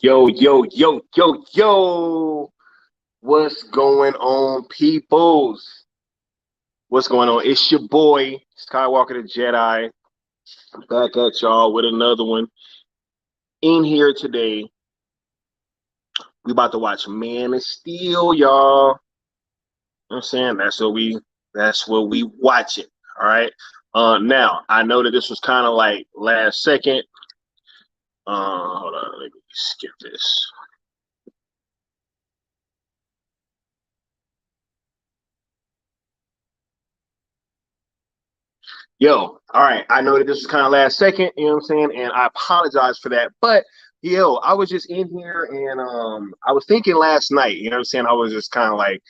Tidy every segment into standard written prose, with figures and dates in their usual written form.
Yo, yo, yo, yo, yo. What's going on, peoples? What's going on? It's your boy, Skiiwalker the Jedi. I'm back at y'all with another one. In here today, we about to watch Man of Steel, y'all. You know what I'm saying? That's what we watch it. All right. Now I know that this was kind of like last second. Hold on, let me skip this. Yo, all right. I know that this was kind of last second, you know what I'm saying? And I apologize for that. But yo, I was just in here and I was thinking last night, you know what I'm saying? I was just kind of like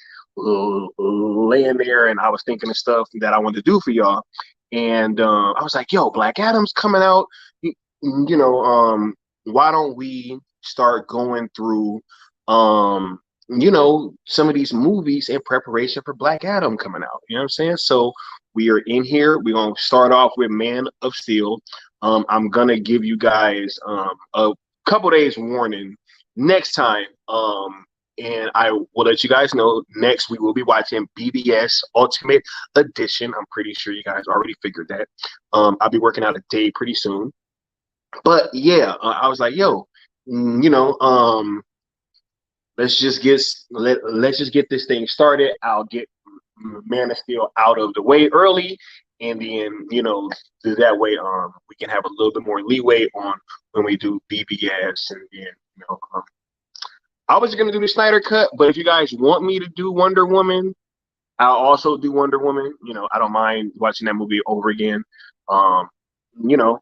laying there and I was thinking of stuff that I wanted to do for y'all. And I was like, yo, Black Adam's coming out. You know, why don't we start going through some of these movies in preparation for Black Adam coming out. You know what I'm saying? So we are in here. We're gonna start off with Man of Steel. I'm gonna give you guys a couple days warning next time. And I will let you guys know next we will be watching BBS Ultimate Edition. I'm pretty sure you guys already figured that. I'll be working out a day pretty soon. But yeah, I was like, yo, you know, let's just get this thing started. I'll get Man of Steel out of the way early, and then that way we can have a little bit more leeway on when we do BBS, and then I was gonna do the Snyder cut, but if you guys want me to do Wonder Woman, I'll also do Wonder Woman. I don't mind watching that movie over again. Um, you know,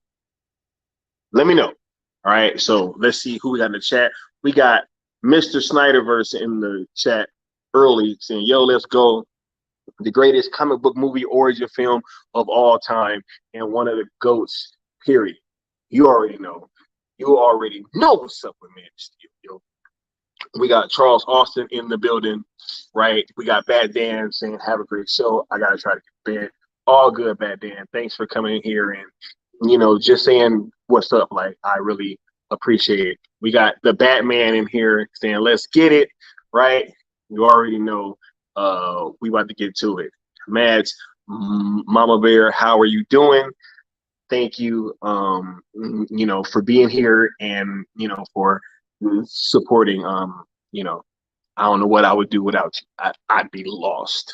let me know. All right, so let's see who we got in the chat. We got Mr. Snyderverse in the chat early saying, yo, let's go. The greatest comic book movie origin film of all time and one of the GOATs, period. You already know. You already know what's up with Man of Steel, yo. We got Charles Austin in the building, right? We got Bad Dan saying, have a great show. I got to try to get to bed. All good, Bad Dan. Thanks for coming in here and, just saying what's up. Like, I really appreciate it. We got the Batman in here saying, let's get it, right? You already know we about to get to it. Mads, Mama Bear, how are you doing? Thank you, for being here and, for supporting. I don't know what I would do without you. I'd be lost.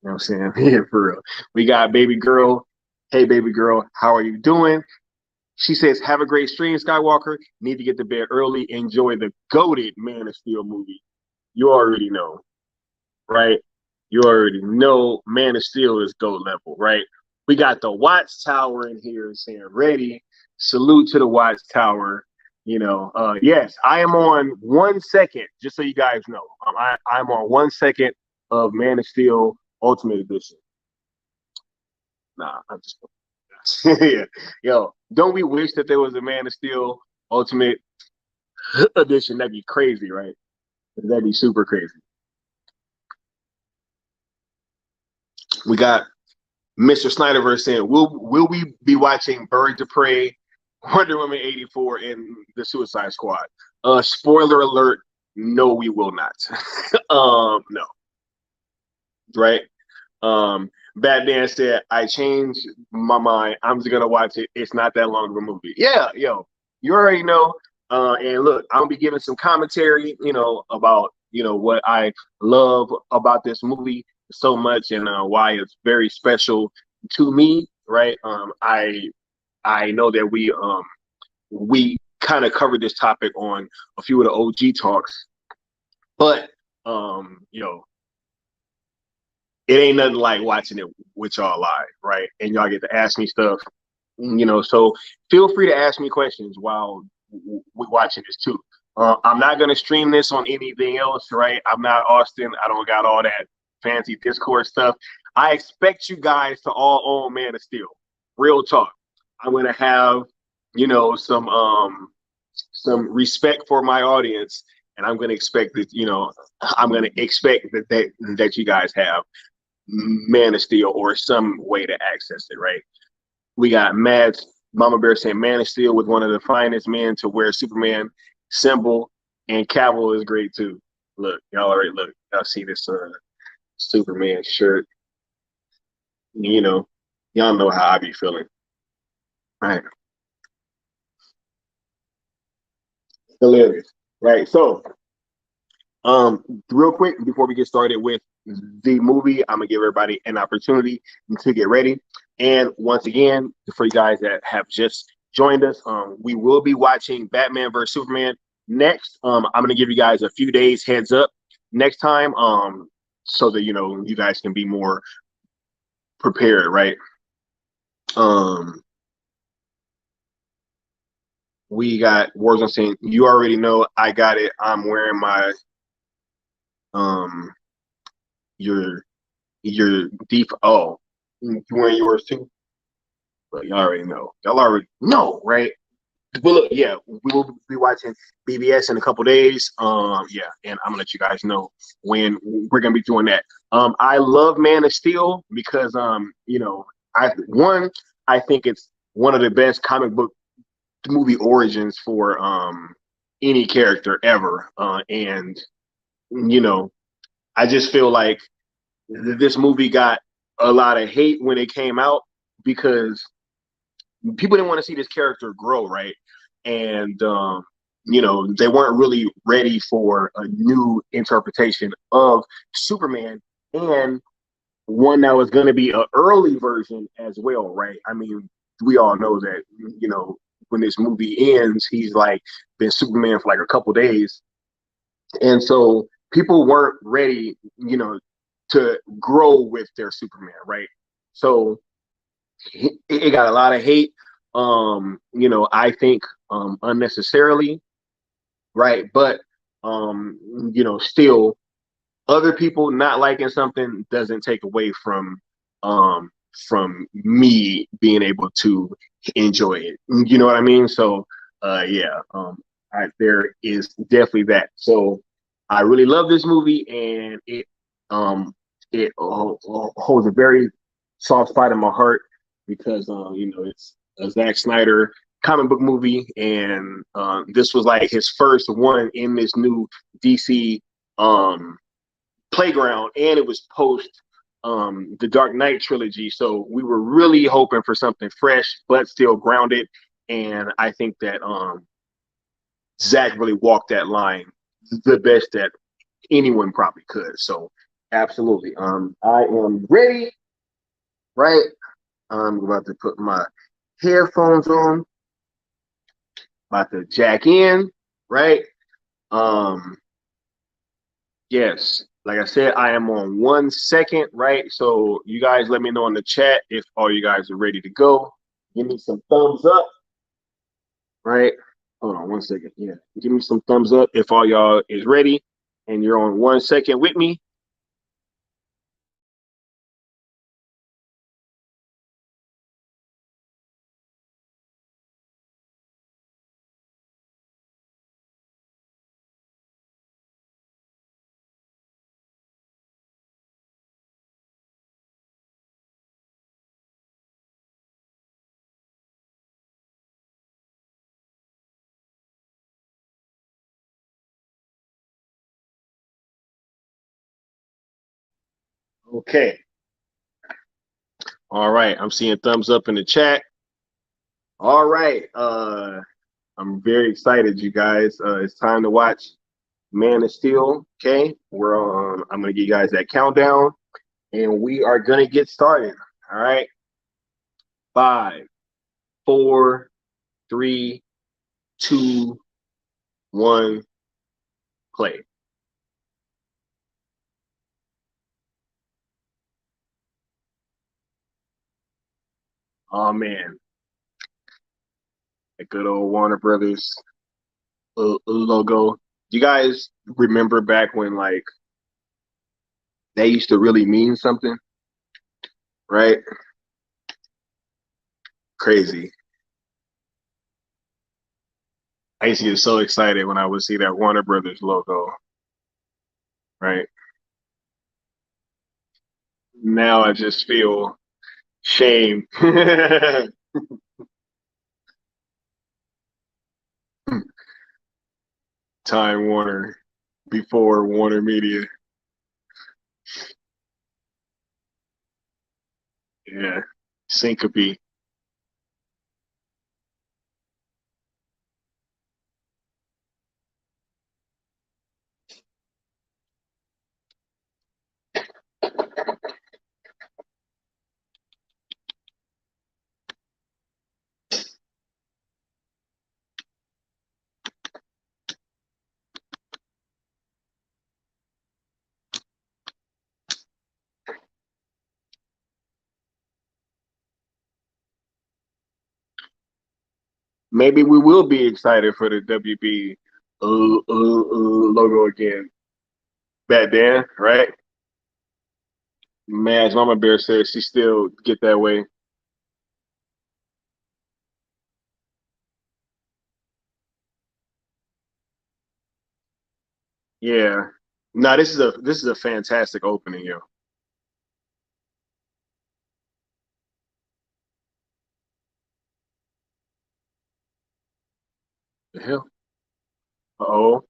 You know what I'm saying? Yeah, for real. We got baby girl. Hey, baby girl, how are you doing? She says, have a great stream, Skiiwalker. Need to get to bed early. Enjoy the goated Man of Steel movie. You already know, right? You already know Man of Steel is GOAT level, right? We got the Watchtower in here saying, ready. Salute to the Watchtower. Yes, I am on 1 second, just so you guys know. I'm on 1 second of Man of Steel Ultimate Edition. Nah, I'm just yeah. Yo, don't we wish that there was a Man of Steel Ultimate Edition? That'd be crazy, right? That'd be super crazy. We got Mr. Snyderverse saying, will we be watching Birds of Prey, Wonder Woman 84, and the Suicide Squad? Spoiler alert, no, we will not. No. Right? Batman said, I changed my mind. I'm just gonna watch it. It's not that long of a movie. Yeah, yo, you already know. And look, I'm gonna be giving some commentary, about what I love about this movie so much and why it's very special to me. Right? I know that we kind of covered this topic on a few of the OG talks, but it ain't nothing like watching it with y'all live, right? And y'all get to ask me stuff, so feel free to ask me questions while we're watching this too. I'm not going to stream this on anything else, right? I'm not Austin. I don't got all that fancy Discord stuff. I expect you guys to all own Man of Steel. Real talk. I'm going to have, some respect for my audience, and I'm going to expect that, I'm going to expect that you guys have Man of Steel or some way to access it, right? We got Mad Mama Bear saying Man of Steel with one of the finest men to wear Superman symbol, and Cavill is great too. Look, y'all already look. Y'all see this Superman shirt. You know, y'all know how I be feeling. All right, hilarious. Right. So, real quick before we get started with the movie, I'm gonna give everybody an opportunity to get ready. And once again, for you guys that have just joined us, we will be watching Batman vs Superman next. I'm gonna give you guys a few days heads up next time, so that you guys can be more prepared, right? Um, we got Warzone saying you already know I got it. I'm wearing my um your deep. Oh, you wearing yours too? But y'all already know. Y'all already know, right? But look, yeah, we will be watching BBS in a couple days. Yeah, and I'm gonna let you guys know when we're gonna be doing that. I love Man of Steel because I think it's one of the best comic book movie origins for any character ever. And you know, I just feel like this movie got a lot of hate when it came out because people didn't want to see this character grow, right? And they weren't really ready for a new interpretation of Superman, and one that was going to be an early version as well, right? I mean, we all know that when this movie ends, he's like been Superman for like a couple days, and so people weren't ready, to grow with their Superman, right? So it got a lot of hate. I think unnecessarily, right? But still, other people not liking something doesn't take away from me being able to enjoy it. You know what I mean? So yeah, there is definitely that. So I really love this movie, and it holds a very soft spot in my heart because it's a Zack Snyder comic book movie, and this was like his first one in this new DC playground, and it was post the Dark Knight trilogy. So we were really hoping for something fresh but still grounded, and I think that Zack really walked that line the best that anyone probably could. So absolutely, I am ready. Right, I'm about to put my headphones on, about to jack in. Right, um, yes, like I said, I am on 1 second, right? So you guys let me know in the chat if all you guys are ready to go. Give me some thumbs up, right? Hold on 1 second. Yeah, give me some thumbs up if all y'all is ready and you're on 1 second with me. Okay. All right. I'm seeing thumbs up in the chat. All right. I'm very excited, you guys. It's time to watch Man of Steel. Okay. I'm gonna give you guys that countdown, and we are gonna get started. All right. 5, 4, 3, 2, 1, play. Oh man, a good old Warner Brothers logo. You guys remember back when like they used to really mean something, right? Crazy. I used to get so excited when I would see that Warner Brothers logo, right? Now I just feel shame. Time Warner before Warner Media. Yeah. Syncope. Maybe we will be excited for the WB logo again back then, right? Mad's Mama Bear says she still get that way. Yeah. No, this is a fantastic opening, yo. The hell? Oh,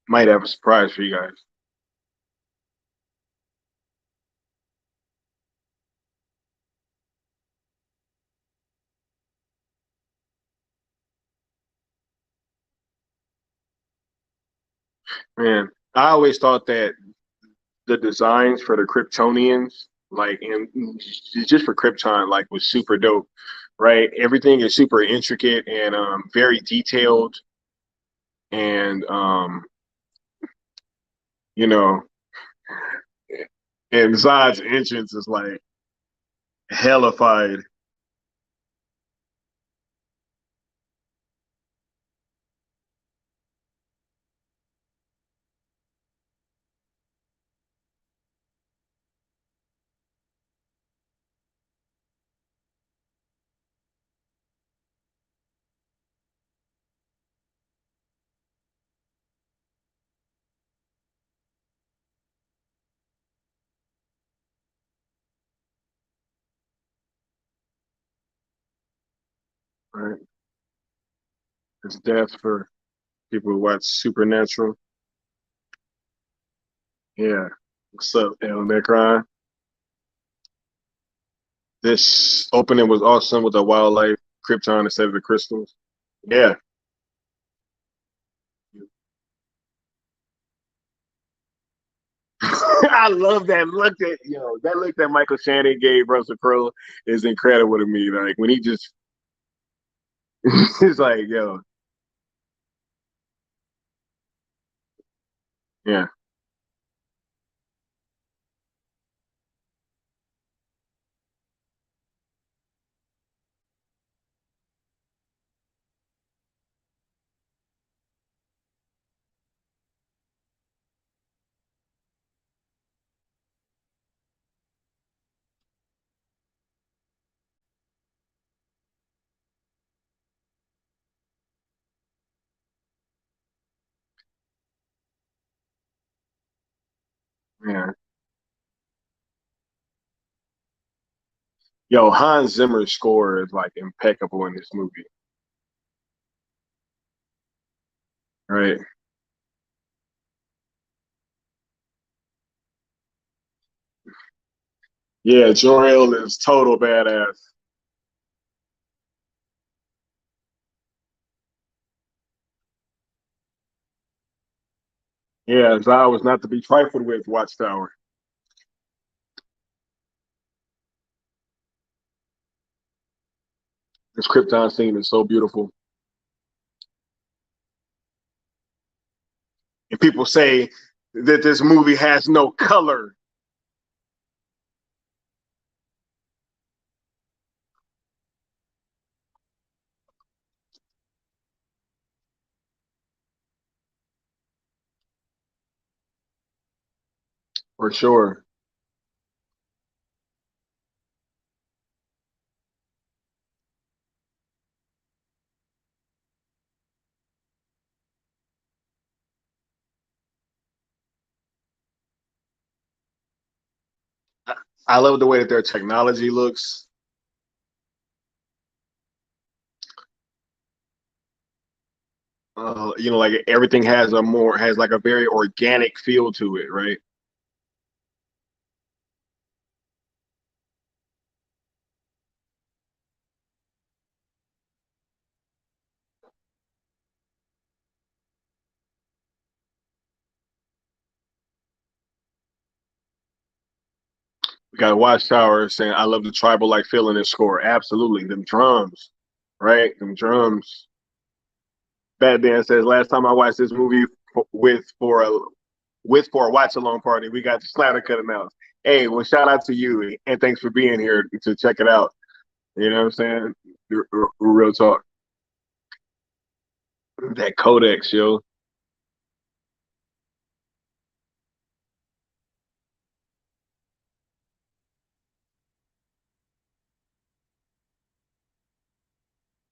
might have a surprise for you guys. Man, I always thought that the designs for the Kryptonians, like, and just for Krypton, like, was super dope, right? Everything is super intricate and very detailed, and you know, and Zod's entrance is like hellified, right? It's death for people who watch Supernatural. Yeah. What's up, El Necron? This opening was awesome with the wildlife Krypton instead of the crystals. Yeah. I love that look that look that Michael Shannon gave Russell Crowe is incredible to me. Like when he just he's like, yo, yeah, yeah. Yo, Hans Zimmer's score is like impeccable in this movie. Right. Yeah, Jor-El is total badass. Yeah, Zod was not to be trifled with, Watchtower. This Krypton scene is so beautiful. And people say that this movie has no color. For sure. I love the way that their technology looks. Like everything has like a very organic feel to it, right? We got a Watchtower saying, "I love the tribal like feel in this score." Absolutely, them drums, right? Them drums. Batman says, "Last time I watched this movie for a watch along party, we got the Snyder cut announced." Hey, well, shout out to you and thanks for being here to check it out. You know what I'm saying? Real talk. That Codex, yo.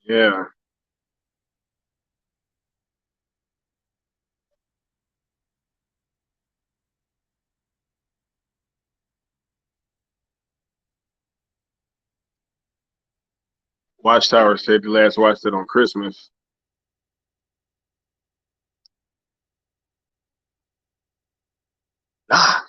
Yeah. Watchtower said he last watched it on Christmas. Ah,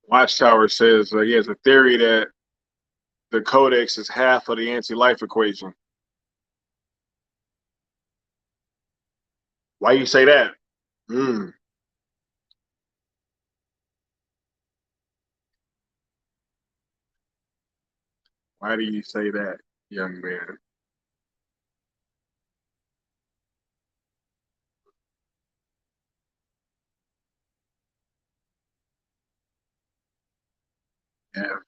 Watchtower says he has a theory that the Codex is half of the anti-life equation. Why you say that? Hmm. Why do you say that, young man? Yeah.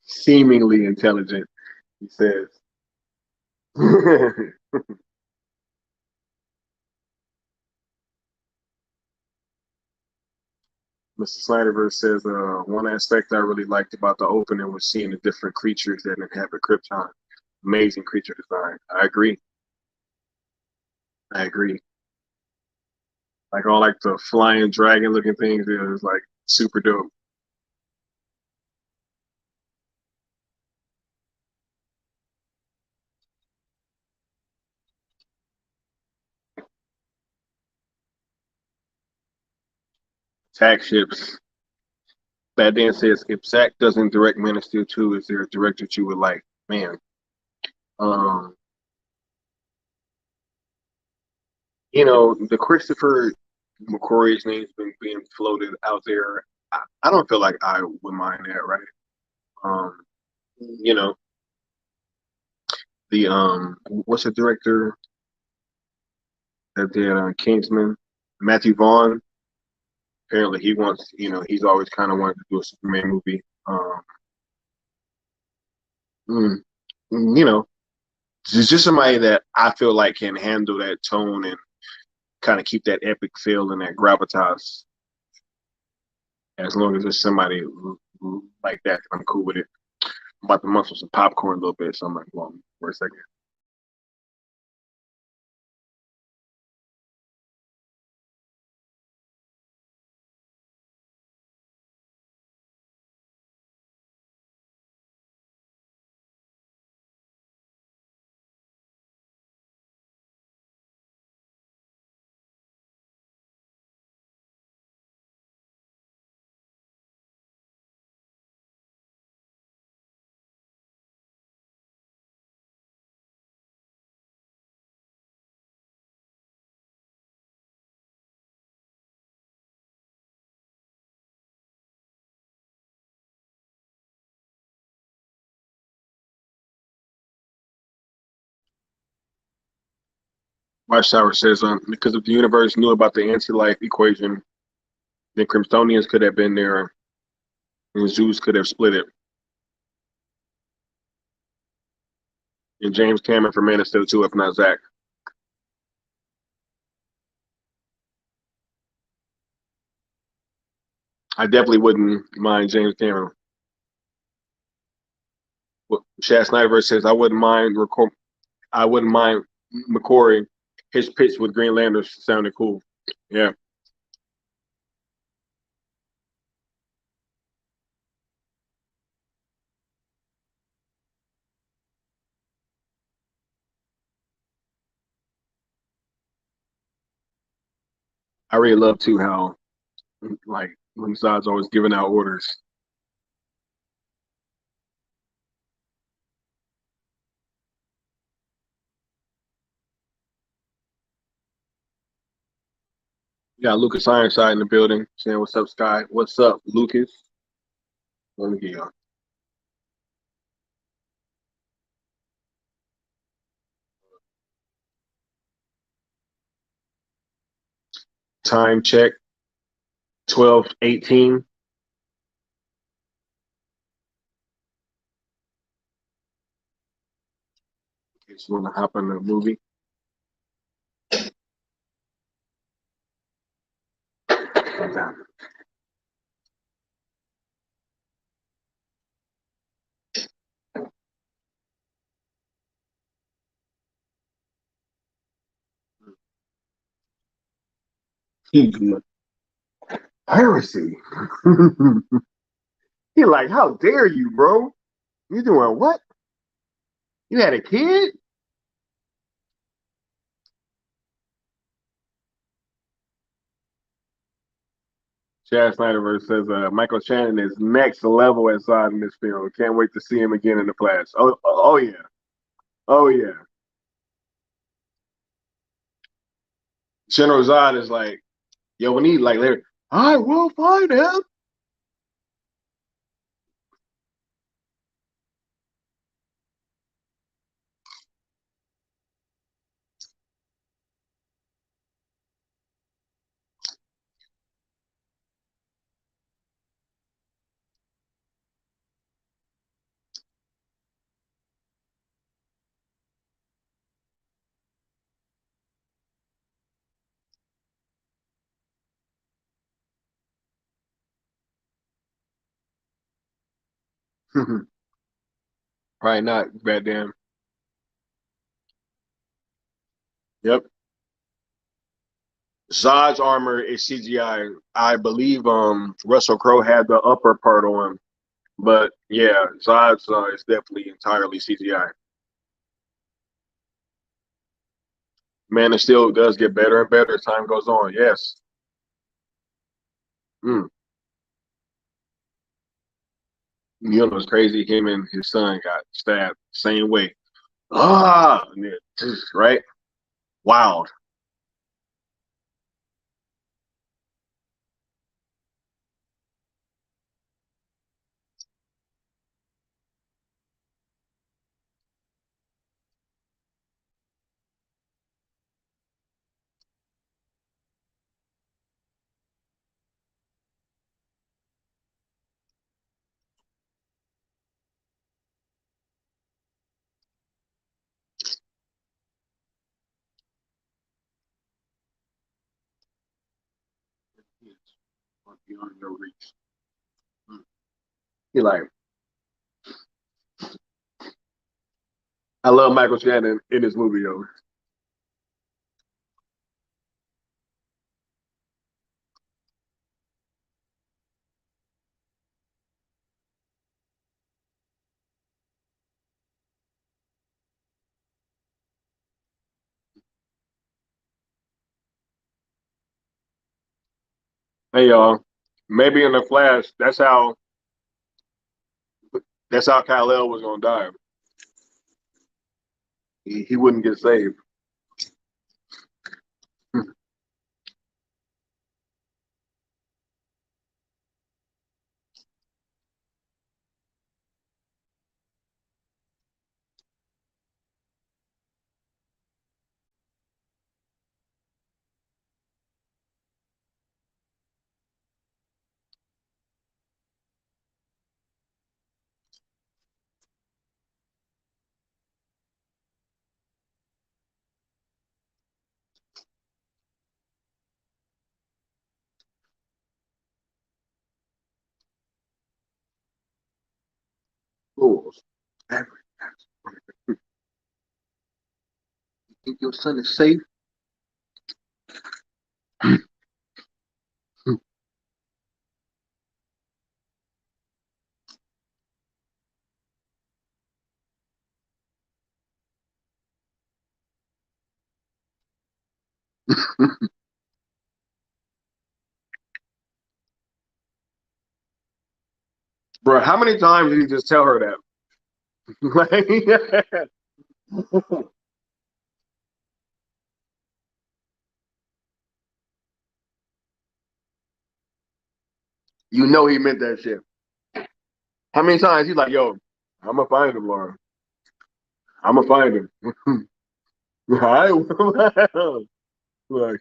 Seemingly intelligent, he says. Mr. Snyderverse says one aspect I really liked about the opening was seeing the different creatures that inhabit Krypton. Amazing creature design. I agree. I agree. Like all like the flying dragon looking things is like super dope. Attack ships. Bad Dan says if Zack doesn't direct Man of Steel 2, is there a director that you would like? Man, um, the Christopher McQuarrie's name's been being floated out there. I don't feel like I would mind that, right? Um, you know, the what's the director that did Kingsman? Matthew Vaughn. Apparently, he wants, he's always kind of wanted to do a Superman movie. Mm, you know, just somebody that I feel like can handle that tone and kind of keep that epic feel and that gravitas. As long as there's somebody like that, I'm cool with it. I'm about to muscle some popcorn a little bit, so I'm like, well, for a second. Watchtower says, because if the universe knew about the anti-life equation, then Kryptonians could have been there, and Zeus could have split it. And James Cameron for Man of Steel too, if not Zack. I definitely wouldn't mind James Cameron. Chad Snyder says, I wouldn't mind McCory. His pitch with Green Lantern sounded cool. Yeah. I really love too how like when Zod's always giving out orders. You got Lucas Ironside in the building saying, "What's up, Sky? What's up, Lucas?" Let me get you time check 12:18. In case you want to hop in the movie. Piracy. He like, how dare you, bro? You doing what? You had a kid? Chad Snyderverse says Michael Shannon is next level at Zod in this film. Can't wait to see him again in the Flash. Oh yeah. Oh yeah. General Zod is like, yo, we need like later. I will find him. Probably not. Goddamn. Yep. Zod's armor is CGI. I believe Russell Crowe had the upper part on, but yeah, Zod's is definitely entirely CGI. Man, it still does get better and better as time goes on. Yes. Mm. You know, it's crazy. Him and his son got stabbed same way. Right? Wild. Beyond your reach. Mm. He like, I love Michael Shannon in this movie, though. Hey, y'all. Maybe in the Flash, that's how Kal-El was gonna die. He wouldn't get saved. Fools. You think your son is safe? Bro, how many times did he just tell her that? You know he meant that shit. How many times he's like, yo, I'm gonna find him, Laura. I'm gonna find him. All right. Like,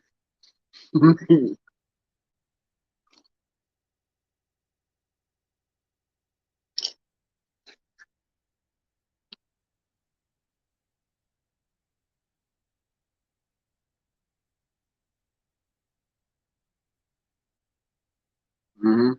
hmm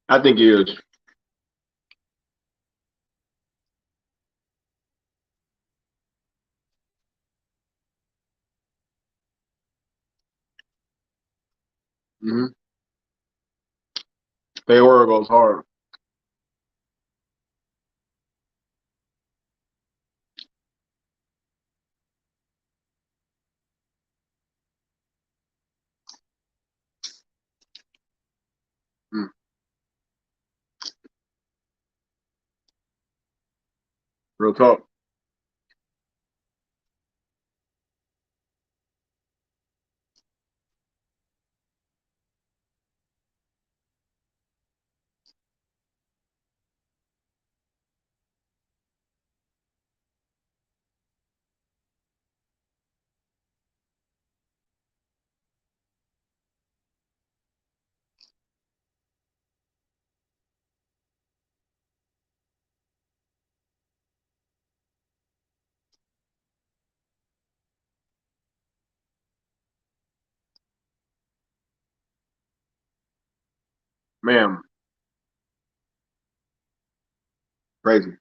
I think he is. Mm-hmm. Theora goes hard. Mm. Real talk. Man, crazy.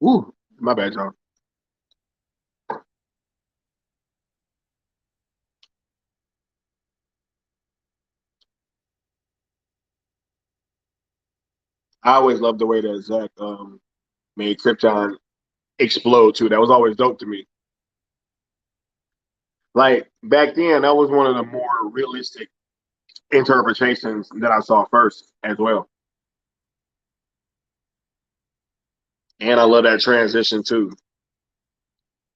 Ooh, my bad, y'all. I always loved the way that Zack made Krypton explode too. That was always dope to me. Like back then, that was one of the more realistic interpretations that I saw first as well. And I love that transition too.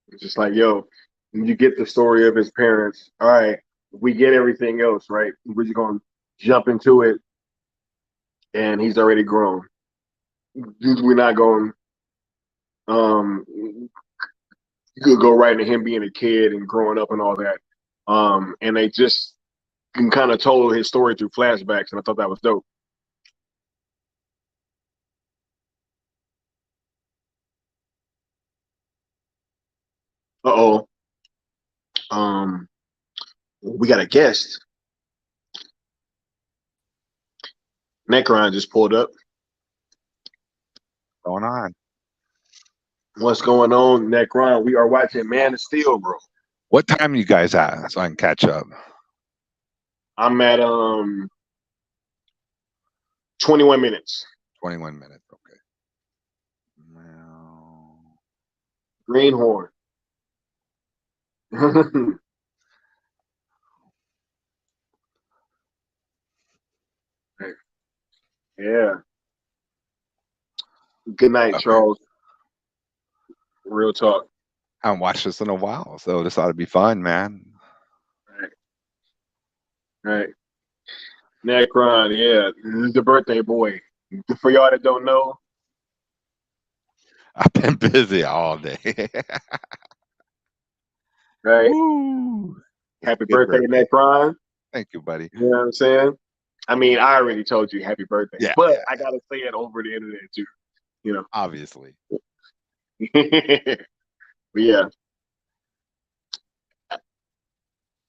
It's just like, yo, you get the story of his parents. All right, we get everything else, right? We're just gonna jump into it, and he's already grown. We're not going. Um, you could go right into him being a kid and growing up and all that. And they just kind of told his story through flashbacks, and I thought that was dope. Uh oh. Um, we got a guest. Necron just pulled up. Going on. What's going on, Necron? We are watching Man of Steel, bro. What time you guys at so I can catch up? I'm at 21 minutes. 21 minutes. Okay. Well, Greenhorn. Yeah. Good night, okay. Charles. Real talk. I haven't watched this in a while, so this ought to be fun, man. Right. Right. Necron, yeah, this is the birthday boy. For y'all that don't know, I've been busy all day. right? Woo! Happy Good birthday, birthday. Necron. Thank you, buddy. You know what I'm saying? I mean, I already told you happy birthday, Yeah, but yeah, I gotta say it over the internet too. You obviously. know. But yeah,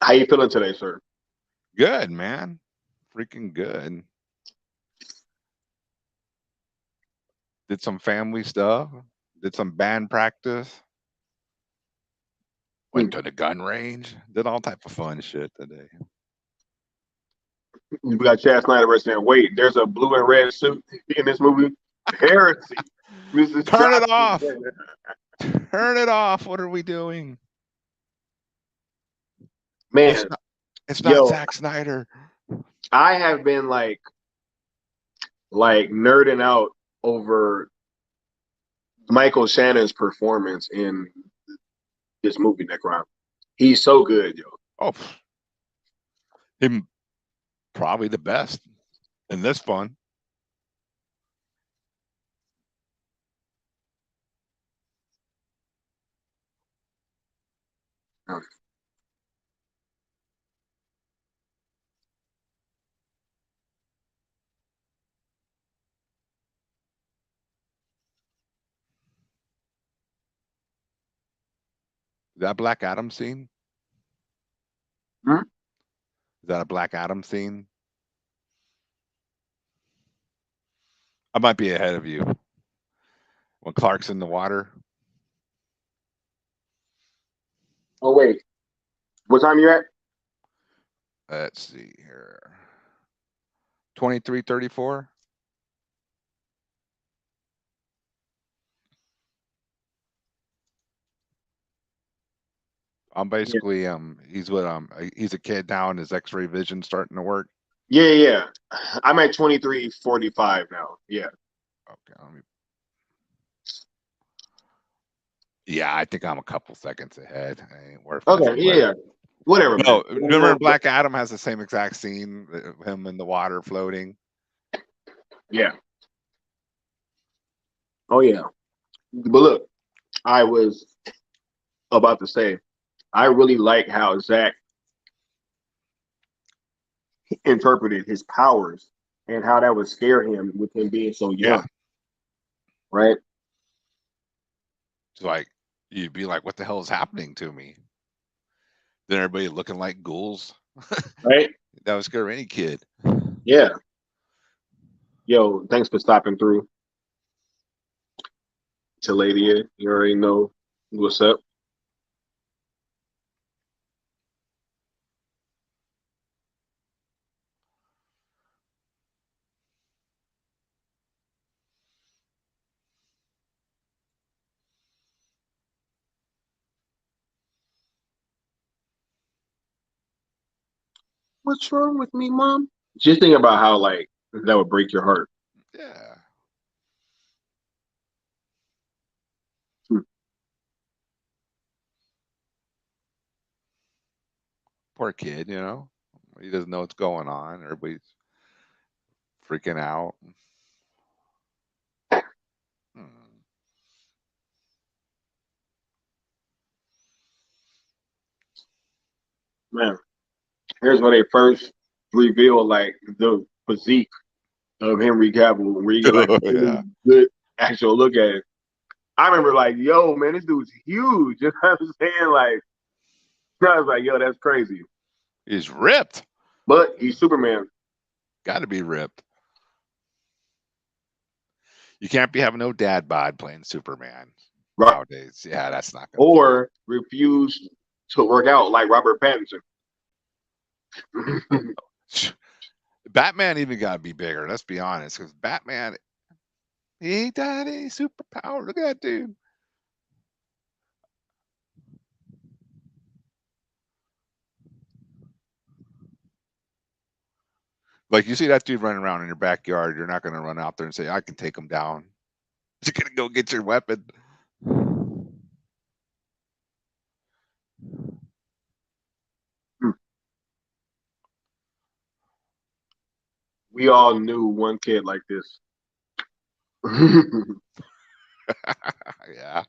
how you feeling today, sir? Good, man. Freaking good. Did some family stuff. Did some band practice. Went to the gun range. Did all type of fun shit today. We got Chad Snyder saying, "Wait, there's a blue and red suit in this movie." Heresy. Mrs. Turn it Johnson. off. Turn it off. What are we doing? Man, It's not yo, Zack Snyder. I have been like nerding out over Michael Shannon's performance in this movie, Necron. He's so good, yo. Oh, him probably the best in this fun. That Black Adam scene? Hmm? Is that a Black Adam scene? I might be ahead of you. When Clark's in the water. Oh wait, what time you at? Let's see here. 23:34. I'm Yeah, basically he's a kid now and his X-ray vision starting to work. yeah. I'm at 23:45 now. Yeah. Okay, yeah, I think I'm a couple seconds ahead. I ain't worth Okay. messing with. Yeah. Whatever, man. No, remember Black Adam has the same exact scene, him in the water floating. Yeah. Oh yeah. But look, I was about to say, I really like how Zack interpreted his powers and how that would scare him with him being so Yeah, young, right? it's like you'd be like, "What the hell is happening to me?" Then everybody looking like ghouls. Right? That would scare any kid. Yeah. Yo, thanks for stopping through. To Lady, you already know what's up. What's wrong with me, mom? Just think about how like that would break your heart. Yeah, Hmm. poor kid. He doesn't know what's going on. Everybody's freaking out. Hmm. Man, here's when they first reveal like the physique of Henry Cavill, where you get like a really Yeah, good actual look at it. I remember like, yo, man, this dude's huge. You know what I'm saying? Like, I was like, yo, that's crazy. he's ripped. But he's Superman. Got to be ripped. You can't be having no dad bod playing Superman Right. nowadays. Yeah, that's not gonna fly. Or refuse to work out like Robert Pattinson. Batman even got to be bigger. Let's be honest, because Batman, he ain't got any superpower. Look at that dude. Like you see that dude running around in your backyard, you're not going to run out there and say, "I can take him down." You're going to go get your weapon. We all knew one kid like this. Yeah.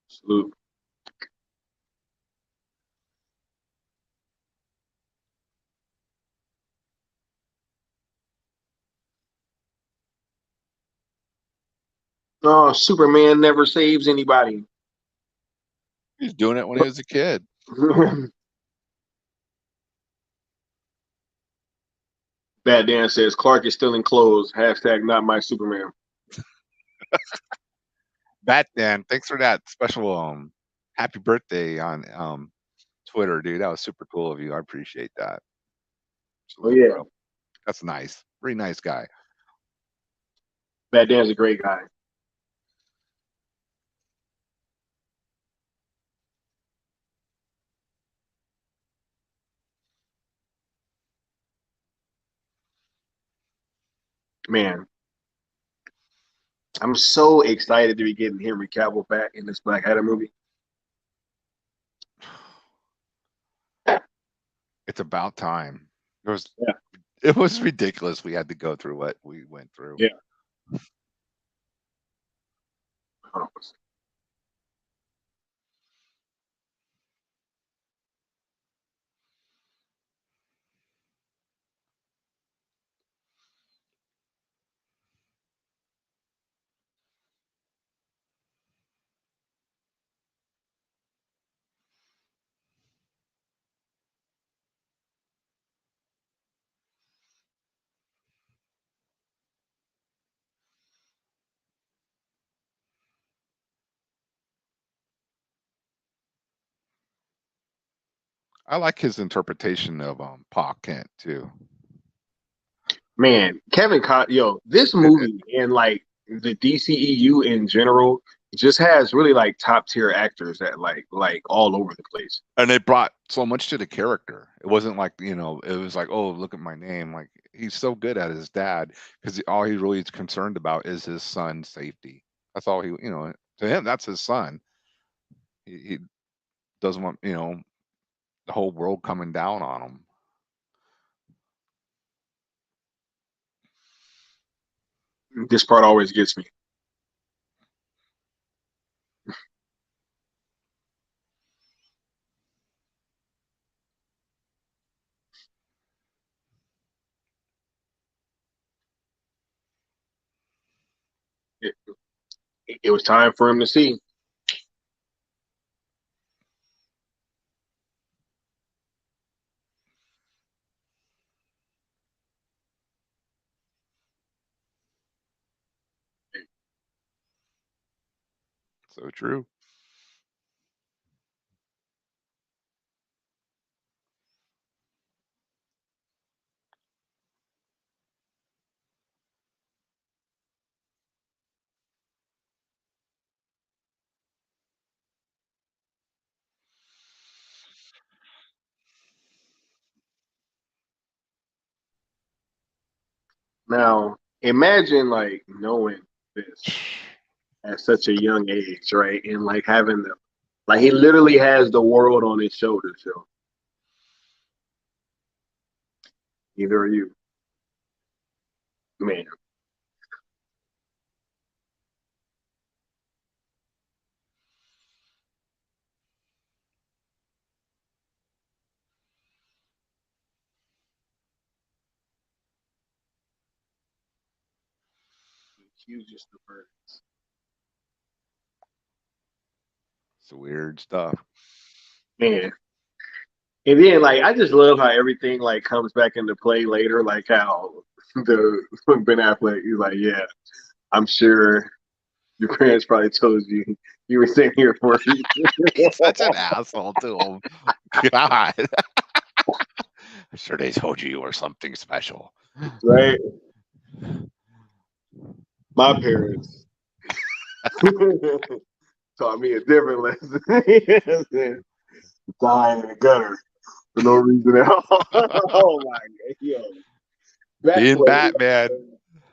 Salute. Oh, Superman never saves anybody. He's doing it when he was a kid. Bad Dan says Clark is still in clothes. Hashtag not my Superman. Batman, thanks for that special happy birthday on Twitter, dude. That was super cool of you. I appreciate that. Oh Salute, yeah, bro. That's nice. Pretty nice guy. Bad Dan's a great guy. Man, I'm so excited to be getting Henry Cavill back in this Black Adam movie. It's about time. It was Yeah, it was ridiculous we had to go through what we went through. yeah. Hold on. I like his interpretation of Pa Kent too. Man, yo, this It, movie and like the DCEU in general just has really like top tier actors that like all over the place. and they brought so much to the character. It wasn't like, it was like, oh, look at my name. Like he's so good at his dad because all he really is concerned about is his son's safety. That's all to him, that's his son. He doesn't want, the whole world coming down on him. This part always gets me. It, it was time for him to see. So true. Now, imagine like knowing this at such a young age, right? And like having the like he literally has the world on his shoulders, yo. Neither are you. Man, he was just the first. It's weird stuff. Man. And then like I just love how everything like comes back into play later, like how the Ben Affleck, he's like, yeah, I'm sure your parents probably told you you were sitting here for a reason. He's such an asshole to him. God. I'm sure they told you were something special. Right? My parents taught me a different lesson. Dying in the gutter for no reason at all. Oh my god, yo. Being Batman.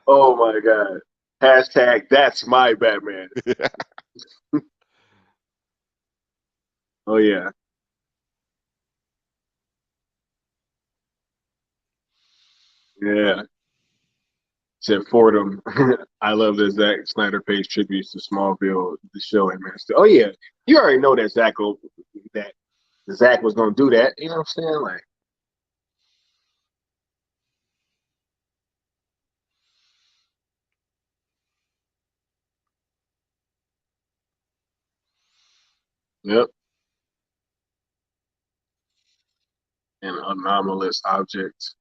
Oh my god. Hashtag that's my Batman. Oh yeah. Yeah. Said Fordham. I love that Zack Snyder pays tributes to Smallville, the show, and Man of Steel. Oh yeah. You already know that that Zack was gonna do that. You know what I'm saying? Like, yep. An anomalous object.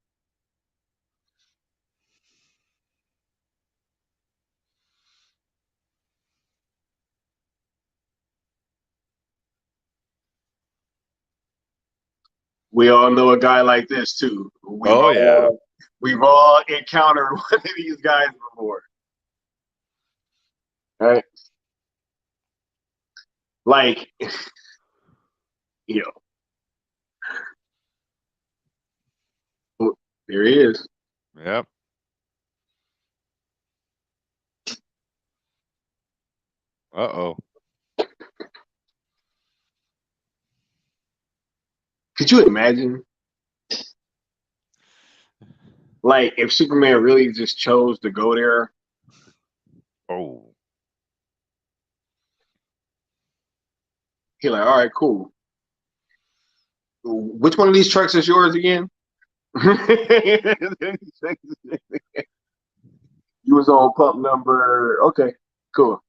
We all know a guy like this too. Yeah. We've all encountered one of these guys before. Right? Like, you know, there he is. Yep. Uh-oh. Could you imagine? Like, if Superman really just chose to go there, Oh. he's like, all right, cool. Which one of these trucks is yours again? You was on pump number. Okay, cool.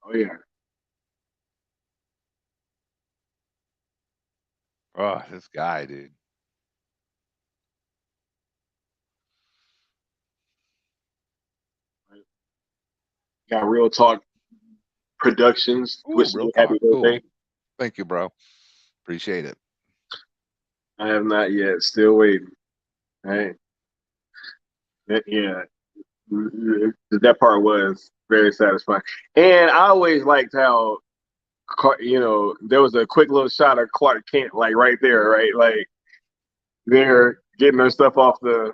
Oh yeah. Oh, this guy, dude. Got Real Talk Productions. Ooh, Wishing real you a happy talk. Cool. birthday. Thank you, bro. Appreciate it. I have not yet. Still waiting. Right. Yeah. That part was very satisfying. And I always liked how, there was a quick little shot of Clark Kent, like right there, right? Like they're getting their stuff off the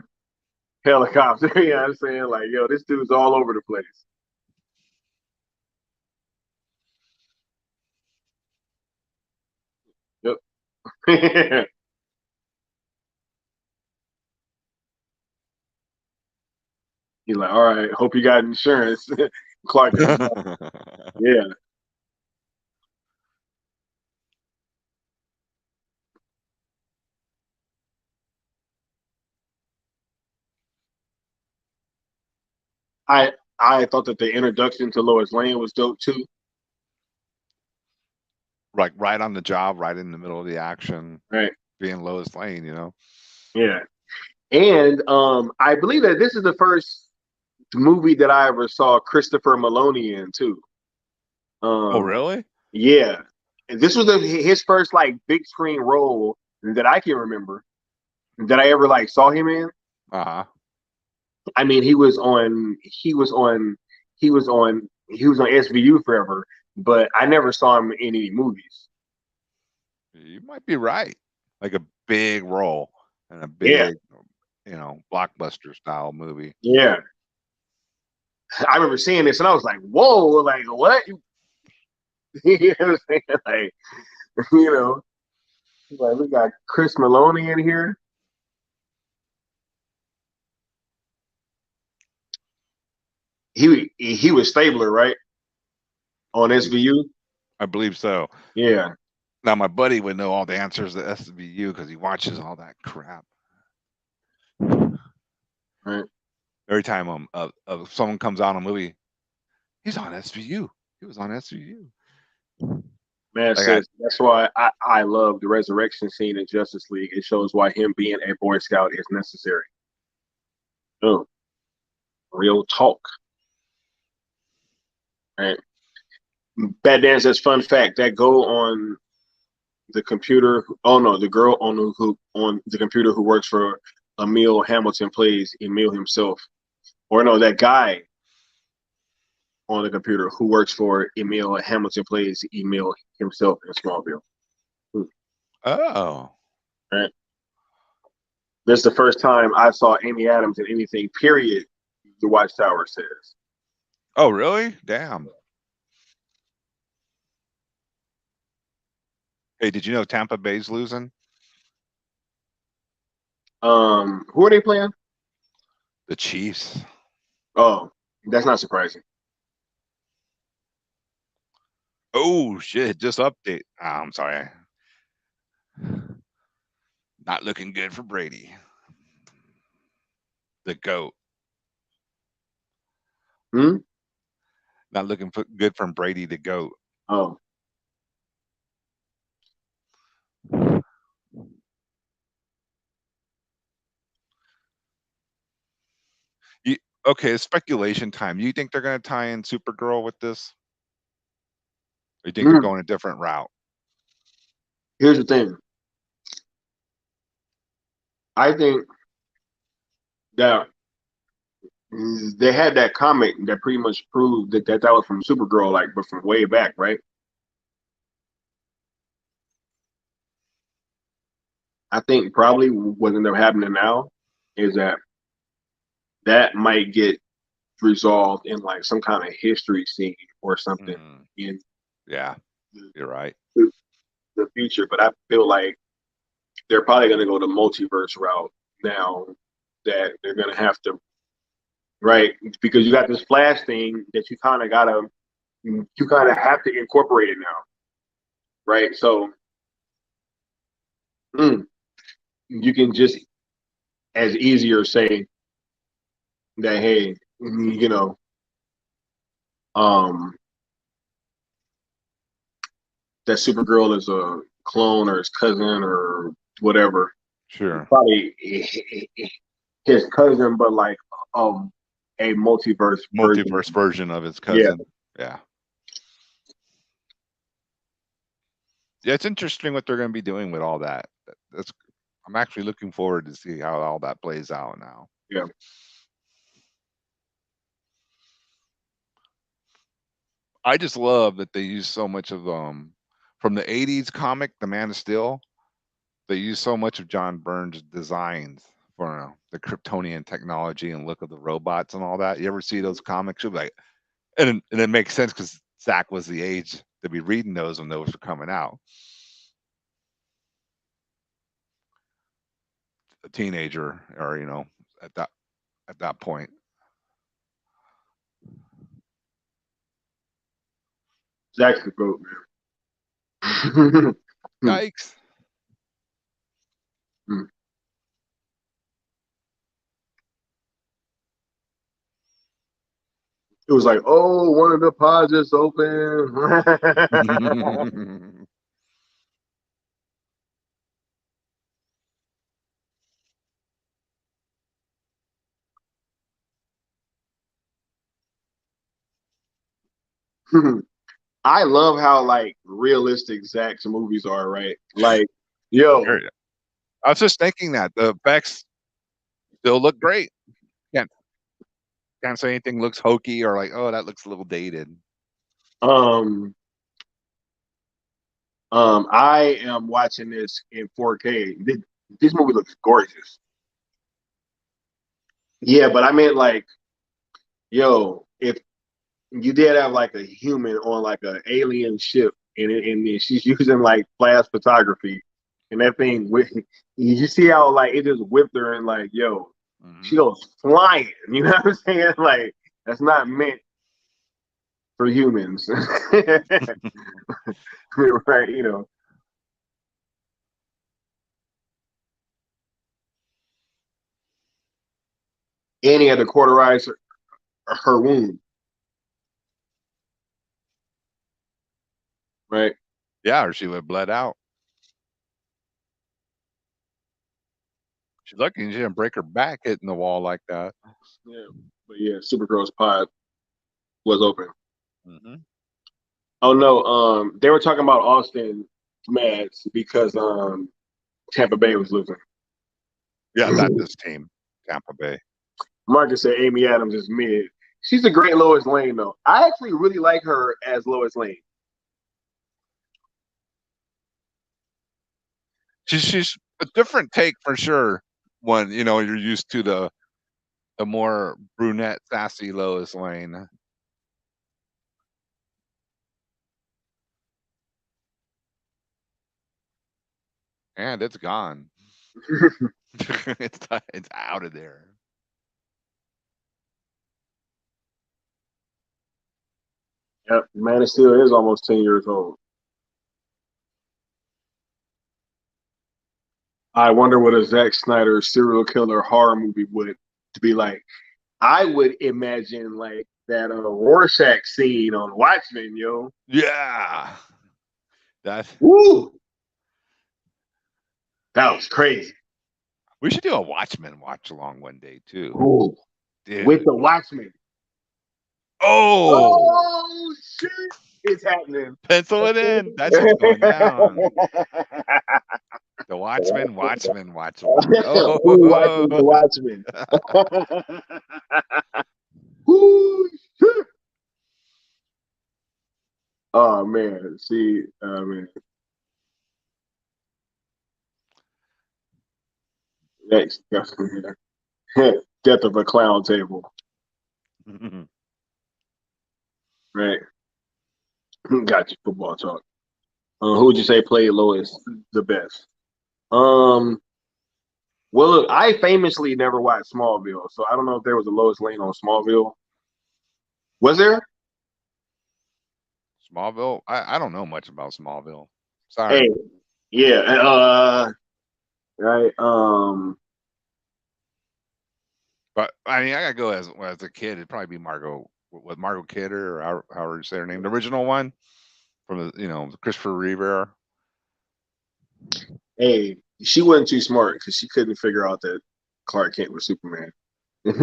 helicopter. You know what I'm saying? Like, yo, this dude's all over the place. Yep. He's like, all right, hope you got insurance. Clark Kent, yeah. I thought that the introduction to Lois Lane was dope too. Like right on the job, right in the middle of the action, Right. being Lois Lane, you know? Yeah. And I believe that this is the first movie that I ever saw Christopher Maloney in too. Oh, Um, really? yeah. And this was his first like big screen role that I can remember that I ever like saw him in. Uh-huh. I mean, he was on SVU forever, but I never saw him in any movies. You might be right. Like a big role and a Yeah, big, blockbuster style movie. yeah. I remember seeing this and I was like, "Whoa!" Like what? You know what I'm saying? Like, you know, like we got Chris Maloney in here. He was Stabler, right? On SVU. I believe so. Yeah. Now my buddy would know all the answers to SVU because he watches all that crap. Right. Every time someone comes out on a movie, he's on SVU. He was on SVU. Man says that's why I love the resurrection scene in Justice League. It shows why him being a Boy Scout is necessary. Oh, real talk. Right. Bad Dan says, fun fact, that go on the computer. Oh no, the girl on the computer who works for Emil Hamilton plays Emil himself. Or no, that guy on the computer who works for Emil Hamilton plays Emil himself in Smallville. Oh. Right. This is the first time I saw Amy Adams in anything, period, the Watchtower says. Oh, really? Damn. Hey, did you know Tampa Bay's losing? Who are they playing? The Chiefs. Oh, that's not surprising. Oh, shit. Just update. Oh, I'm sorry. Not looking good for Brady. The GOAT. Not looking good from Brady, the GOAT. Oh. Okay, it's speculation time. You think they're going to tie in Supergirl with this? Or you think they're going a different route? Here's the thing. I think that they had that comic that pretty much proved that was from Supergirl, like, but from way back, right? I think probably what ended up happening now is that might get resolved in like some kind of history scene or something in you're right, the future. But I feel like they're probably going to go the multiverse route now, that they're going to have to, right? Because you got this Flash thing that you kind of have to incorporate it now, right? So you can just as easier say that, hey, you know, that Supergirl is a clone or his cousin or whatever. Sure. Probably his cousin, but like a multiverse version of his cousin. Yeah. Yeah, it's interesting what they're going to be doing with all that. I'm actually looking forward to see how all that plays out now. Yeah. I just love that they use so much of from the 80s comic, The Man of Steel. They use so much of John Byrne's designs for the Kryptonian technology and look of the robots and all that. You ever see those comics? You'll be like, and it makes sense because Zack was the age to be reading those when those were coming out. A teenager, or at that point. Zack's the GOAT, man. Yikes. It was like, oh, one of the pods is open. I love how like realistic Zack's movies are, right? Like, yo. I was just thinking that the effects still look great. Can't say anything looks hokey or like, oh, that looks a little dated. I am watching this in 4K. This movie looks gorgeous. Yeah, but I meant like, yo, if you did have like a human on like an alien ship, and she's using like flash photography, and that thing, you see how like it just whipped her and like, yo, she goes flying. You know what I'm saying? Like, that's not meant for humans, right? You know. and he had to cauterize her wound. Right. Yeah, or she would have bled out. She's lucky she didn't break her back hitting the wall like that. Yeah. But yeah, Supergirl's pod was open. Mm-hmm. Oh no, they were talking about Austin Mads because Tampa Bay was losing. Yeah, that's this team, Tampa Bay. Marcus said Amy Adams is mid. She's a great Lois Lane though. I actually really like her as Lois Lane. She's a different take for sure. When you're used to the more brunette, sassy Lois Lane. And it's gone. it's out of there. Yep, Man of Steel is almost 10 years old. I wonder what a Zack Snyder serial killer horror movie would be like. I would imagine like that Rorschach scene on Watchmen, yo. Yeah. Woo! That was crazy. We should do a Watchmen watch along one day too. Ooh. Dude. With the Watchmen. Oh shit! It's happening. Pencil it in. That's just going down. The Watchmen. Oh, who watches the Watchmen? Ooh, shit. Oh man, see, man. Next, death of a clown table. Right. Got you. Football talk. Who would you say played Lois the best? Well, look, I famously never watched Smallville, so I don't know if there was a Lois Lane on Smallville. Was there? Smallville? I don't know much about Smallville. Sorry. Hey, yeah. Right. But I mean, I gotta go as a kid. It'd probably be Margot Kidder, or however you say her name, the original one from the Christopher Reeve era. Hey, she wasn't too smart because she couldn't figure out that Clark Kent was Superman. You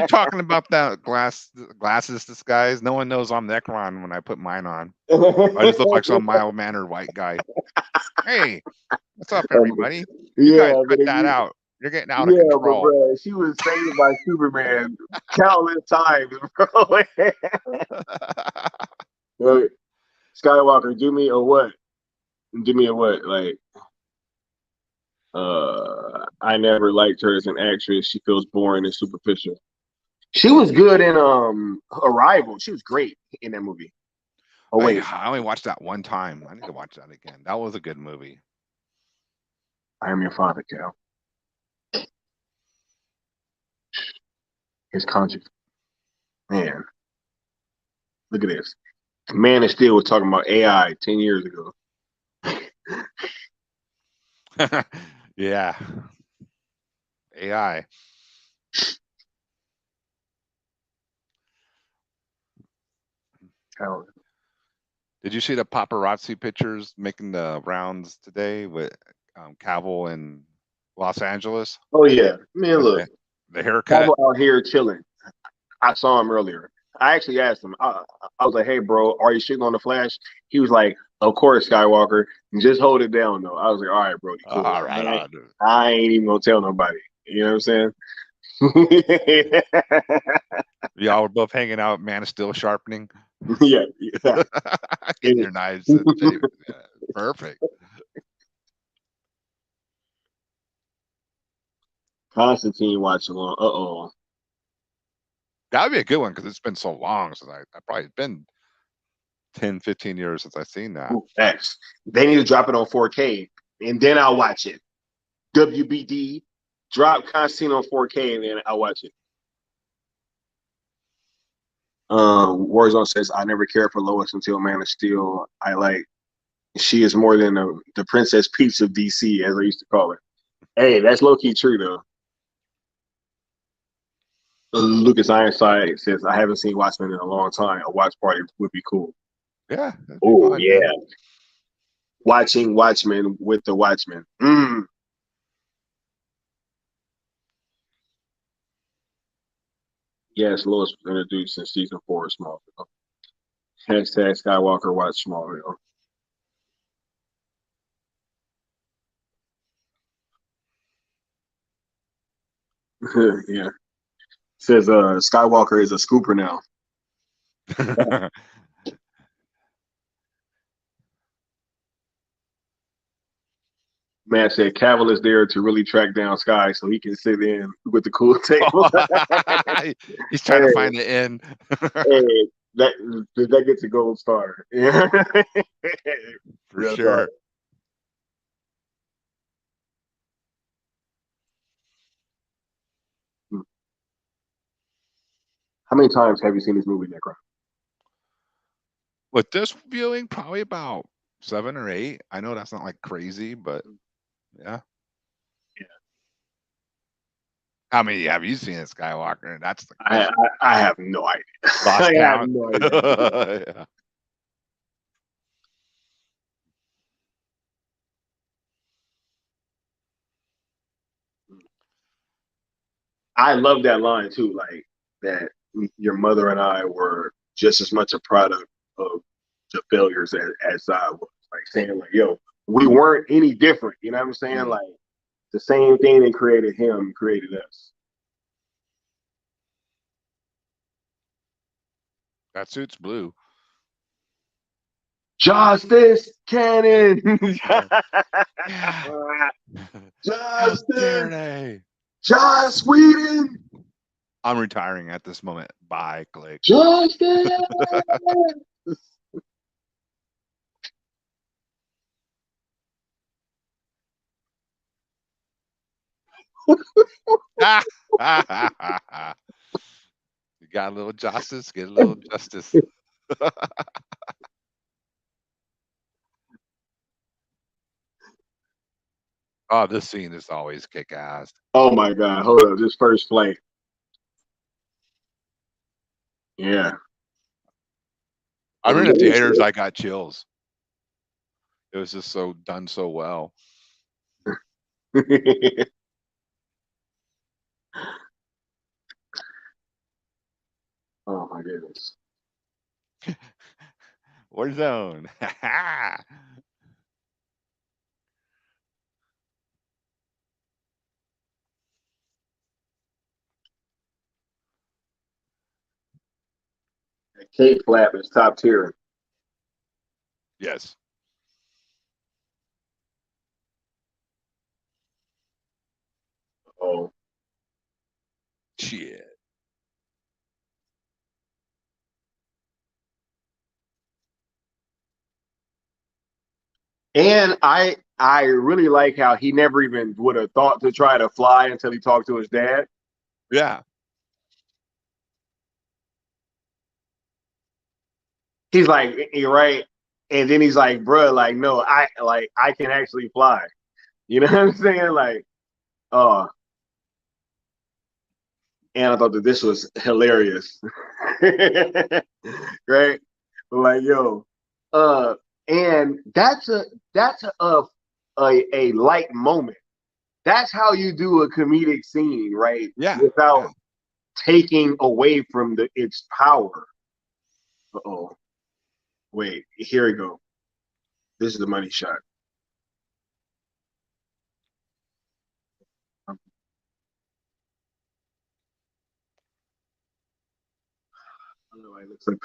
talking about that glasses disguise? No one knows I'm Necron when I put mine on. I just look like some mild-mannered white guy. Hey, what's up, everybody? You guys put that out. You're getting out of control. But bro, she was saved by Superman countless times, bro. Skiiwalker, do me a what? Do me a what? Like, I never liked her as an actress. She feels boring and superficial. She was good in Arrival. She was great in that movie. Oh wait, I only watched that one time. I need to watch that again. That was a good movie. I Am Your Father, Cal. His conscience. Man, look at this. Man of Steel was talking about AI 10 years ago. Yeah. AI. Did you see the paparazzi pictures making the rounds today with Cavill in Los Angeles? Oh yeah, man, look, the haircut. Cavill out here chilling. I saw him earlier. I actually asked him. I was like, "Hey, bro, are you shooting on the Flash?" He was like, "Of course, Skiiwalker. Just hold it down, though." I was like, "All right, bro. Cool. All right. I ain't even gonna tell nobody." You know what I'm saying? Y'all were both hanging out, Man of Steel sharpening. Yeah. Getting your knives. Perfect. Constantine Watchalong. Uh-oh. That would be a good one because it's been so long since I probably been 10, 15 years since I've seen that. Ooh, X. They need to drop it on 4K, and then I'll watch it. WBD, drop Constantine on 4K, and then I'll watch it. Warzone says, I never cared for Lois until Man of Steel. She is more than the Princess Peach of DC, as I used to call her. Hey, that's low-key true, though. Lucas Ironside says, "I haven't seen Watchmen in a long time. A watch party would be cool." Yeah, that'd be Oh fun. yeah, watching Watchmen with the Watchmen. Mm. Yes, Lois was introduced in season 4 of Smallville. Hashtag Skywalker watch Smallville. Yeah. Says Skywalker is a scooper now. Man said Cavill is there to really track down Sky so he can sit in with the cool table. He's trying to find the end. Hey, that gets a gold star. Yeah. For Real sure. talk. How many times have you seen this movie, Necron? With this viewing, probably about 7 or 8. I know that's not like crazy, but yeah. Yeah. How many have you seen in Skywalker? That's the I, question. I have no idea. Lost I have count. no idea. Yeah. I love that line too, like that your mother and I were just as much a product of the failures as I was. Like saying like, yo, we weren't any different. You know what I'm saying? Mm. Like the same thing that created him created us. That suit's blue. Justice Cannon. Yeah. How dare Justice. they? Joss Whedon. I'm retiring at this moment. Bye, click. Justice. You got a little justice, get a little justice. Oh, this scene is always kick ass. Oh my God! Hold up, this first flight. Yeah. I'm in the theaters, I got chills. It was just so done so well. Oh my goodness. Warzone. Cake flap is top tier. Yes. Oh. Shit. And I really like how he never even would have thought to try to fly until he talked to his dad. Yeah. He's like, you're right. And then he's like, bruh, like, no, I can actually fly. You know what I'm saying? Like, uh, and I thought that this was hilarious. Right? Like, yo, uh, and that's a light moment. That's how you do a comedic scene, right? Yeah. Without Yeah. taking away from its power. Uh-oh. Wait, here we go. This is the money shot. I don't know why it looks like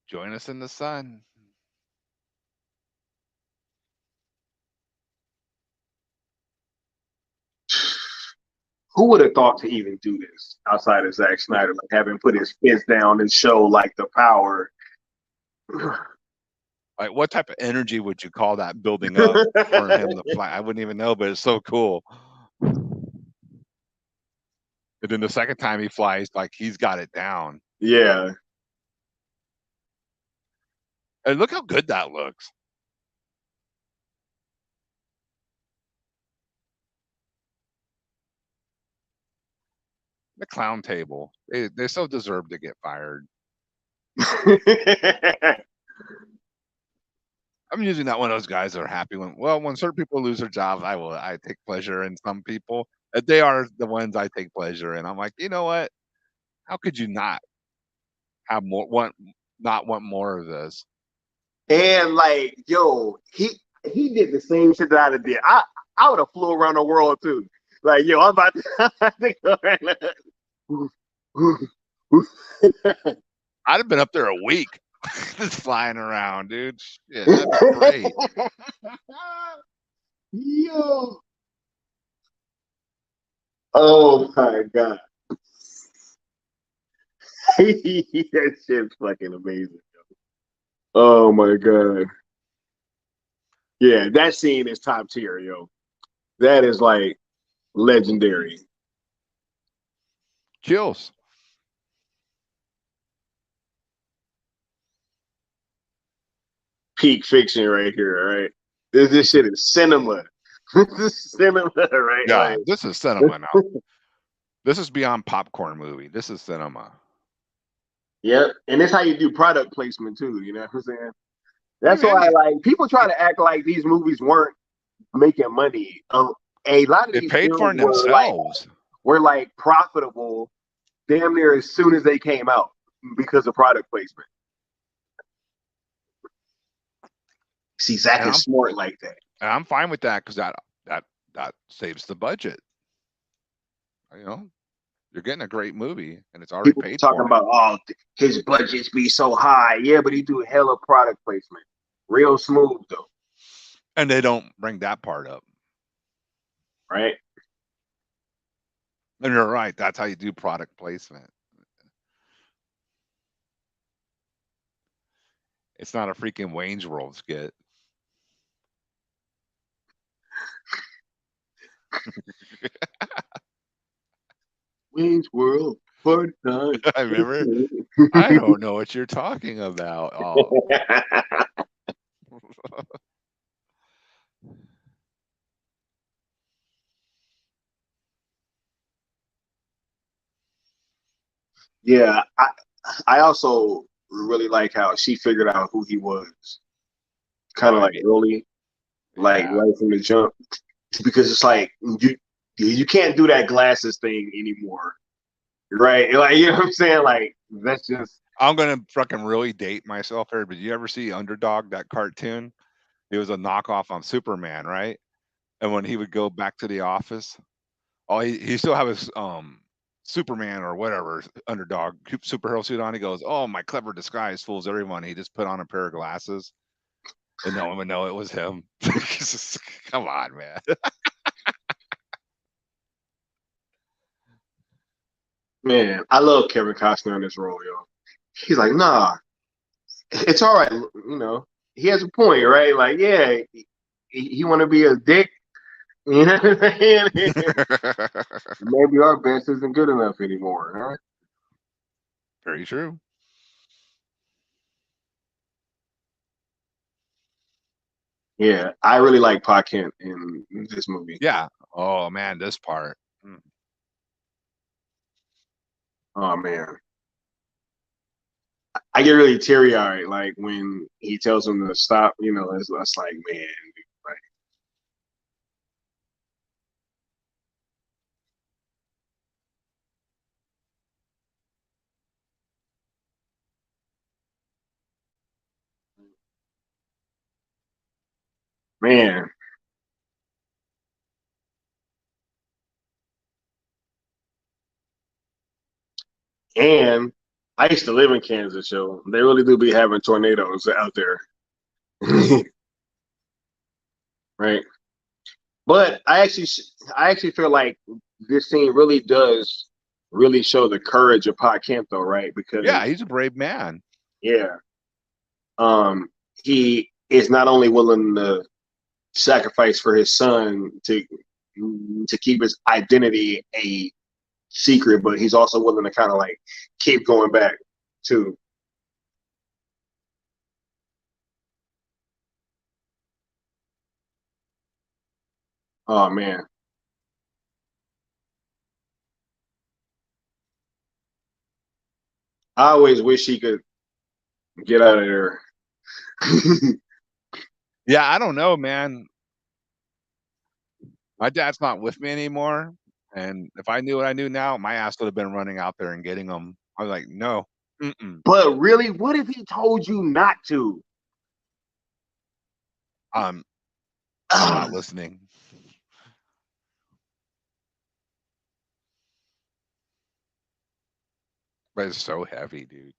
Join us in the sun. who would have thought to even do this outside of Zack Snyder, like having put his fist down and show like the power. Like, what type of energy would you call that building up for him to fly? I wouldn't even know, but it's so cool. And then the second time he flies, like he's got it down. Yeah. And look how good that looks. The clown table. They so deserve to get fired. I'm usually not one of those guys that are happy when certain people lose their jobs. I take pleasure in some people. They are the ones I take pleasure in. I'm like, you know what? How could you not have not want more of this? And like, yo, he did the same shit that I did. I would have flew around the world too. Like, yo, I'm about to go right now. I'd have been up there a week, just flying around, dude. Shit, that'd be great. Yo. Oh my god. That shit's fucking amazing. Oh my god. Yeah, that scene is top tier, yo. That is like legendary. Chills. Peak fiction right here, right? This shit is cinema. This is cinema, right? Yeah, Like, this is cinema now. This is beyond popcorn movie. This is cinema. yep. And that's how you do product placement too, you know what I'm saying? I That's mean, why like people try to act like these movies weren't making money. A lot of they these paid for films it themselves. were like profitable damn near as soon as they came out because of product placement. See, Zack And is smart like that. I'm fine with that because that saves the budget. You know, you're getting a great movie and it's already People paid talking for. about, oh, his budgets be so high. Yeah, but he do hella product placement. Real smooth though, And they don't bring that part up. right? And you're right. That's how you do product placement. It's not a freaking Wayne's World skit. Wayne's World, part time. I remember. I don't know what you're talking about. Oh. Yeah, I also really like how she figured out who he was, kind of I like mean, early, like yeah. right from the jump, because it's like you can't do that glasses thing anymore, right? Like you know what I'm saying? Like that's just I'm gonna fucking really date myself here, but you ever see Underdog, that cartoon? It was a knockoff on Superman, right? And when he would go back to the office, oh, he still have his Superman or whatever underdog superhero suit on. He goes, "Oh, my clever disguise fools everyone." He just put on a pair of glasses, and no one would know it was him. Come on, man. man. I love Kevin Costner in this role, yo. He's like, nah, it's all right, you know. He has a point, right? Like, yeah, he want to be a dick, you know what I'm saying? Maybe our best isn't good enough anymore, huh? Very true. Yeah, I really like Pa Kent in this movie. Yeah. Oh man, this part. Oh man, I get really teary eyed like when he tells him to stop. You know, it's like man, like man. And I used to live in Kansas, so they really do be having tornadoes out there, right? But I actually feel like this scene really does really show the courage of Pa Kent, though, right? Yeah, Because he's a brave man. yeah, um, he is not only willing to sacrifice for his son to keep his identity a secret, but he's also willing to kind of like keep going back to. Oh man, I always wish he could get out of there. Yeah, I don't know, man. My dad's not with me anymore, and if I knew what I knew now, my ass would have been running out there and getting them. I was like, no, But really, what if he told you not to? I'm not listening. But it's so heavy, dude.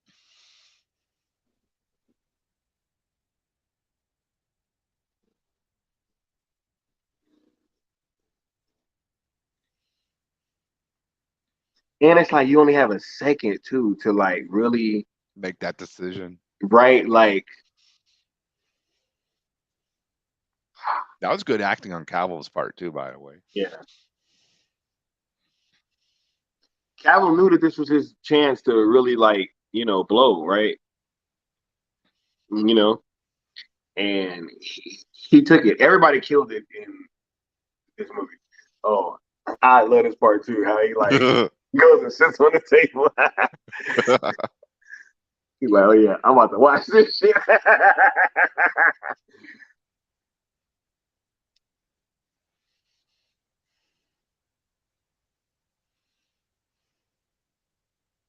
And it's like you only have a second too to like really Make that decision. right, like That was good acting on Cavill's part too, by the way. yeah. Cavill knew that this was his chance to really like, blow, right? You know, and he took it. Everybody killed it in this movie. Oh, I love this part too. How he like goes and sits on the table. He's like, "Oh yeah, I'm about to watch this shit."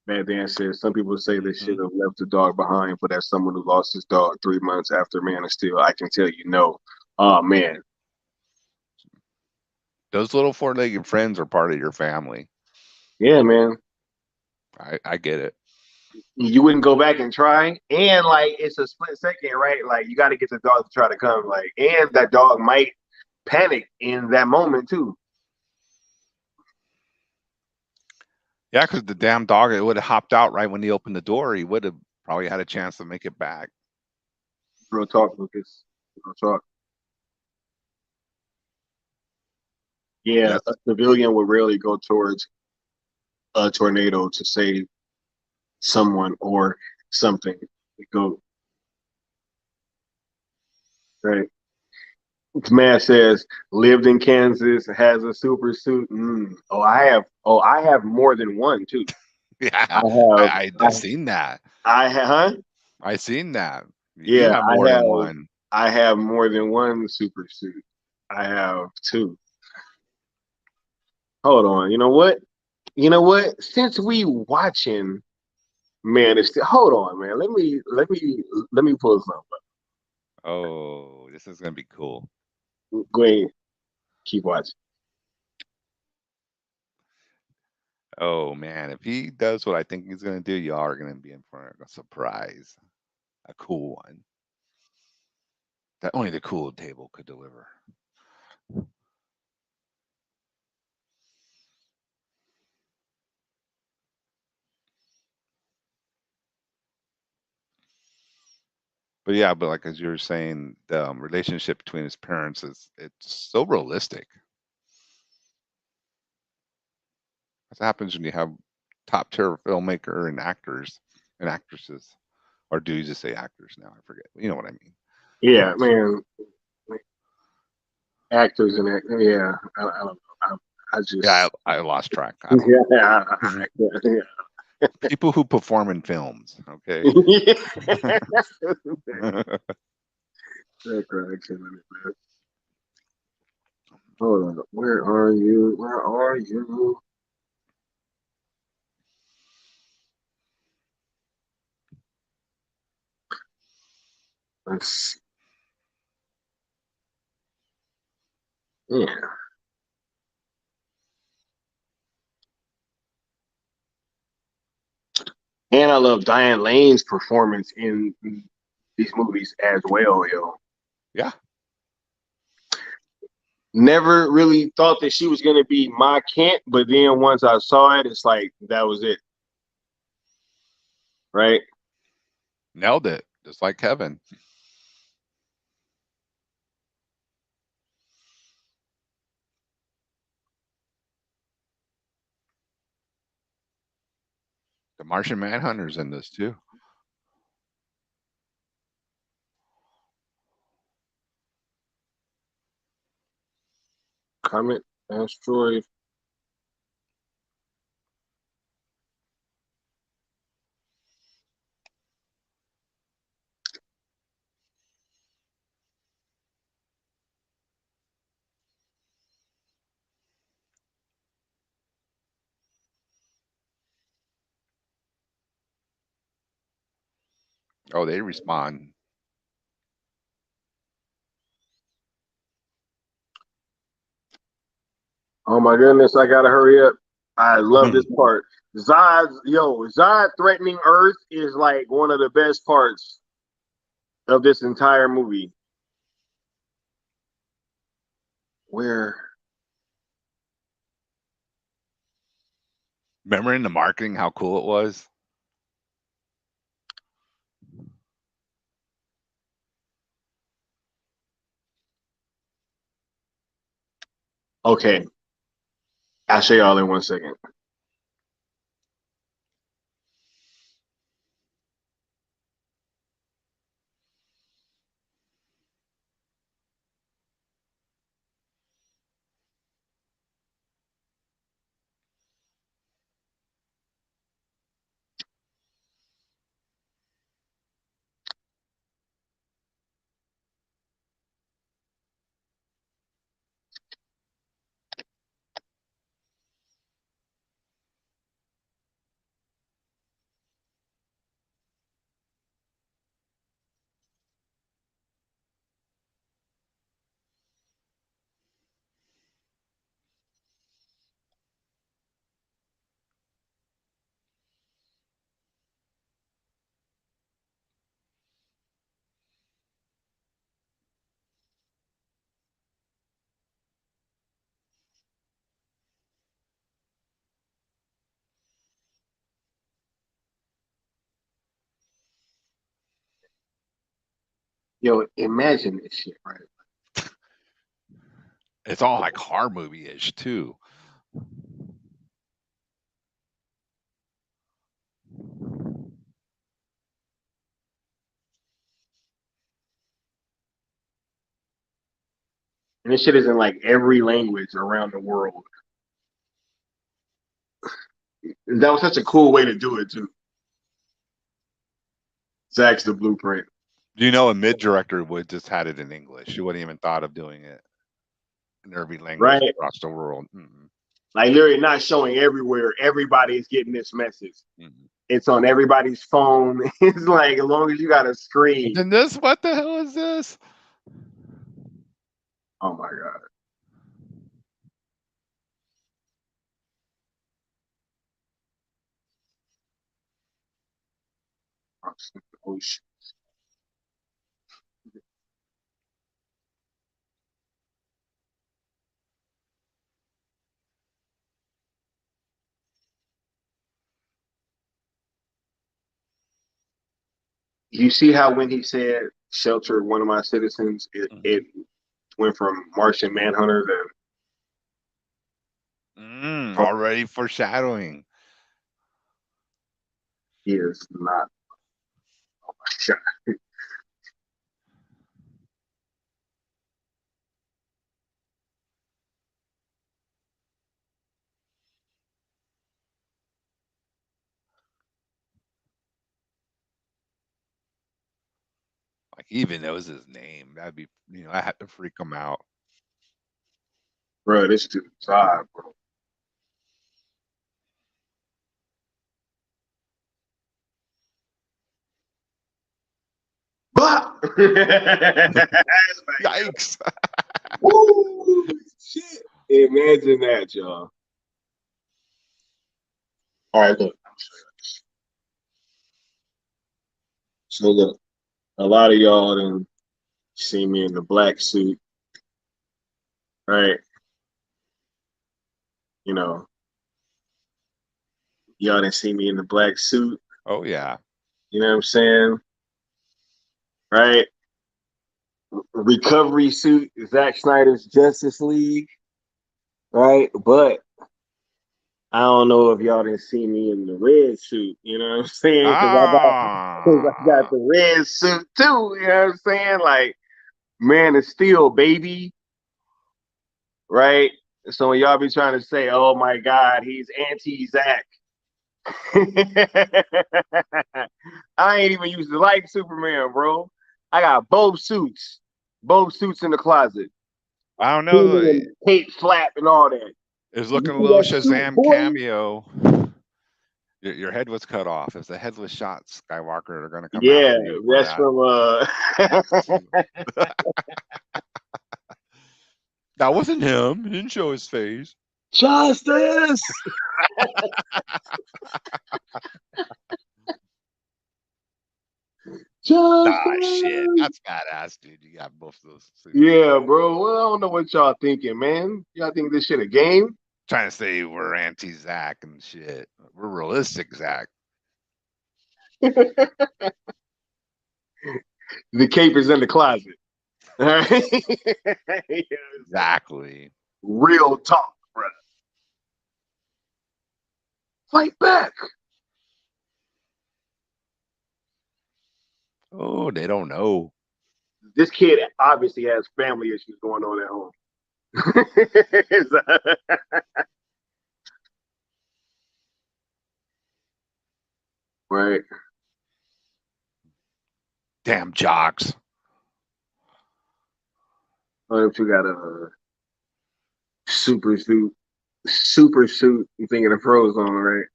Mad Dan says some people say they should have left the dog behind, but as someone who lost his dog 3 months after Man of Steel, I can tell you no. Oh man, Those little four-legged friends are part of your family. yeah, man. I get it. You wouldn't go back and try, and like it's a split second, right? Like you got to get the dog to try to come, like, and that dog might panic in that moment too. Yeah, because the damn dog, it would have hopped out right when he opened the door. He would have probably had a chance to make it back. Real talk, Lucas. Real talk. Yeah, That's a civilian would rarely go towards a tornado to save someone or something. Go right. Man says lived in Kansas, has a super suit. Oh, I have. Oh, I have more than one too. I yeah. have. I seen that. Huh? I seen that. You do Yeah, have more than one. I have more than one super suit. I have two. Hold on. You know what? You know what? Since we watching, man, it's still, hold on, man. Let me pull something Oh, this is gonna be cool. up. Go ahead, keep watching. Oh man, if he does what I think he's gonna do, y'all are gonna be in for a surprise, a cool one that only the cool table could deliver. But yeah, but like as you were saying, the relationship between his parents it's so realistic. What happens when you have top tier filmmaker and actors and actresses, or do you just say actors now? I forget. You know what I mean? Yeah, man. Actors and that. Yeah, I don't know. I Yeah, just. I lost track. I don't know. Yeah, yeah. People who perform in films. Okay. Hold on. Where are you? Where are you? Let's. Yeah. And I love Diane Lane's performance in these movies as well, yo. Yeah. Never really thought that she was gonna be my Kent, but then once I saw it, it's like that was it. Right? Nailed it. Just like Kevin. The Martian Manhunter's in this too. Comet, asteroid. Oh, they respond. Oh my goodness, I gotta hurry up. I love this part. Zod threatening Earth is like one of the best parts of this entire movie. Where Remember in the marketing how cool it was? okay, I'll show y'all in 1 second. Yo, imagine this shit, right? It's all like horror movie-ish too. And this shit is in like every language around the world. And that was such a cool way to do it too. Zack's the blueprint. Do you know a mid director would just had it in English? You wouldn't even thought of doing it in every language Right? across the world. Mm-mm. Like literally not showing everywhere. Everybody is getting this message. Mm-mm. It's on everybody's phone. It's like as long as you got a screen. And this, what the hell is this? Oh my god. Oh shit. You see how when he said shelter one of my citizens, it went from Martian Manhunter to Already foreshadowing. he is not. Oh my god. Like he even knows his name. That'd be, I had to freak him out. Bro, this dude's hard, bro. Yikes! Woo! Shit. Imagine that, y'all. All right, look. So look, a lot of y'all done see me in the black suit, right? You know, y'all didn't see me in the black suit. Oh yeah. You know what I'm saying? Right? Recovery suit, Zack Snyder's Justice League, right? But I don't know if y'all didn't see me in the red suit. You know what I'm saying? Cause I got Ah. the red suit too. You know what I'm saying? Like Man of Steel, baby, right? So when y'all be trying to say, "Oh my God, he's anti-Zack," I ain't even used to like Superman, bro. I got both suits in the closet, I don't know. Cleaning and tape flap and all that. It's You looking a see little that suit, Shazam boy? cameo. Your head was cut off. If the head was shot, Skywalker, they're gonna come Yeah, after you for that's that. from That wasn't him. He didn't show his face. Justice. Ah, shit. Justice. That's badass, dude. You got both of those suits. Yeah, bro. Well, I don't know what y'all thinking, man. Y'all think this shit a game? Trying to say we're anti-Zack and shit. We're realistic, Zack. The cape is in the closet. All right. Yeah, Exactly. real talk, bro. Fight back. Oh, they don't know. This kid obviously has family issues going on at home. Right. Damn jocks. What if you got a super suit, you thinking of Frozen, right?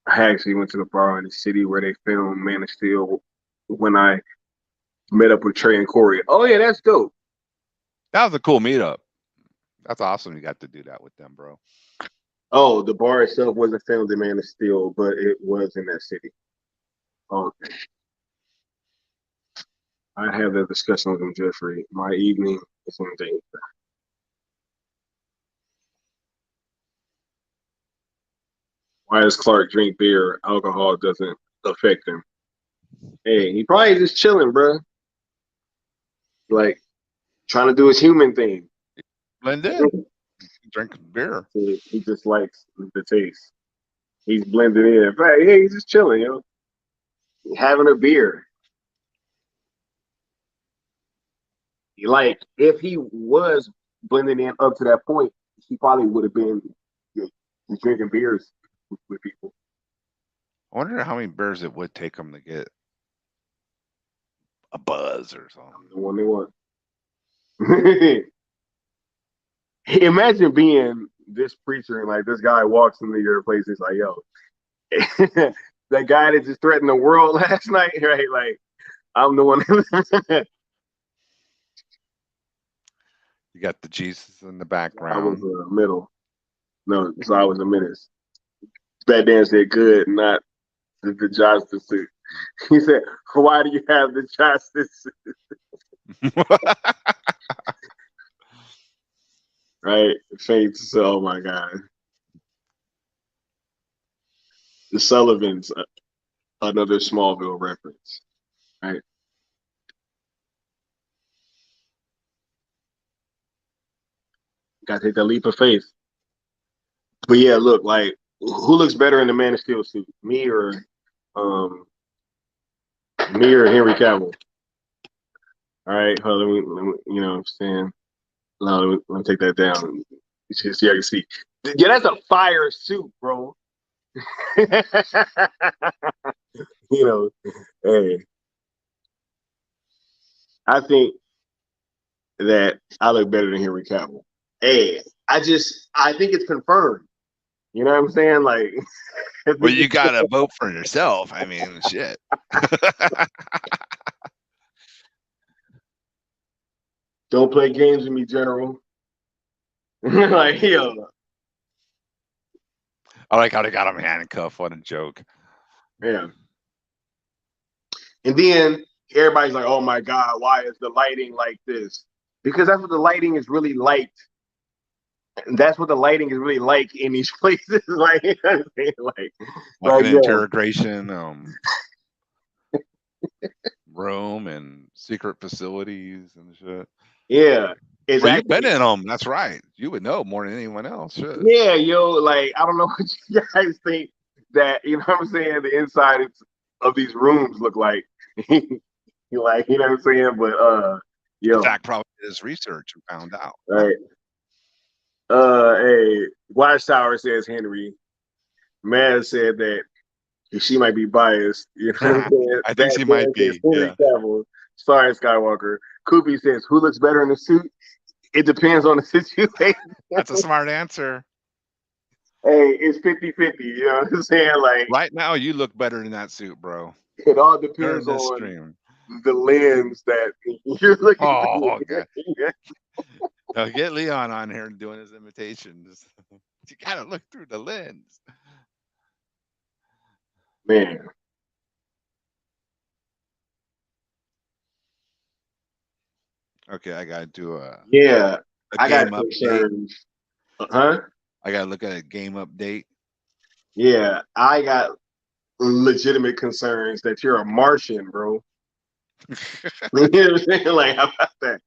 I actually went to the bar in the city where they filmed Man of Steel when I met up with Trey and Corey. Oh yeah, that's dope. That was a cool meetup. That's awesome. You got to do that with them, bro. Oh, the bar itself wasn't filmed in Man of Steel, but it was in that city. Okay. I had that discussion with him, Jeffrey. My evening is in danger. Why does Clark drink beer? Alcohol doesn't affect him. Hey, he probably just chilling, bro. Like trying to do his human thing. Blend in. Drink beer. He just likes the taste. He's blended in. Right, yeah, he's just chilling, yo. Having a beer. Like if he was blending in up to that point, he probably would have been drinking beers with people. I wonder how many beers it would take them to get a buzz or something. The one they want. Imagine being this preacher and like this guy walks into your place. He's like, "Yo, that guy that just threatened the world last night, right? Like, I'm the one." You got the Jesus in the I was background. middle. No, so I was a menace. That dance did good, not the justice suit. He said, "Why do you have the justice suit?" Right? Fates. Oh my god. The Sullivans, another Smallville reference. Right? Got to take that leap of faith. But yeah, look, like, who looks better in the Man of Steel suit, um, me or Henry Cavill? All right, hold on, you know what I'm saying? No, let me take that down. See, I can see. Yeah, that's a fire suit, bro. You know, hey, I think that I look better than Henry Cavill. Hey, I think it's confirmed. You know what I'm saying? Like, Well, you got to vote for yourself. I mean, shit. Don't play games with me, General. Like, yo. I like how they got him handcuffed. What a joke. Yeah. And then everybody's like, oh my God, why is the lighting like this? Because that's what the lighting is really like. That's what the lighting is really like in these places. Like, you know what I'm saying? Like an yeah. interrogation room and secret facilities and shit. Yeah. Exactly. Well, you've been in them. That's right. You would know more than anyone else. Shit. Yeah, yo, like, I don't know what you guys think that, you know what I'm saying, the inside of these rooms look like. Like, you know what I'm saying? But yo. Zack probably did his research and found out. Right. Hey, Watchtower says Henry. Mad said that she might be biased. You know what I'm saying? I think she might be. Yeah. Cavill. Sorry, Skiiwalker. Koopy says, who looks better in the suit? It depends on the situation. That's a smart answer. Hey, it's 50-50, you know what I'm saying? Like, Right now, you look better in that suit, bro. it all During depends this on stream. the lens that you're looking Oh, through. okay. Now get Leon on here and doing his imitations. You gotta look through the lens. Man, Okay, I gotta do yeah, a I got game update. concerns. Huh? I gotta look at a game update. Yeah, I got legitimate concerns that you're a Martian, bro. You know what I'm saying? Like, how about that?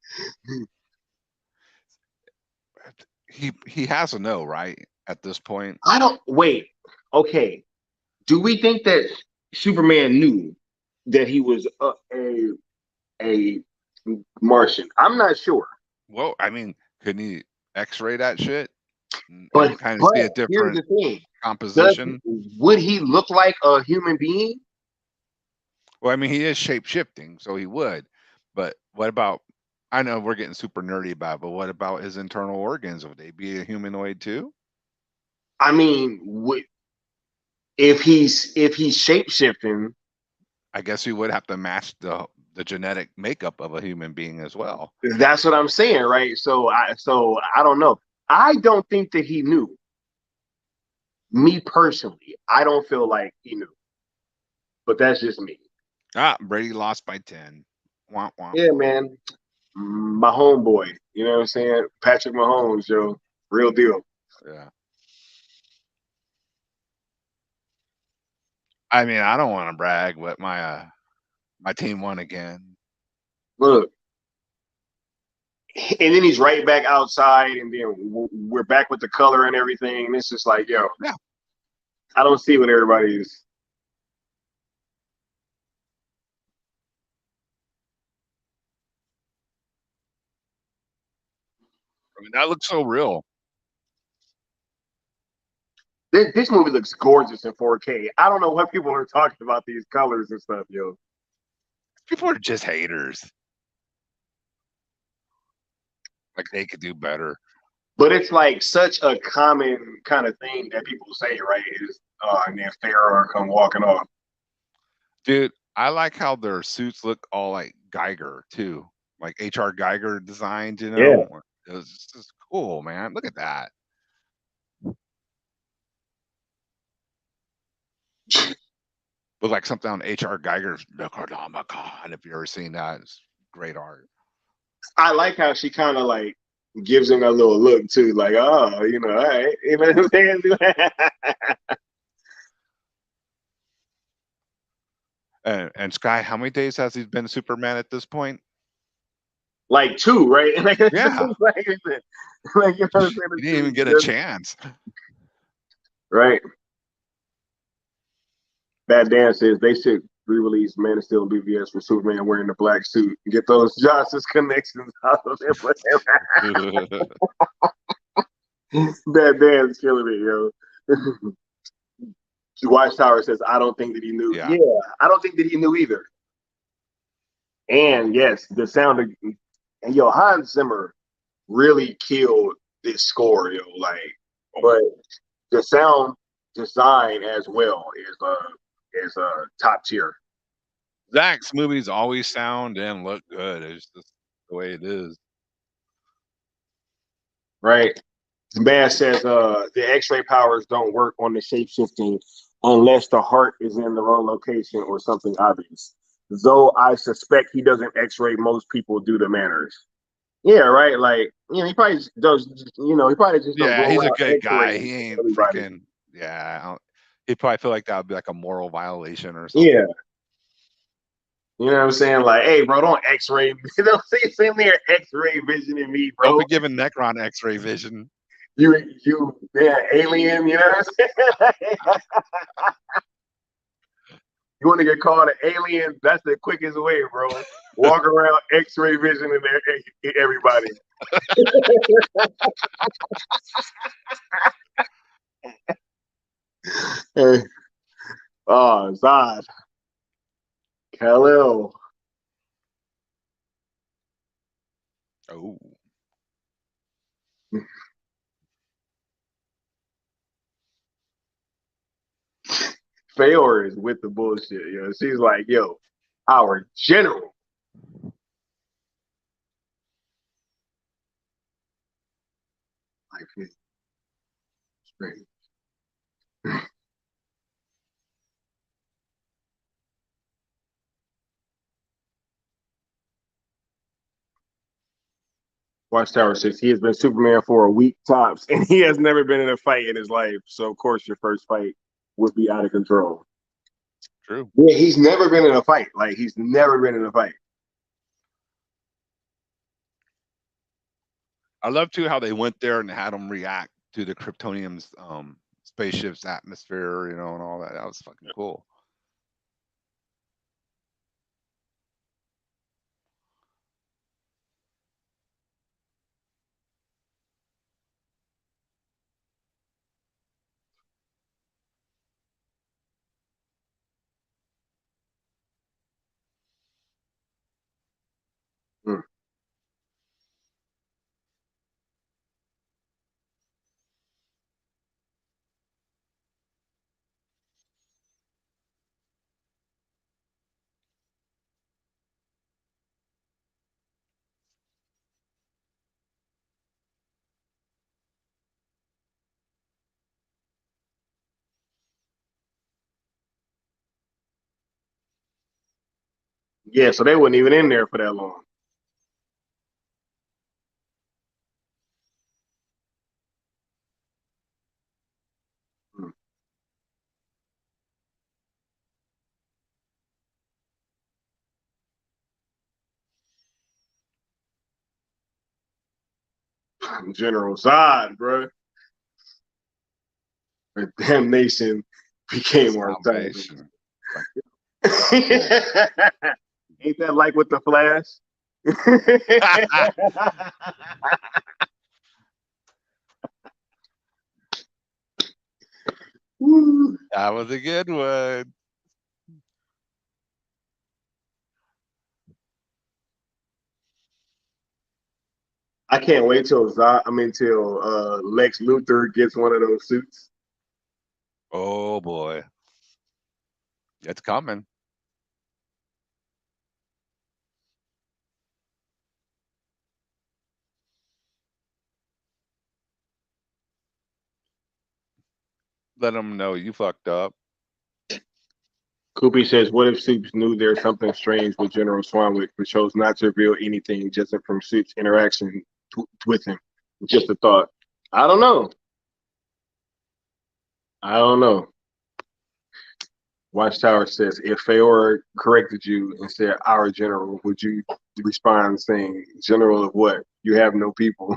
He has to know, right? At this point. I don't wait. Okay, do we think that Superman knew that he was a Martian? I'm not sure, Well, I mean, couldn't he X-ray that shit but and kind of but see a here's different the thing: does composition? would he look like a human being? Well, I mean, he is shape shifting, so he would. But what about? I know we're getting super nerdy about, it, but what about his internal organs? Would they be a humanoid too? I mean, if he's shape shifting, I guess we would have to match the genetic makeup of a human being as well. that's what I'm saying, right? So I don't know. I don't think that he knew. Me personally, I don't feel like he knew, but that's just me. Ah, Brady lost by 10. Wah, wah, Yeah, wah. man, my homeboy. You know what I'm saying? Patrick Mahomes, yo, real deal. Yeah. I mean, I don't want to brag, but my team won again. Look, and then he's right back outside, and then we're back with the color and everything. And it's just like, yo, Yeah. I don't see what everybody's. I mean, that looks so real. This movie looks gorgeous in 4K. I don't know what people are talking about these colors and stuff, yo. People are just haters. Like they could do better. But it's like such a common kind of thing that people say, right? Is and then Farrah come walking off. Dude, I like how their suits look all like Geiger too. Like HR Geiger designed, you Yeah. know. It was just cool, man. Look at that. Look like something on HR Geiger's Necronomicon. If you've ever seen that, it's great art. I like how she kind of like gives him a little look too, like, oh, you know, all right, you know what I'm saying? And Sky, how many days has he been Superman at this point? Like two, right? Like, Yeah. like, you know what I'm saying? He didn't even get a chance. Right. Bad Dan says they should re-release Man of Steel and BVS for Superman wearing the black suit and get those Justice connections out of him. Bad Dan's killing it, yo. Watchtower says, I don't think that he knew. Yeah. Yeah, I don't think that he knew either. And yes, the sound of and yo, Hans Zimmer really killed this score, yo. Like, but the sound design as well is top tier. Zack's movies always sound and look good. It's just the way it is. Right. The man says the X-ray powers don't work on the shape shifting unless the heart is in the wrong location or something obvious. Though I suspect he doesn't X-ray most people due to manners. Yeah, right. Like, you know, he probably does. You know, he probably just don't Yeah, go he's a around good guy. X-raying He ain't everybody. freaking. Yeah, he'd probably feel like that would be like a moral violation or something. Yeah, you know what I'm saying? Like, hey, bro, don't X-ray. Don't send me an X-ray vision in me, Don't bro. be giving Necron X-ray vision. Yeah, alien. You know what I'm saying? You want to get called an alien? That's the quickest way, bro. Walk around X-ray vision in everybody. Hey, oh, Zod, Khalil. Oh, Fayor is with the bullshit. You know, she's like, yo, our general. Like, it's great. Watchtower says he has been Superman for a week tops, and he has never been in a fight in his life. So of course, your first fight would be out of control. True. Yeah, he's never been in a fight. Like he's never been in a fight. I love too how they went there and had him react to the Kryptonian's spaceship's atmosphere, you know, and all that. That was fucking cool. Mm. Yeah, so they weren't even in there for that long. Mm. General Zod, bro. The damnation became our Salvation. Like, Ain't that like with the Flash? that was a good one. I can't wait till till Lex Luthor gets one of those suits. Oh boy, it's coming. Let them know you fucked up. Koopy says, "What if Soups knew there's something strange with General Swanwick, but chose not to reveal anything just from Soups' interaction with him? Just a thought. I don't know. I don't know." Watchtower says, "If Feora corrected you and said our general, would you respond saying general of what? You have no people."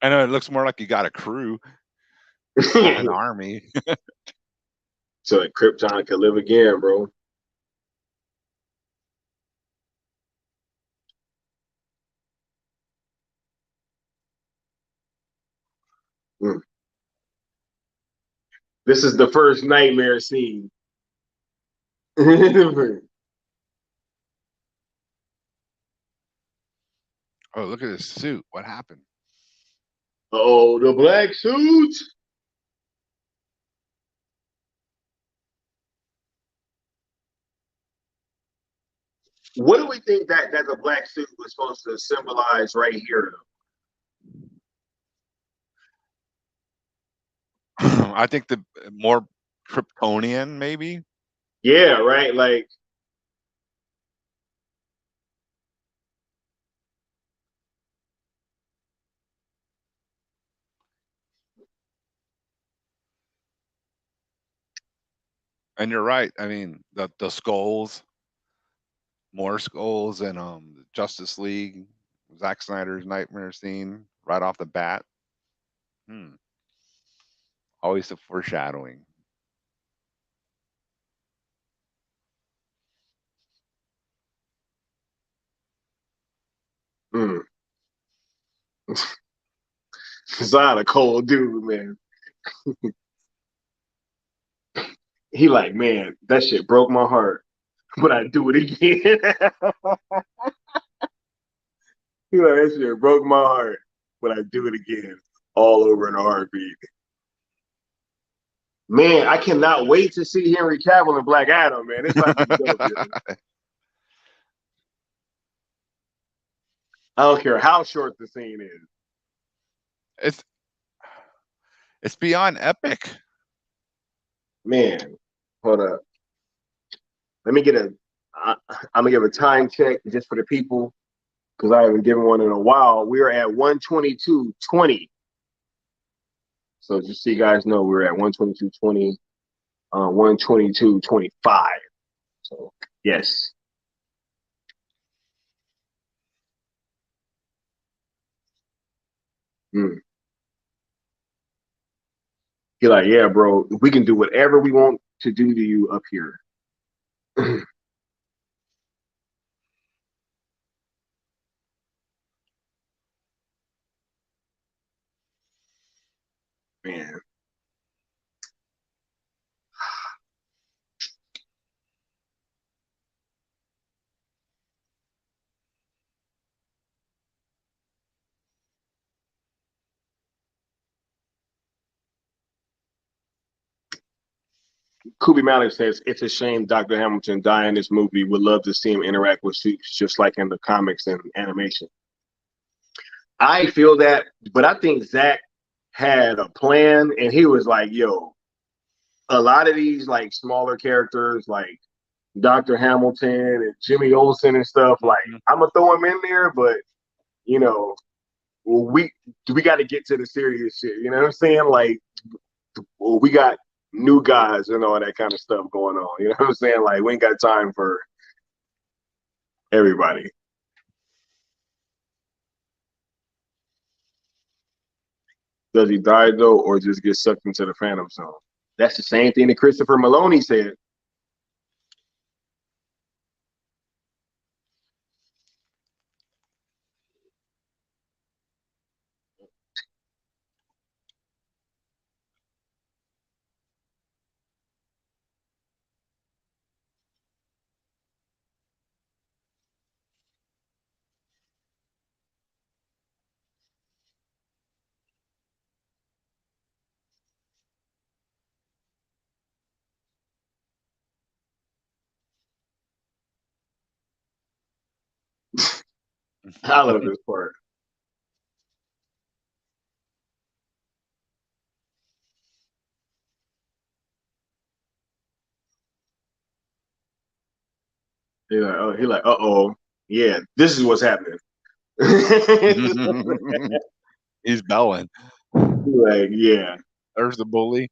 I know it looks more like you got a crew, not an army. So like Krypton could live again, bro. Mm. This is the first nightmare scene. Oh, look at his suit. What happened? Oh, the black suit. What do we think that the black suit was supposed to symbolize right here? I think the more Kryptonian, maybe. Yeah, right. Like, And you're right. I mean, the skulls, more skulls, and Justice League, Zack Snyder's nightmare scene right off the bat. Hmm. Always the foreshadowing. mm. Zod a cold dude, man. He like, man, that shit broke my heart, but I do it again. He like, that shit broke my heart, but I do it again. all over in a heartbeat. Man, I cannot wait to see Henry Cavill and Black Adam, man. It's about to be dope. I don't care how short the scene is. It's beyond epic. Man, hold up. Let me get I'm gonna give a time check just for the people because I haven't given one in a while. We are at 122.20. So just so you guys know, we're at 122.20, 122.25. So yes. Mm. You're like, yeah, bro, we can do whatever we want to do to you up here. Man. Kubi Malik says, it's a shame Dr. Hamilton died in this movie. Would love to see him interact with suits just like in the comics and animation. I feel that, but I think Zack had a plan and he was like, yo, a lot of these like smaller characters like Dr. Hamilton and Jimmy Olsen and stuff, like I'm gonna throw him in there, but you know, we got to get to the serious shit. You know what I'm saying? Like, we got new guys and all that kind of stuff going on. You know what I'm saying? Like, we ain't got time for everybody. Does he die though, or just get sucked into the Phantom Zone? That's the same thing that Christopher Maloney said. I love this part. He like, uh-oh, yeah, this is what's happening. He's belling. Like, yeah. There's the bully.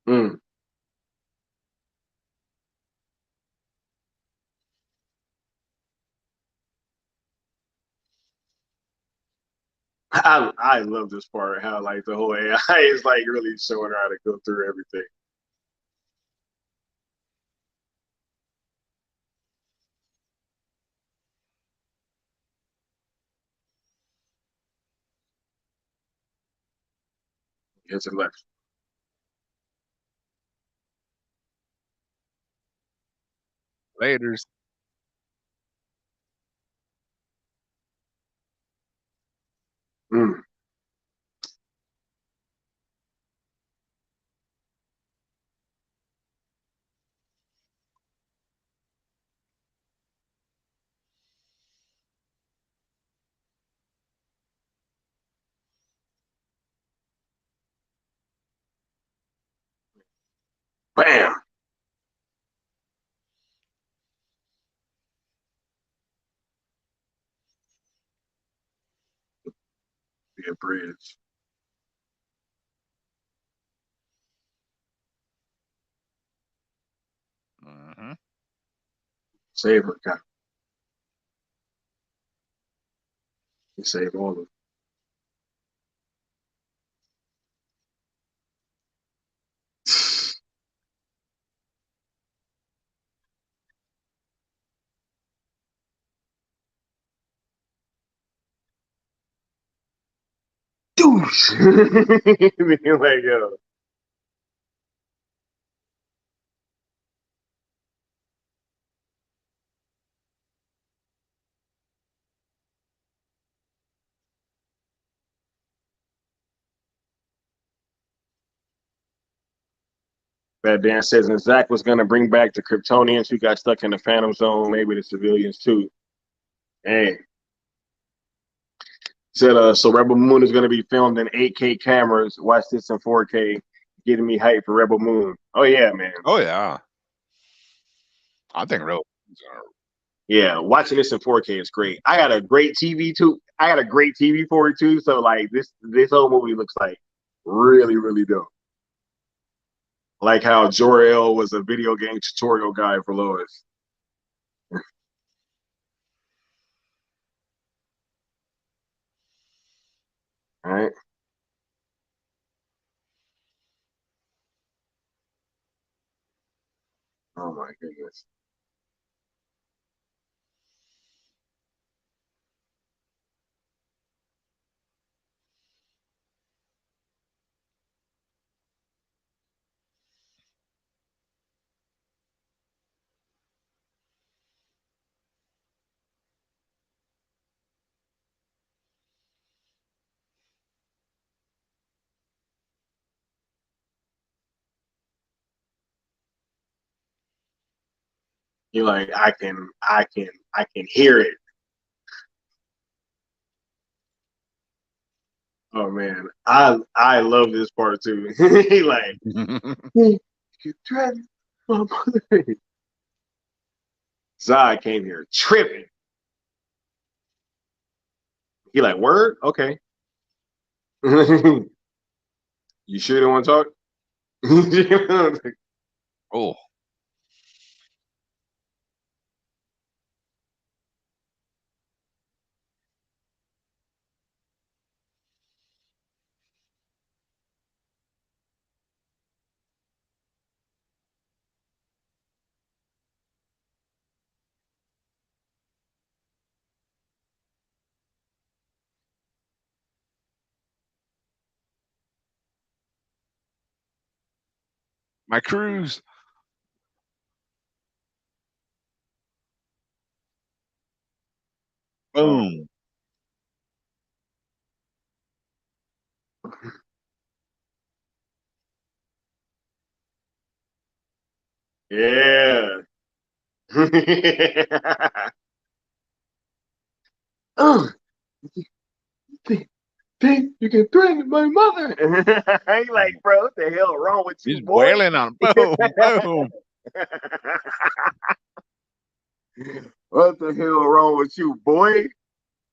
Mm. I love this part, how like the whole AI is like really showing her how to go through everything. It's a left. Laters. Mm. Bam. Be a bridge. Mm-hmm. Save her. God. You save all of them. Do whoosh. Like, yo. That Dan says, and Zack was going to bring back the Kryptonians who got stuck in the Phantom Zone, maybe the civilians too. Hey. Said, so Rebel Moon is going to be filmed in 8K cameras. Watch this in 4K. Getting me hyped for Rebel Moon. Oh, yeah, man. Oh, yeah. I think real. Yeah, watching this in 4K is great. I got a great TV too. I got a great TV for it too. So like this whole movie looks like really, really dope. Like how Jor-El was a video game tutorial guide for Lois. All right. Oh my goodness. You're like, I can hear it. Oh man, I love this part too. He like, you dragged my mother. Zod came here tripping. He like, word? Okay. You sure you don't want to talk? Oh, my cruise. Oh, Boom. yeah. Oh, think you can threaten my mother. I ain't like, bro, what the hell wrong with you, He's boy? wailing on him. Boom, boom. What the hell wrong with you, boy?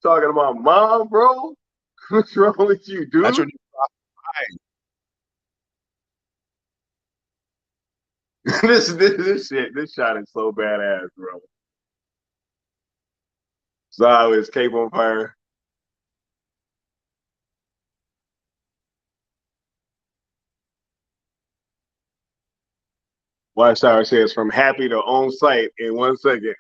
Talking about mom, bro? What's wrong with you, That's dude? when This shot is so badass, bro. Zod is cape on fire. Watchtower says from happy to on site in 1 second.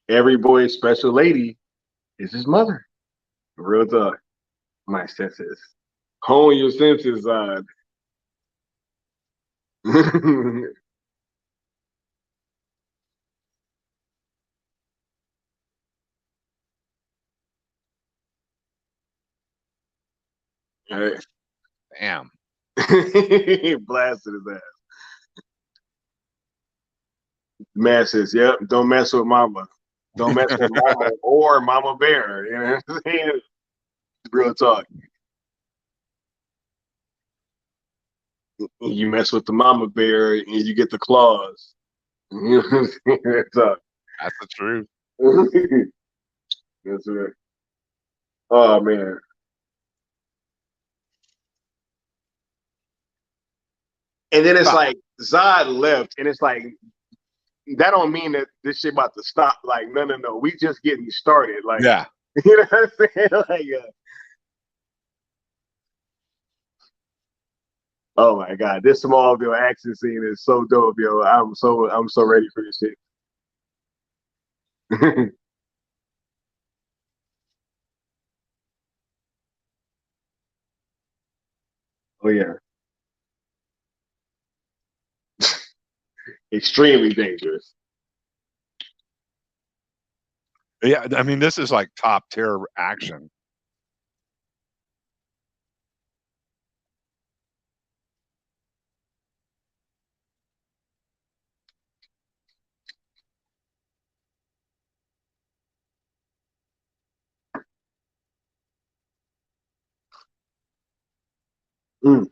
Every boy's special lady is his mother. Real talk. My senses. Hone your senses, Zod. Right. damn. He blasted his ass. Man says, yep, don't mess with mama. Don't mess with mama or mama bear. You know what I'm saying? Real talk. You mess with the mama bear and you get the claws. You know what I'm saying? Real talk. That's the truth. That's it. Oh man. And then it's like Zod left, and it's like that don't mean that this shit about to stop. Like, no. We just getting started. Like, Yeah. you know what I'm saying? Like, oh my god, this Smallville action scene is so dope, yo. I'm so ready for this shit. Oh yeah. Extremely dangerous. Yeah, I mean, this is like top tier action. Mm.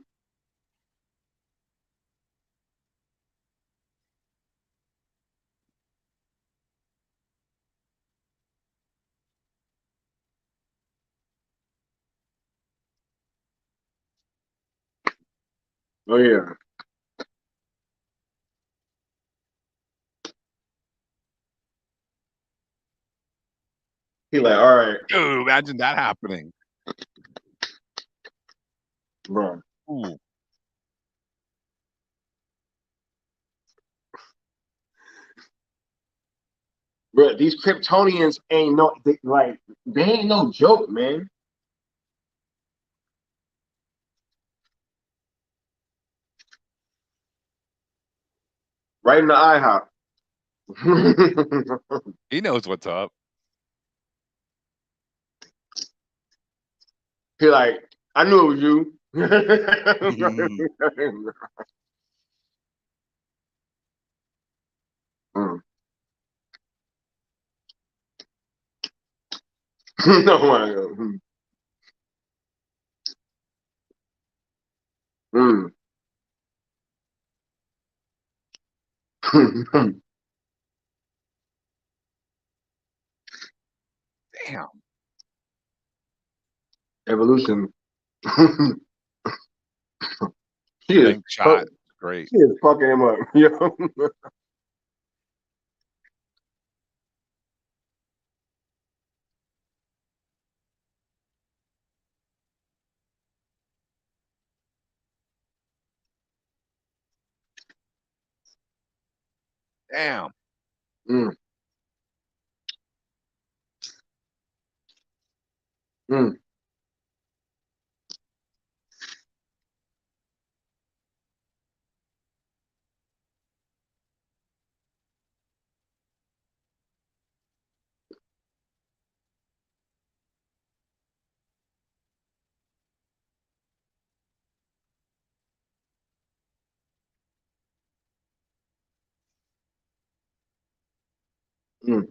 Oh yeah. He like, all right, Dude, imagine that happening. bro. Ooh. Bro, these Kryptonians ain't no they ain't no joke, man. Right in the IHOP. He knows what's up. He like, I knew it was you. Mm. No my God. Mm. Damn. Evolution. she is Bank shot. Great. she is fucking him up. Yo. Damn. Mm. Mm. Mm.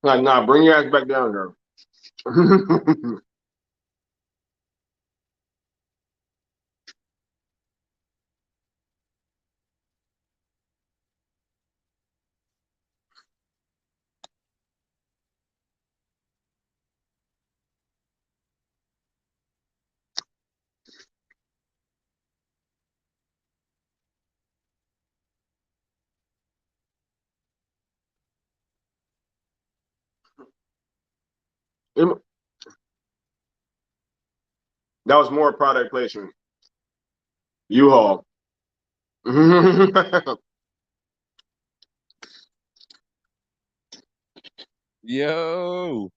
Like, nah, bring your ass back down here. That was more product placement. U-Haul. Yo.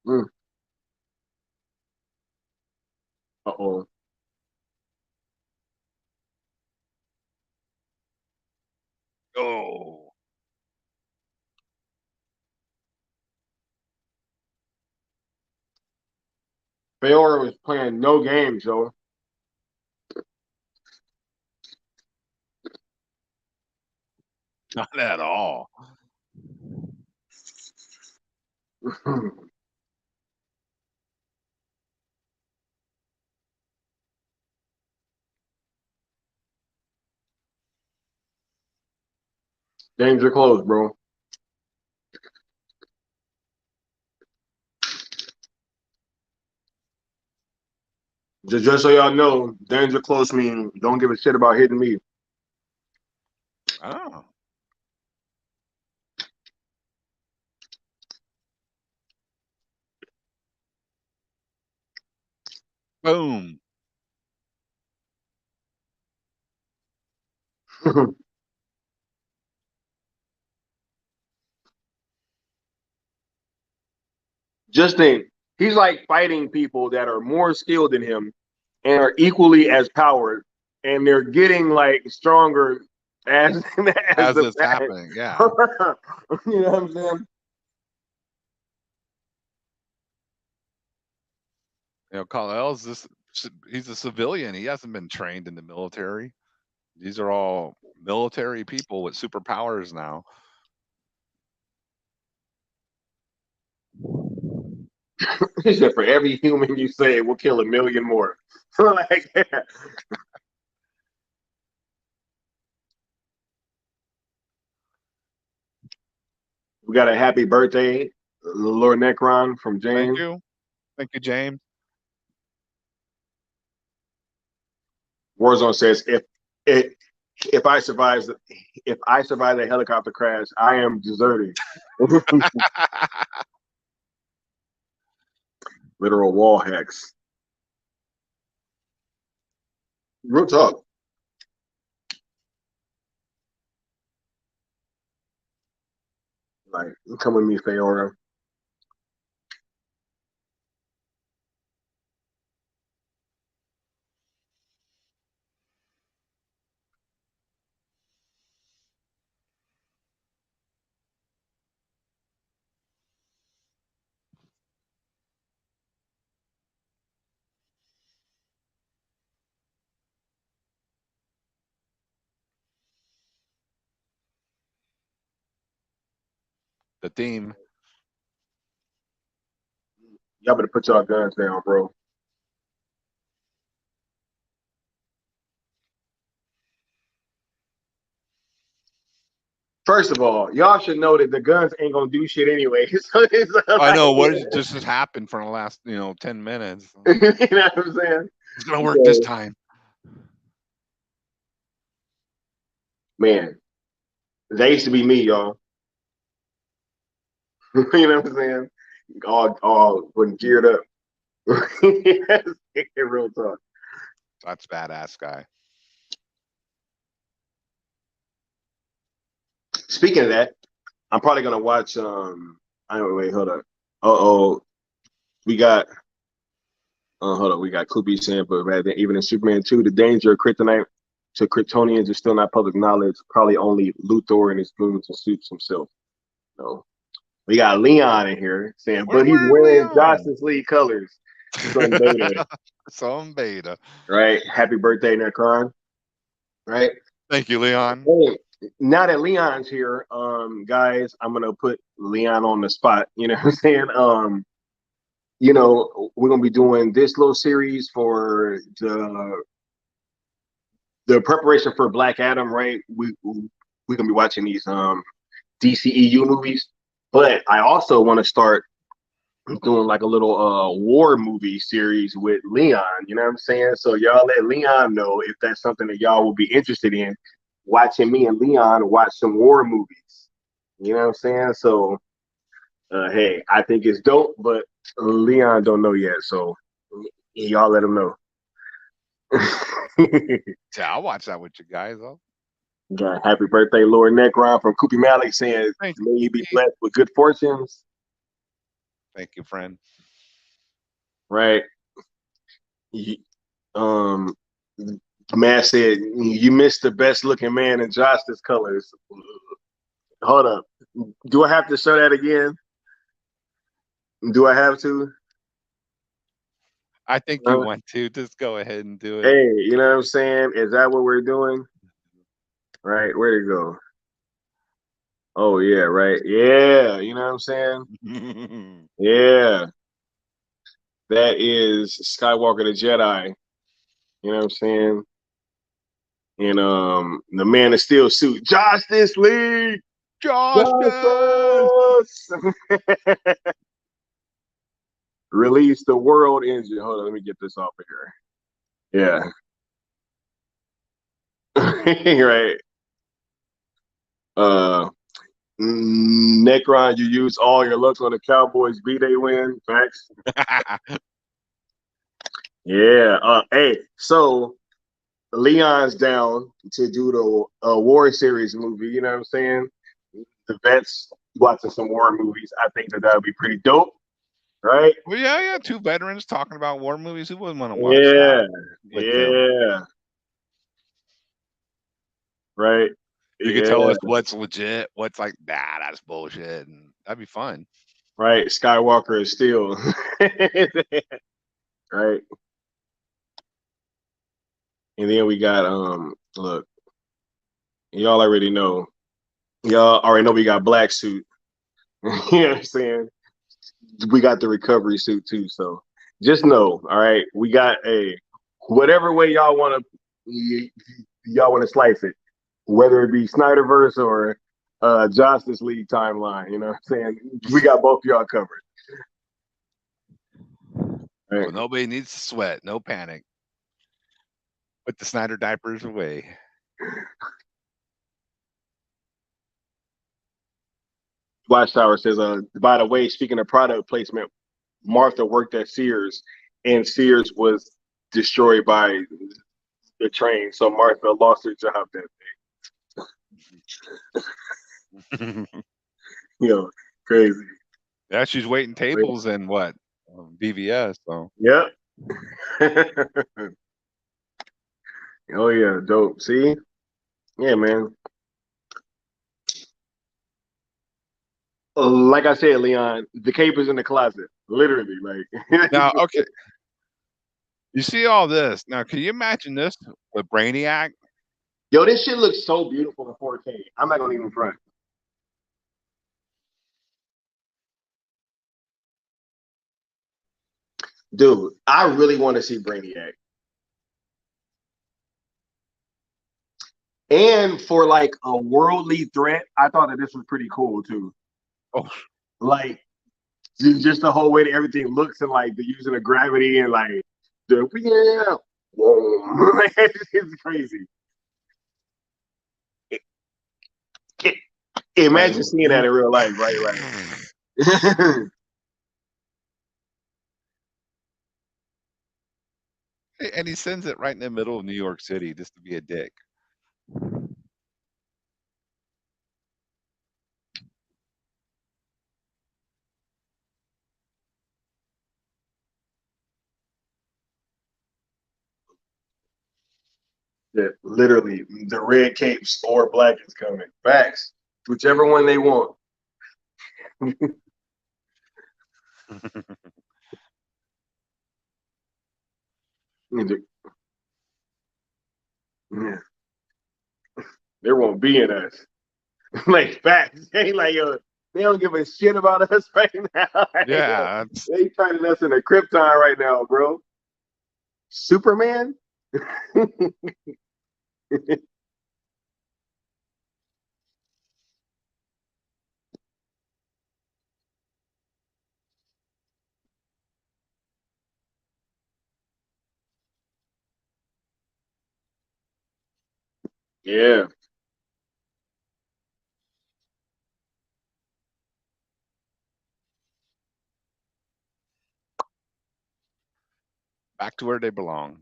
Mm. Uh-oh. Oh. Faora was playing no games, yo. Not at all. Games are closed, bro. Just so y'all know, danger close mean don't give a shit about hitting me. Oh. Boom. Just think, he's like fighting people that are more skilled than him and are equally as powered, and they're getting like stronger as as As the it's fact. happening, yeah. You know what I'm saying? You know, Kal-El's he's a civilian. He hasn't been trained in the military. These are all military people with superpowers now. He said, for every human you save, we'll kill 1,000,000 more. Like, we got a happy birthday, Lord Necron from Thank James. you. Thank you, James. Warzone says, if I survive the helicopter crash, I am deserting. Literal wall hacks. Real talk. Like, come with me, Feora. The theme. Y'all better put y'all guns down, bro. First of all, y'all should know that the guns ain't gonna do shit anyway. So it's I know like, what just has happened for the last 10 minutes. you know what I'm saying? It's gonna work this time. Man, they used to be me, y'all. You know what I'm saying? All when geared up. Real talk. That's badass guy. Speaking of that, I'm probably gonna watch. Wait, hold up. Oh, we got. Hold up, we got Klubi saying, but rather than even in Superman 2, the danger of kryptonite to Kryptonians is still not public knowledge. Probably only Luthor and his goons and Supes himself. No, we got Leon in here saying, but he's Where's wearing Leon? Justice League colors. Some beta, Some beta. right? Happy birthday, Necron. Right? Thank you, Leon. Hey, now that Leon's here, guys, I'm gonna put Leon on the spot. You know what I'm saying? We're gonna be doing this little series for the preparation for Black Adam, right? We're gonna be watching these DCEU movies, but I also want to start doing like a little war movie series with Leon. You know what I'm saying? So y'all let Leon know if that's something that y'all will be interested in. Watching me and Leon watch some war movies. You know what I'm saying? So hey, I think it's dope, but Leon don't know yet. So y'all let him know. Yeah, I'll watch that with you guys. Got happy birthday, Lord Necron from Koopy Malik saying, Thanks. may you be blessed with good fortunes. Thank you, friend. Right. Man said, you missed the best looking man in Justice colors. Hold up. Do I have to show that again? Do I have to? I think you want to. Just go ahead and do it. Hey, you know what I'm saying? Is that what we're doing? Right. Where'd it go? Oh, yeah, right. Yeah. You know what I'm saying? Yeah. That is Skiiwalker the Jedi. You know what I'm saying? And the Man of Steel suit. Justice League! Justice! Release the world engine. Hold on, let me get this off of here. Yeah. Right. Necron, you use all your luck on the Cowboys B-Day win. Facts. Yeah. Hey, so Leon's down to do the war series movie. You know what I'm saying? The vets watching some war movies. I think that would be pretty dope, right? Well, yeah, two veterans talking about war movies. Who wouldn't want to watch that Yeah. with them? Yeah. Right. You could tell Yeah. us what's legit, what's like, nah, that's bullshit, and that'd be fun. Right. Skiiwalker is still right. And then we got look, y'all already know. Y'all already know we got black suit. You know what I'm saying? We got the recovery suit too. So just know, all right, we got a whatever way y'all want to slice it, whether it be Snyderverse or Justice League timeline. You know what I'm saying? We got both y'all covered. Right. So nobody needs to sweat, no panic. Put the Snyder diapers away. Watchtower says, by the way, speaking of product placement, Martha worked at Sears, and Sears was destroyed by the train. So Martha lost her job that day. Crazy. Yeah, she's waiting tables and what? BVS. So. Yep. Oh yeah, dope. See? Yeah, man. Like I said, Leon, the cape is in the closet. Literally, like. Now, okay. You see all this. Now, can you imagine this with Brainiac? Yo, this shit looks so beautiful in 4K. I'm not gonna even front. Dude, I really want to see Brainiac. And for like a worldly threat, I thought that this was pretty cool too. Oh, like just the whole way that everything looks and like the using of gravity and like the whoa, it's crazy. Imagine seeing that in real life, right? Like, and he sends it right in the middle of New York City just to be a dick. that literally the red capes or black is coming. Facts. Whichever one they want. Yeah. There won't be in us. Like facts. They like yo, they don't give a shit about us right now. Yeah. They turning us into Krypton right now, bro. Superman? Yeah. Back to where they belong.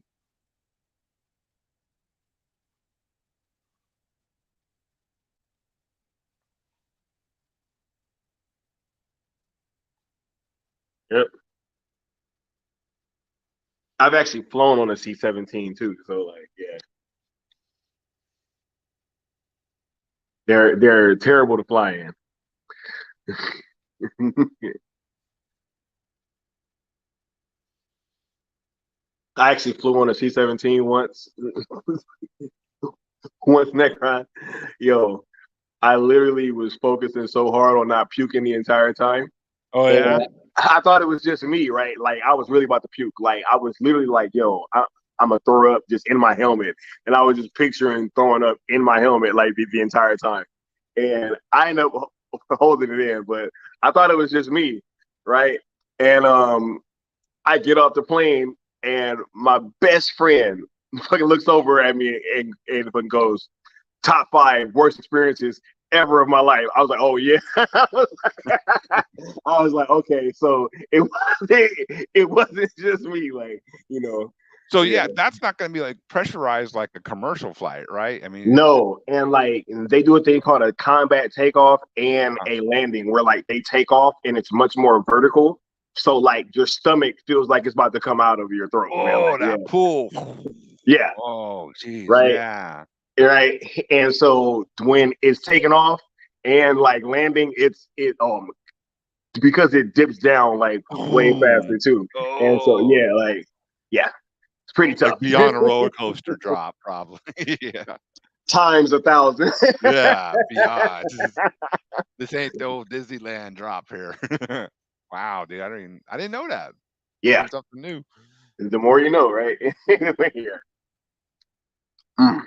Yep. I've actually flown on a C-17 too, so like, yeah. They're terrible to fly in. I actually flew on a C-17 once. Once Necron. Yo, I literally was focusing so hard on not puking the entire time. Oh yeah. And I thought it was just me, right? Like I was really about to puke. Like I was literally like, yo, I'm gonna throw up just in my helmet. And I was just picturing throwing up in my helmet like the entire time. And I ended up holding it in, but I thought it was just me, right? And I get off the plane and my best friend fucking looks over at me and fucking goes, top 5 worst experiences ever of my life. I was like, oh yeah. I was like, okay, so it wasn't just me, like, you know. So Yeah. yeah, that's not going to be like pressurized like a commercial flight, right? I mean, No, and like they do a thing called a combat takeoff and a landing where like they take off and it's much more vertical. So like your stomach feels like it's about to come out of your throat, man. oh, Like, that pull. yeah, Oh, geez, right, yeah. right. And so when it's taking off and like landing, it because it dips down like way Ooh. faster too. And so Oh, yeah, like yeah, it's pretty like tough. beyond a roller coaster drop, probably. Yeah, Times 1,000. yeah, beyond. This ain't the old Disneyland drop here. Wow, dude, I didn't know that. Yeah, Learned something new. the more you know, right? Yeah. Mm.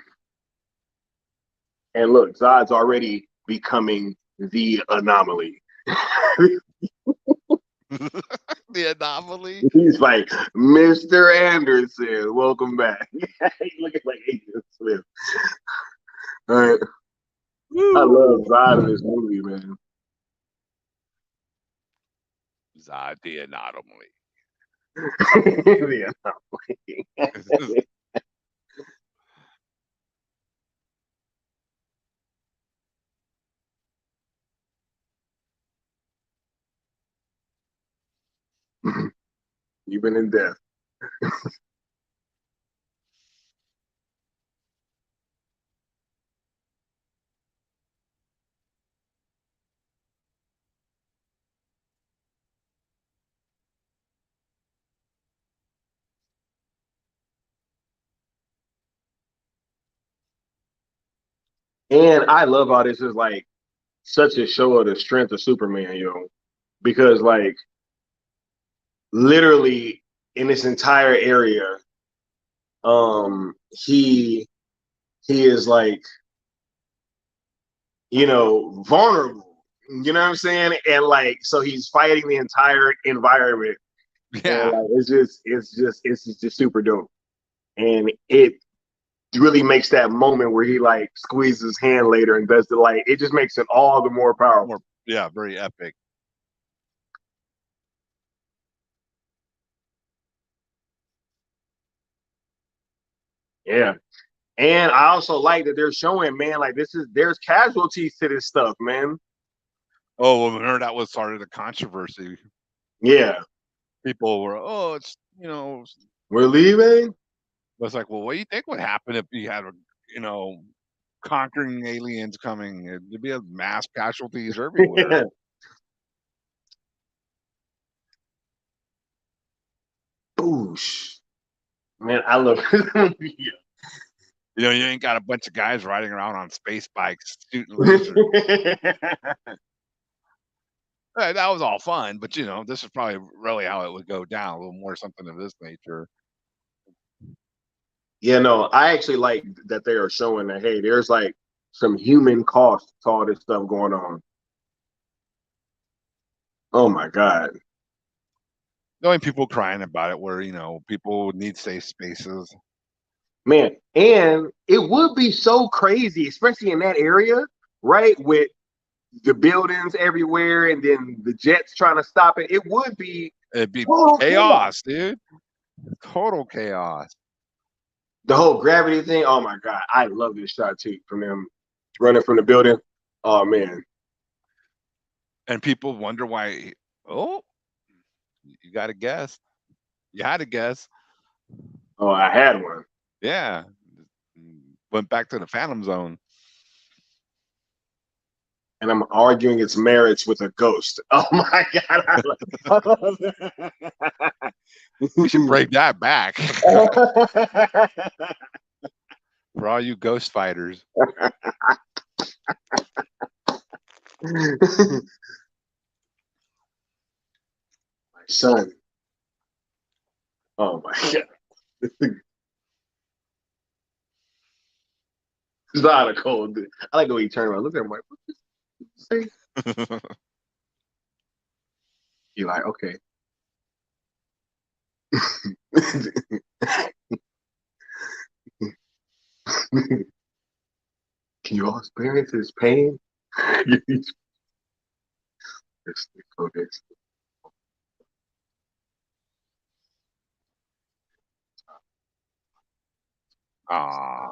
And look, Zod's already becoming the anomaly. The anomaly. He's like, Mr. Anderson, welcome back. He's looking like Agent Smith. All right. I love Zod in this movie, man. Zod, the anomaly. The anomaly. You've been in death. And I love how this is like such a show of the strength of Superman, because like literally in this entire area, he is like, vulnerable. You know what I'm saying? And like, so he's fighting the entire environment, and Yeah. like, it's just super dope. And it really makes that moment where he like squeezes his hand later and does the like. It just makes it all the more powerful. More, yeah, very epic. Yeah. And I also like that they're showing, man, like there's casualties to this stuff, man. Oh, well, remember that was sort of the controversy. Yeah. People were, oh, it's We're leaving. it's like, well, what do you think would happen if you had you know, conquering aliens coming? There'd be a mass casualties everywhere. Boosh. Man, I love this. You ain't got a bunch of guys riding around on space bikes shooting lasers. That was all fun, but this is probably really how it would go down. A little more something of this nature. Yeah, no, I actually like that they are showing that, hey, there's like some human cost to all this stuff going on. Oh my God. The only people crying about it were, people need safe spaces. Man, and it would be so crazy, especially in that area, right? With the buildings everywhere and then the jets trying to stop it. It would be It'd be total chaos. chaos, dude. Total chaos. The whole gravity thing. Oh my God. I love this shot too from them running from the building. Oh man. And people wonder why. Oh, you got to guess. You had to guess. Oh, I had one. Yeah. Went back to the Phantom Zone. And I'm arguing its marriage with a ghost. Oh my God. I love that. We should break that back for all you ghost fighters. My son. Oh my God. It's not a cold dude. I like the way he turned around. Look at him like, what did you say? You're like, okay. Can you all experience his pain? Ah,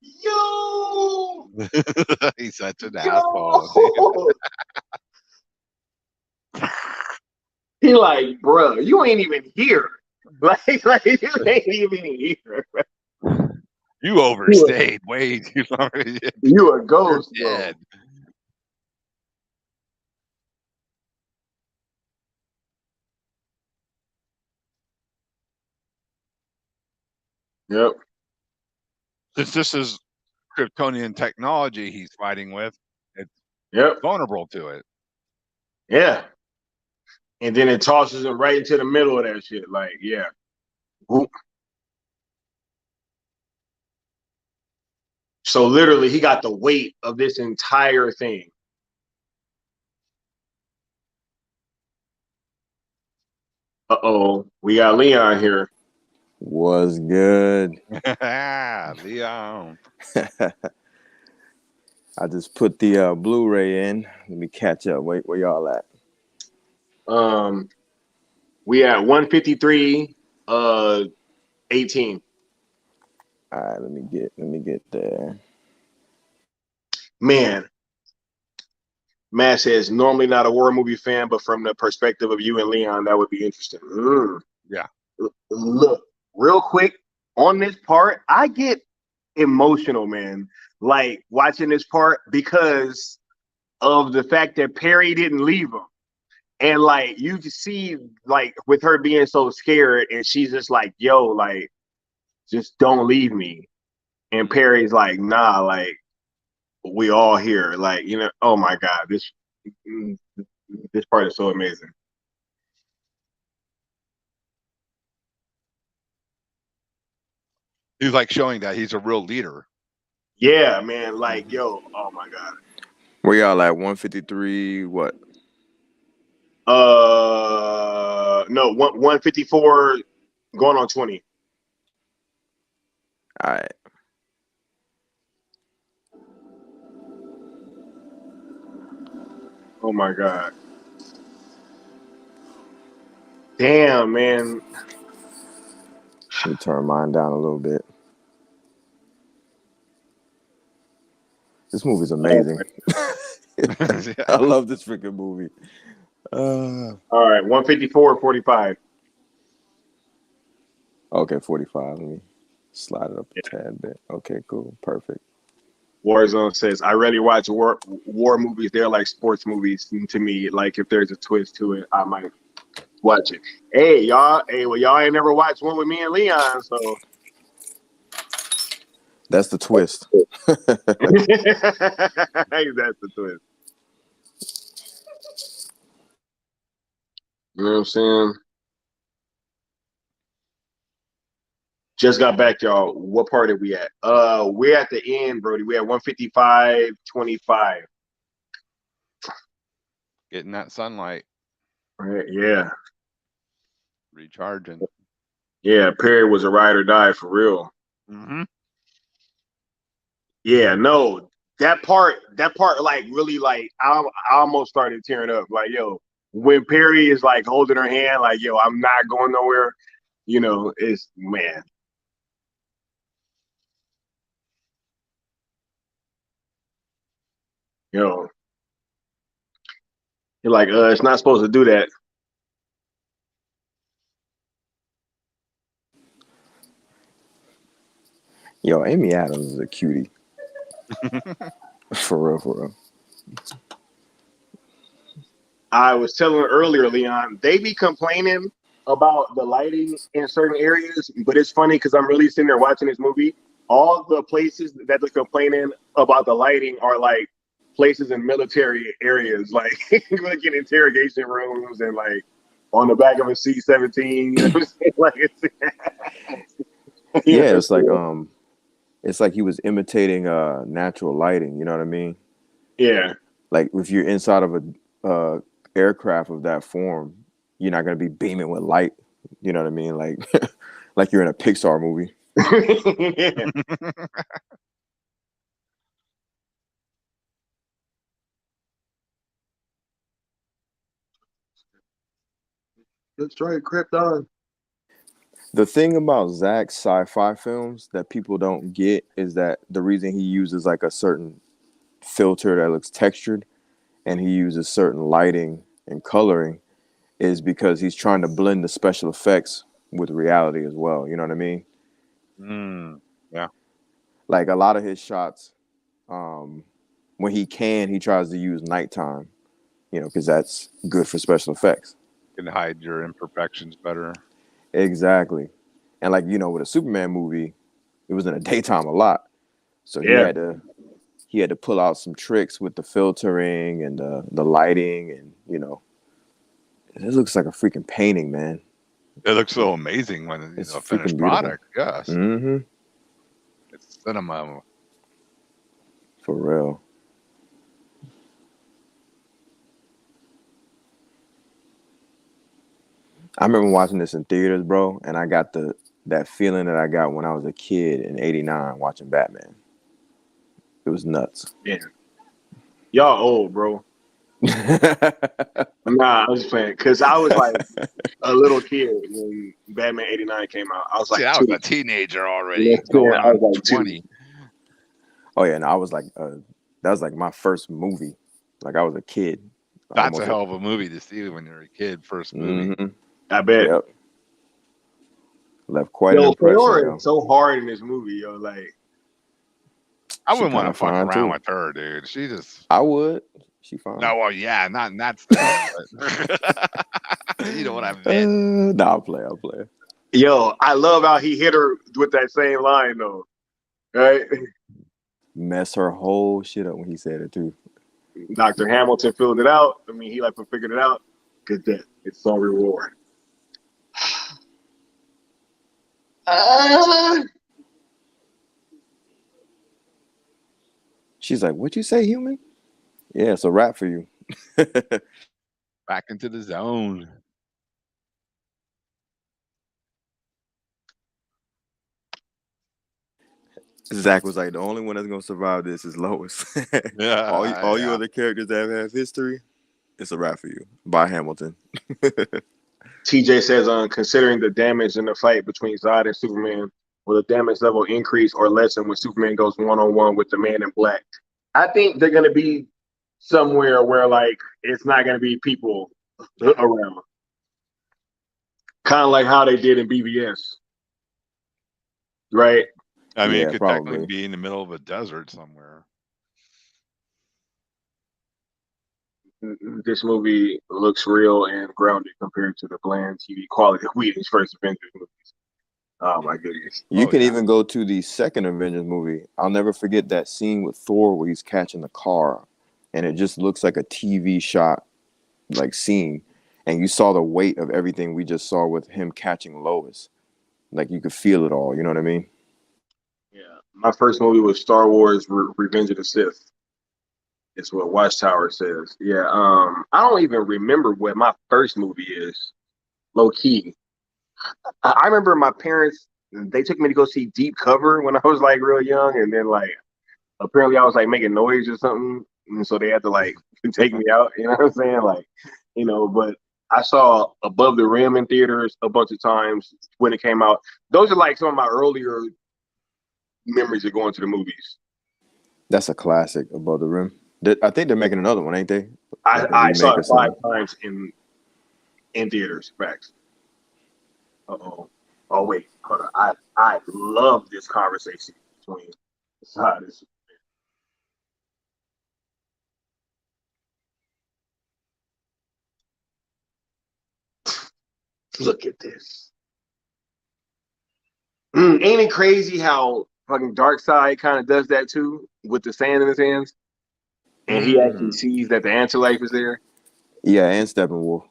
Yo, he's such an asshole. yo. He like, bro, you ain't even here. Like you ain't even here. You overstayed. Wait, You a you're ghost, bro. dead. Yep. Since this is Kryptonian technology he's fighting with, it's Yep. vulnerable to it. Yeah. And then it tosses him right into the middle of that shit. Like, yeah. Whoop. So literally, he got the weight of this entire thing. Uh-oh. We got Leon here. Was good. Leon. I just put the Blu-ray in. Let me catch up. Wait, where y'all at? We at 153, 18. All right, let me get there. Man, Matt says, normally not a horror movie fan, but from the perspective of you and Leon, that would be interesting. Yeah. Look, real quick, on this part, I get emotional, man. Like watching this part because of the fact that Perry didn't leave him. And like you can see, like with her being so scared, and she's just like, yo, like, just don't leave me. And Perry's like, nah, like, we all here. Like, you know, oh my God, this part is so amazing. He's like showing that he's a real leader. Yeah, man, like, yo, oh my God. Where y'all at? 153. What? No, 154 going on 20. All right. Oh my God. Damn, man. Let me turn mine down a little bit. This movie's amazing. I love this freaking movie. All right, 154, 45. Okay, 45. Let me slide it up a tad bit. Okay, cool. Perfect. Warzone says, I rarely watch war movies. They're like sports movies to me. Like if there's a twist to it, I might watch it. Hey, y'all. Hey, well, y'all ain't never watched one with me and Leon, so That's the twist. that's the twist. You know what I'm saying? Just got back, y'all. What part are we at? We're at the end, Brody. We're at 155, 25. Getting that sunlight, Right? Yeah. recharging. Yeah, Perry was a ride or die for real. Mm-hmm. Yeah, no, that part, like really, like I almost started tearing up. Like, yo, when Perry is like holding her hand, like, yo, I'm not going nowhere. You know, it's man. Yo, you're like, it's not supposed to do that. Yo, Amy Adams is a cutie. For real, for real. I was telling her earlier, Leon, they be complaining about the lighting in certain areas, but it's funny because I'm really sitting there watching this movie. All the places that they're complaining about the lighting are like places in military areas, like like in interrogation rooms and like on the back of a C-17. You know what I'm saying? Like Yeah, it's like he was imitating natural lighting, you know what I mean? yeah. Like if you're inside of a aircraft of that form, you're not gonna be beaming with light. You know what I mean? Like like you're in a Pixar movie. Yeah. Destroy Krypton. The thing about Zack's sci-fi films that people don't get is that the reason he uses like a certain filter that looks textured and he uses certain lighting and coloring is because he's trying to blend the special effects with reality as well. You know what I mean? Yeah. Like a lot of his shots, when he can, he tries to use nighttime, because that's good for special effects. You can hide your imperfections better. Exactly. And like, with a Superman movie, it was in the daytime a lot. So Yeah. he had to pull out some tricks with the filtering and the lighting and it looks like a freaking painting, man. It looks so amazing when It's a finished freaking beautiful. product. Yes. Mm-hmm. It's cinema. For real. I remember watching this in theaters, bro, and I got that feeling that I got when I was a kid in '89 watching Batman. It was nuts. Yeah. Y'all old, bro. Nah, I was playing because I was like a little kid when Batman '89 came out. I was like See, I two. was a teenager already, Yeah, going I on was like 20. Oh yeah, and I was like, that was like my first movie. Like I was a kid. That's a hell of a movie to see when you're a kid. First movie. Mm-hmm. I bet. Yep. Left quite an Yo, impression, Feora yo. is so hard in this movie, yo. Like, I She wouldn't want kinda to fuck fine, around too. with her, dude. She just. I would. She fine. No, well, yeah, not in that sense. But you know what I meant. Nah, I'll play. yo, I love how he hit her with that same line, though. Right? Mess her whole shit up when he said it too. Dr. Hamilton filled it out. I mean, he like figured it out. Good death. It's all reward. She's like, "What'd you say, human?" Yeah, it's a wrap for you. Back into the zone. Zack was like, "The only one that's gonna survive this is Lois. Yeah, all you yeah. other characters that have history, it's a wrap for you." By Hamilton. TJ says, considering the damage in the fight between Zod and Superman, will the damage level increase or lessen when Superman goes one-on-one with the Man in Black? I think they're going to be somewhere where, like, it's not going to be people around. Kind of like how they did in BVS, right? I mean, Yeah, it could technically probably. be in the middle of a desert somewhere. This movie looks real and grounded compared to the bland TV quality of Whedon's first Avengers movies. Oh my goodness! You can even go to the second Avengers movie. I'll never forget that scene with Thor where he's catching the car, and it just looks like a TV shot, like scene, and you saw the weight of everything we just saw with him catching Lois. Like you could feel it all. You know what I mean? Yeah, my first movie was Star Wars: Revenge of the Sith. It's what Watchtower says. Yeah, I don't even remember what my first movie is. Low key, I remember my parents. They took me to go see Deep Cover when I was like real young, and then like apparently I was like making noise or something, and so they had to like take me out. You know what I'm saying? Like, but I saw Above the Rim in theaters a bunch of times when it came out. Those are like some of my earlier memories of going to the movies. That's a classic, Above the Rim. I think they're making another one, ain't they? Like a I saw remake or it five something. times in theaters. Facts. Oh wait, hold on. I love this conversation between Side and look at this. Ain't it crazy how fucking Dark Side kind of does that too with the sand in his hands, and he actually sees that the answer life is there. Yeah, and Steppenwolf.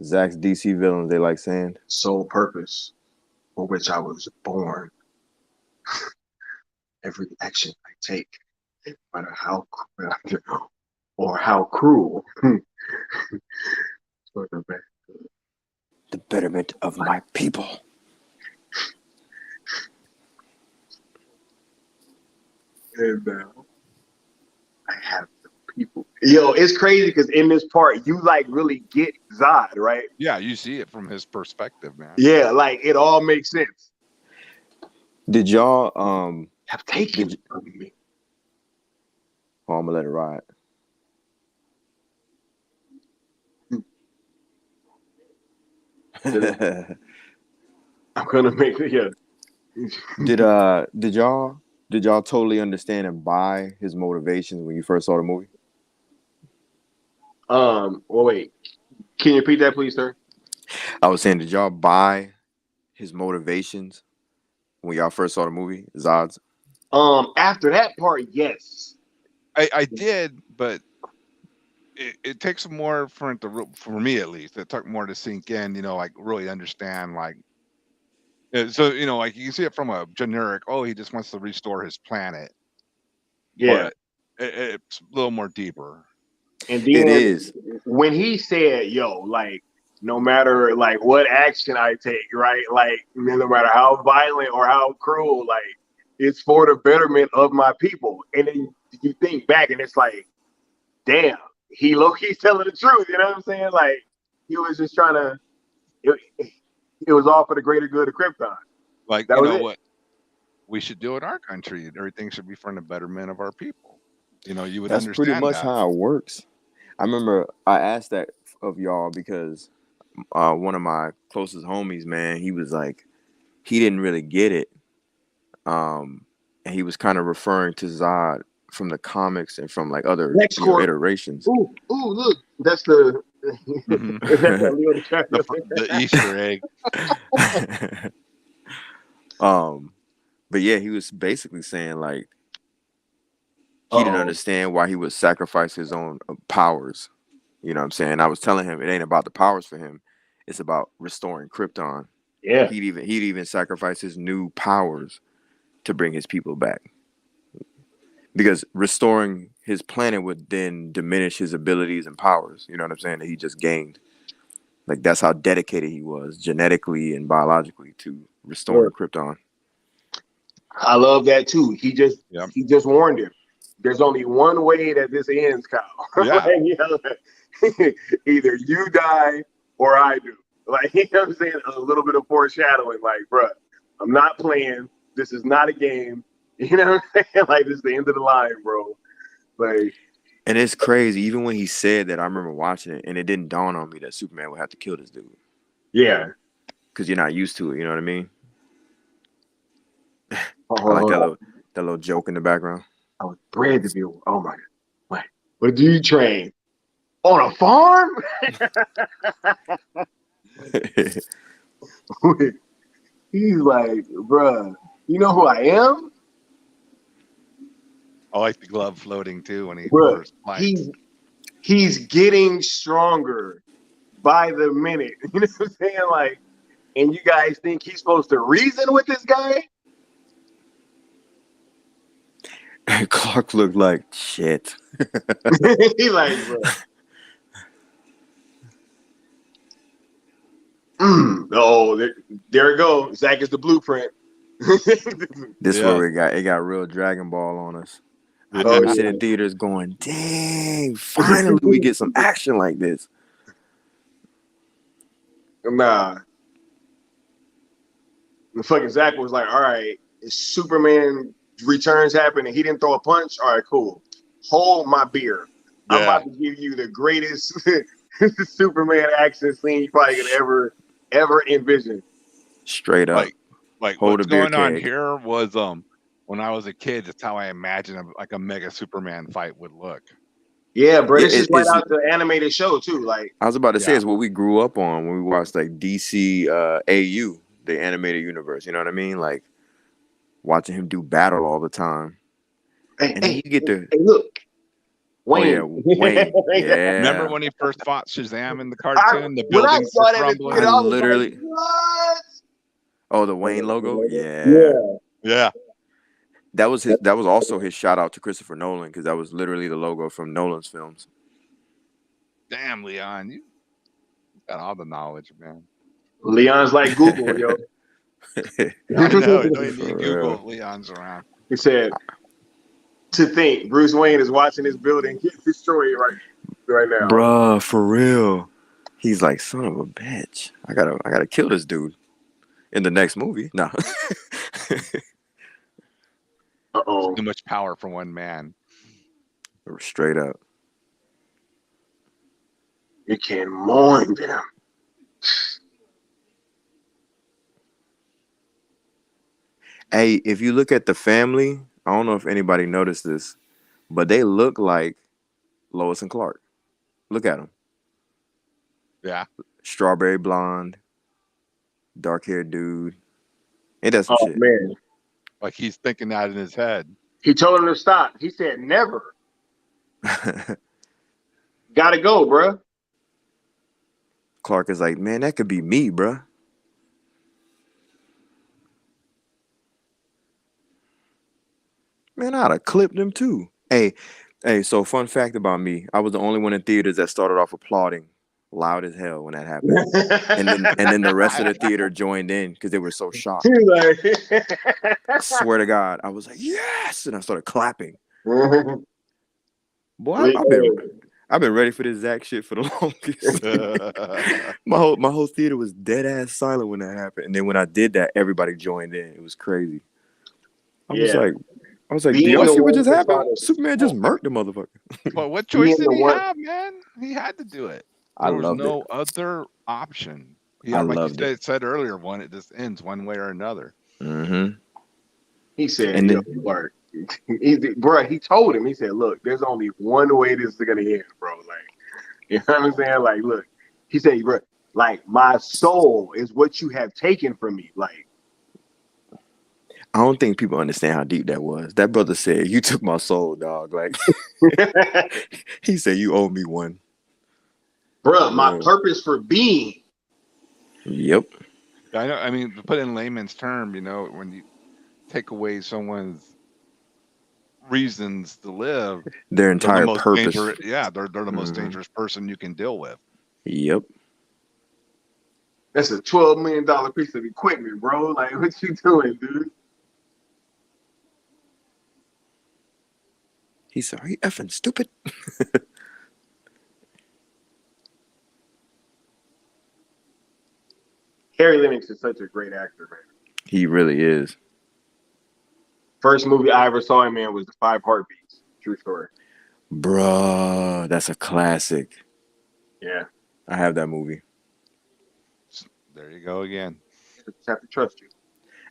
Zack's DC villains, they like sand. Sole purpose for which I was born. Every action I take, no matter how or how cruel. The betterment of my people. And I have the people. Yo, it's crazy because in this part, you like really get Zod, right? Yeah, you see it from his perspective, man. Yeah, like it all makes sense. Did y'all Have taken Did from me. oh, I'm gonna let it ride. I'm gonna make it. Yeah. Did y'all totally understand and buy his motivations when you first saw the movie? Well, wait. Can you repeat that, please, sir? I was saying, did y'all buy his motivations when y'all first saw the movie, Zod's? After that part, yes. I did, but it takes more for it to, for me at least, it took more to sink in, like really understand, like, so, like you can see it from a generic, oh, he just wants to restore his planet. Yeah. But it's a little more deeper. And It then is. when he said, yo, like, no matter like what action I take, right? Like, no matter how violent or how cruel, like, it's for the betterment of my people. And then you think back and it's like, damn, he's telling the truth. You know what I'm saying? Like, he was just trying to, it was all for the greater good of Krypton. Like, That you was know it. what we should do in our country. Everything should be for the betterment of our people. You would That's pretty understand much that. how it works. I remember I asked that of y'all because one of my closest homies, man, he was like, he didn't really get it. And he was kind of referring to Zod from the comics and from like other Next court. iterations. Ooh, look, that's the Mhm. that's that Leo DiCaprio. the Easter egg. But yeah, he was basically saying like he didn't understand why he would sacrifice his own powers. You know what I'm saying? I was telling him it ain't about the powers for him. It's about restoring Krypton. Yeah. He'd even sacrifice his new powers to bring his people back. Because restoring his planet would then diminish his abilities and powers. You know what I'm saying? That he just gained. Like that's how dedicated he was genetically and biologically to restoring Krypton. I love that too. He just Yep. warned him. There's only one way that this ends, Kyle. Yeah. Like, either you die or I do. Like, you know what I'm saying? A little bit of foreshadowing, like, bruh, I'm not playing. This is not a game. You know what I'm saying? Like, this is the end of the line, bro. Like, And it's crazy. Even when he said that, I remember watching it, and it didn't dawn on me that Superman would have to kill this dude. yeah. Because you're not used to it. You know what I mean? Oh, I like that little joke in the background. I was bred to be. Oh my god! Wait, what do you train on a farm? He's like, bruh, you know who I am? I like the glove floating too when he Bruh, first fights. he's getting stronger by the minute. You know what I'm saying? Like, and you guys think he's supposed to reason with this guy? Clark looked like shit. He like, bro. Oh, there it goes. Zack is the blueprint. This where it got real Dragon Ball on us. I remember sitting in theaters going, dang, finally we get some action like this. Nah. The fucking Zack was like, all right, Superman returns happen and he didn't throw a punch. All right, cool. Hold my beer. I'm about to give you the greatest Superman action scene you probably could ever envision. Straight up. Like what's going on here was when I was a kid, that's how I imagined a mega Superman fight would look. Yeah, bro. This is right out the animated show too. Like I was about to say, it's what we grew up on when we watched like DCEU, the animated universe. You know what I mean? Like watching him do battle all the time. Hey, you get to look. Wayne. Oh yeah, Wayne. Yeah. Remember when he first fought Shazam in the cartoon? The When I buildings saw were that crumbling. I literally. Like, what? Oh, the Wayne logo. Yeah. That was also his shout out to Christopher Nolan because that was literally the logo from Nolan's films. Damn, Leon, you got all the knowledge, man. Leon's like Google, yo. I know. You don't For need real. Google. Leon's around. He said, to think Bruce Wayne is watching his building get destroyed right now. Bruh, for real. He's like, son of a bitch. I gotta kill this dude in the next movie. No. Uh-oh. Too much power for one man. Straight up. You can mourn them. Hey, if you look at the family, I don't know if anybody noticed this, but they look like Lois and Clark. Look at them. Yeah. Strawberry blonde, dark-haired dude. Ain't that some Oh, shit? man. Like he's thinking that in his head. He told him to stop. He said, never. Gotta go, bruh. Clark is like, man, that could be me, bruh. Man, I'd have clipped him too. Hey, so fun fact about me. I was the only one in theaters that started off applauding loud as hell when that happened. and then the rest of the theater joined in because they were so shocked. I swear to God, I was like, yes! And I started clapping. Boy, I've been ready for this Zack shit for the longest. my whole theater was dead ass silent when that happened. And then when I did that, everybody joined in. It was crazy. I was like, do y'all see what just happened? Superman just murked the motherfucker. Well, what choice did he have, man? He had to do it. I There was loved no it. other option. I Yeah, like loved you said earlier, it just ends one way or another. Mm-hmm. He said, And yo, then- Clark. He told him, he said, look, there's only one way this is gonna end, bro. Like, you know what I'm saying? Like, look, he said, bro, like, my soul is what you have taken from me. Like, I don't think people understand how deep that was. That brother said, you took my soul, dog. Like, he said, you owe me one. bro, my purpose for being. Yep. I know. I mean, to put it in layman's term, when you take away someone's reasons to live, Their entire purpose. They're the most dangerous person you can deal with. Yep. That's a $12 million piece of equipment, bro. Like, what you doing, dude? He said, are you effing stupid? Harry Lennox is such a great actor, man. He really is. First movie I ever saw him in was The 5 Heartbeats. True story. Bruh, that's a classic. Yeah. I have that movie. There you go again. Just have to trust you.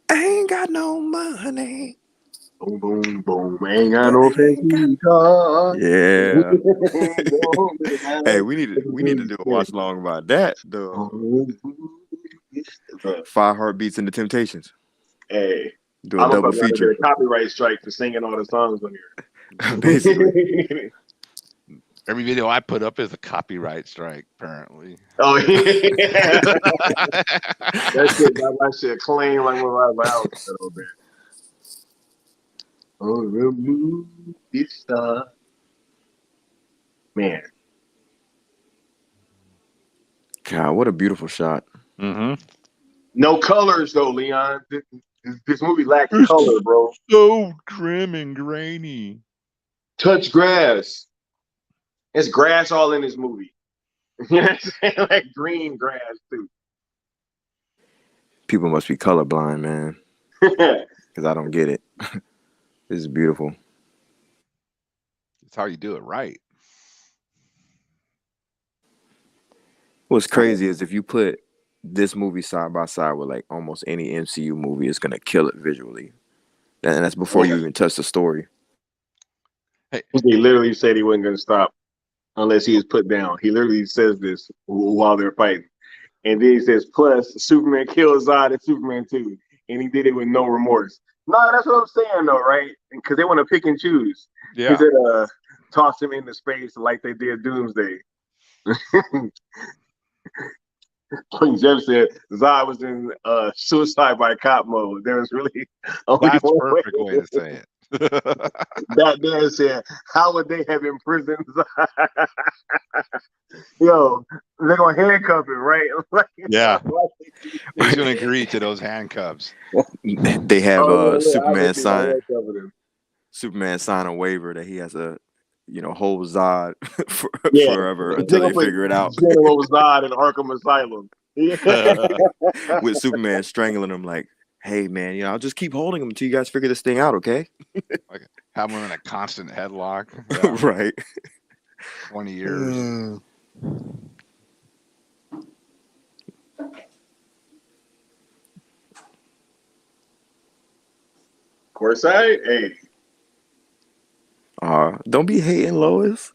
I ain't got no money. Boom, boom, boom. Ain't got no fancy car. Yeah. Hey, we need to do a watch along about that, though. 5 Heartbeats and the Temptations. Hey, Do a double feature. Get a copyright strike for singing all the songs on here. Basically. Every video I put up is a copyright strike, apparently. Oh yeah. That shit got my shit clean like when I was out a little bit. Oh, remove this stuff. Man. God, what a beautiful shot. Mm-hmm. No colors though, Leon. This movie lacks color, bro. So trim and grainy. Touch grass. It's grass all in this movie. You know what I'm saying? Like green grass too. People must be colorblind, man. Because I don't get it. This is beautiful. It's how you do it right. What's crazy is if you put this movie side by side with like almost any MCU movie, it's gonna kill it visually. And that's before you even touch the story. He literally said he wasn't gonna stop unless he was put down. He literally says this while they're fighting. And then he says, plus Superman kills Zod in Superman 2. And he did it with no remorse. No, that's what I'm saying though, right? Because they want to pick and choose. Yeah. He said, toss him into space like they did Doomsday. Jeff said Zod was in suicide by cop mode. There was really only That's one perfect way to say it. That man said, how would they have imprisoned Zod? Yo, they're gonna handcuff him, right? Like, Yeah. He's gonna agree to those handcuffs. They have Oh, yeah, I Superman would be. I sign would cover them. Superman sign a waiver that he has to, hold Zod Yeah, forever they're until gonna they put figure it out. General Zod in Arkham Asylum. Yeah. With Superman strangling him like, hey man, I'll just keep holding him until you guys figure this thing out, okay? Like have him in a constant headlock. Yeah, Right. 20 years. Of course, hey, Don't be hating Lois.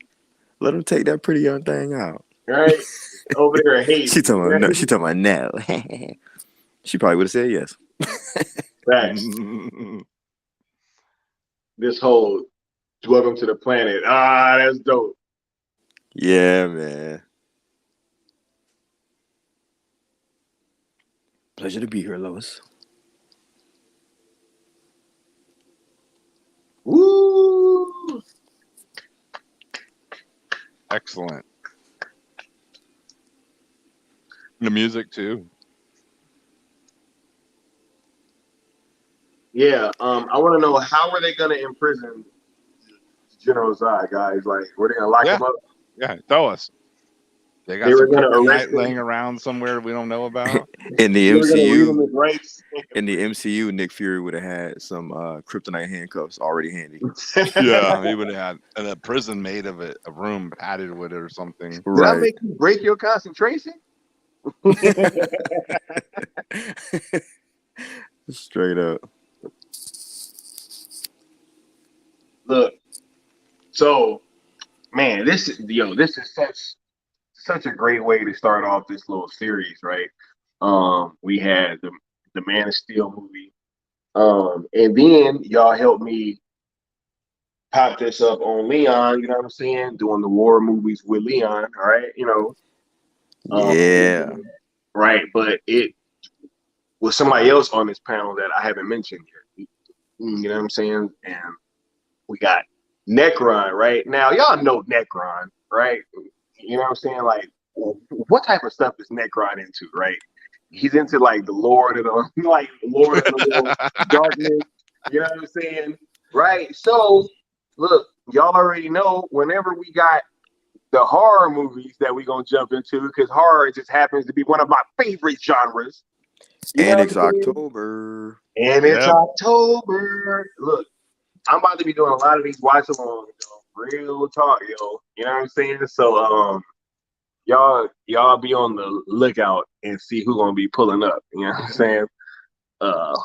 Let him take that pretty young thing out. right over there hating. She talking about no. She talking about no. She probably would have said yes. Facts. This whole welcome to the planet. That's dope. Yeah, man. Pleasure to be here, Lois. Woo! Excellent. The music too. Yeah. I want to know how are they gonna imprison General Zod, guys? Like, were they gonna lock him up? Yeah, tell us. They got They were some gonna arrest kryptonite him. laying around somewhere we don't know about. In the They were gonna read him MCU, his rights. in the MCU, Nick Fury would have had some kryptonite handcuffs already handy. Yeah, he would have had a prison made of it, a room padded with it or something. Did I Right. make you break your concentration? Straight up. Look, so man, this is such a great way to start off this little series, right? We had the Man of Steel movie, and then y'all helped me pop this up on Leon. You know what I'm saying? Doing the war movies with Leon, all right? Yeah. Right. But it was somebody else on this panel that I haven't mentioned yet. You know what I'm saying? And we got Necron, right? Now, y'all know Necron, right? You know what I'm saying? Like, what type of stuff is Necron into, right? He's into like the Lord of the Darkness. You know what I'm saying? Right? So, look, y'all already know whenever we got the horror movies that we're going to jump into, because horror just happens to be one of my favorite genres. And it's October. And it's October. Look, I'm about to be doing a lot of these watch-alongs, real talk, yo. You know what I'm saying? So, y'all be on the lookout and see who's gonna be pulling up. You know what I'm saying?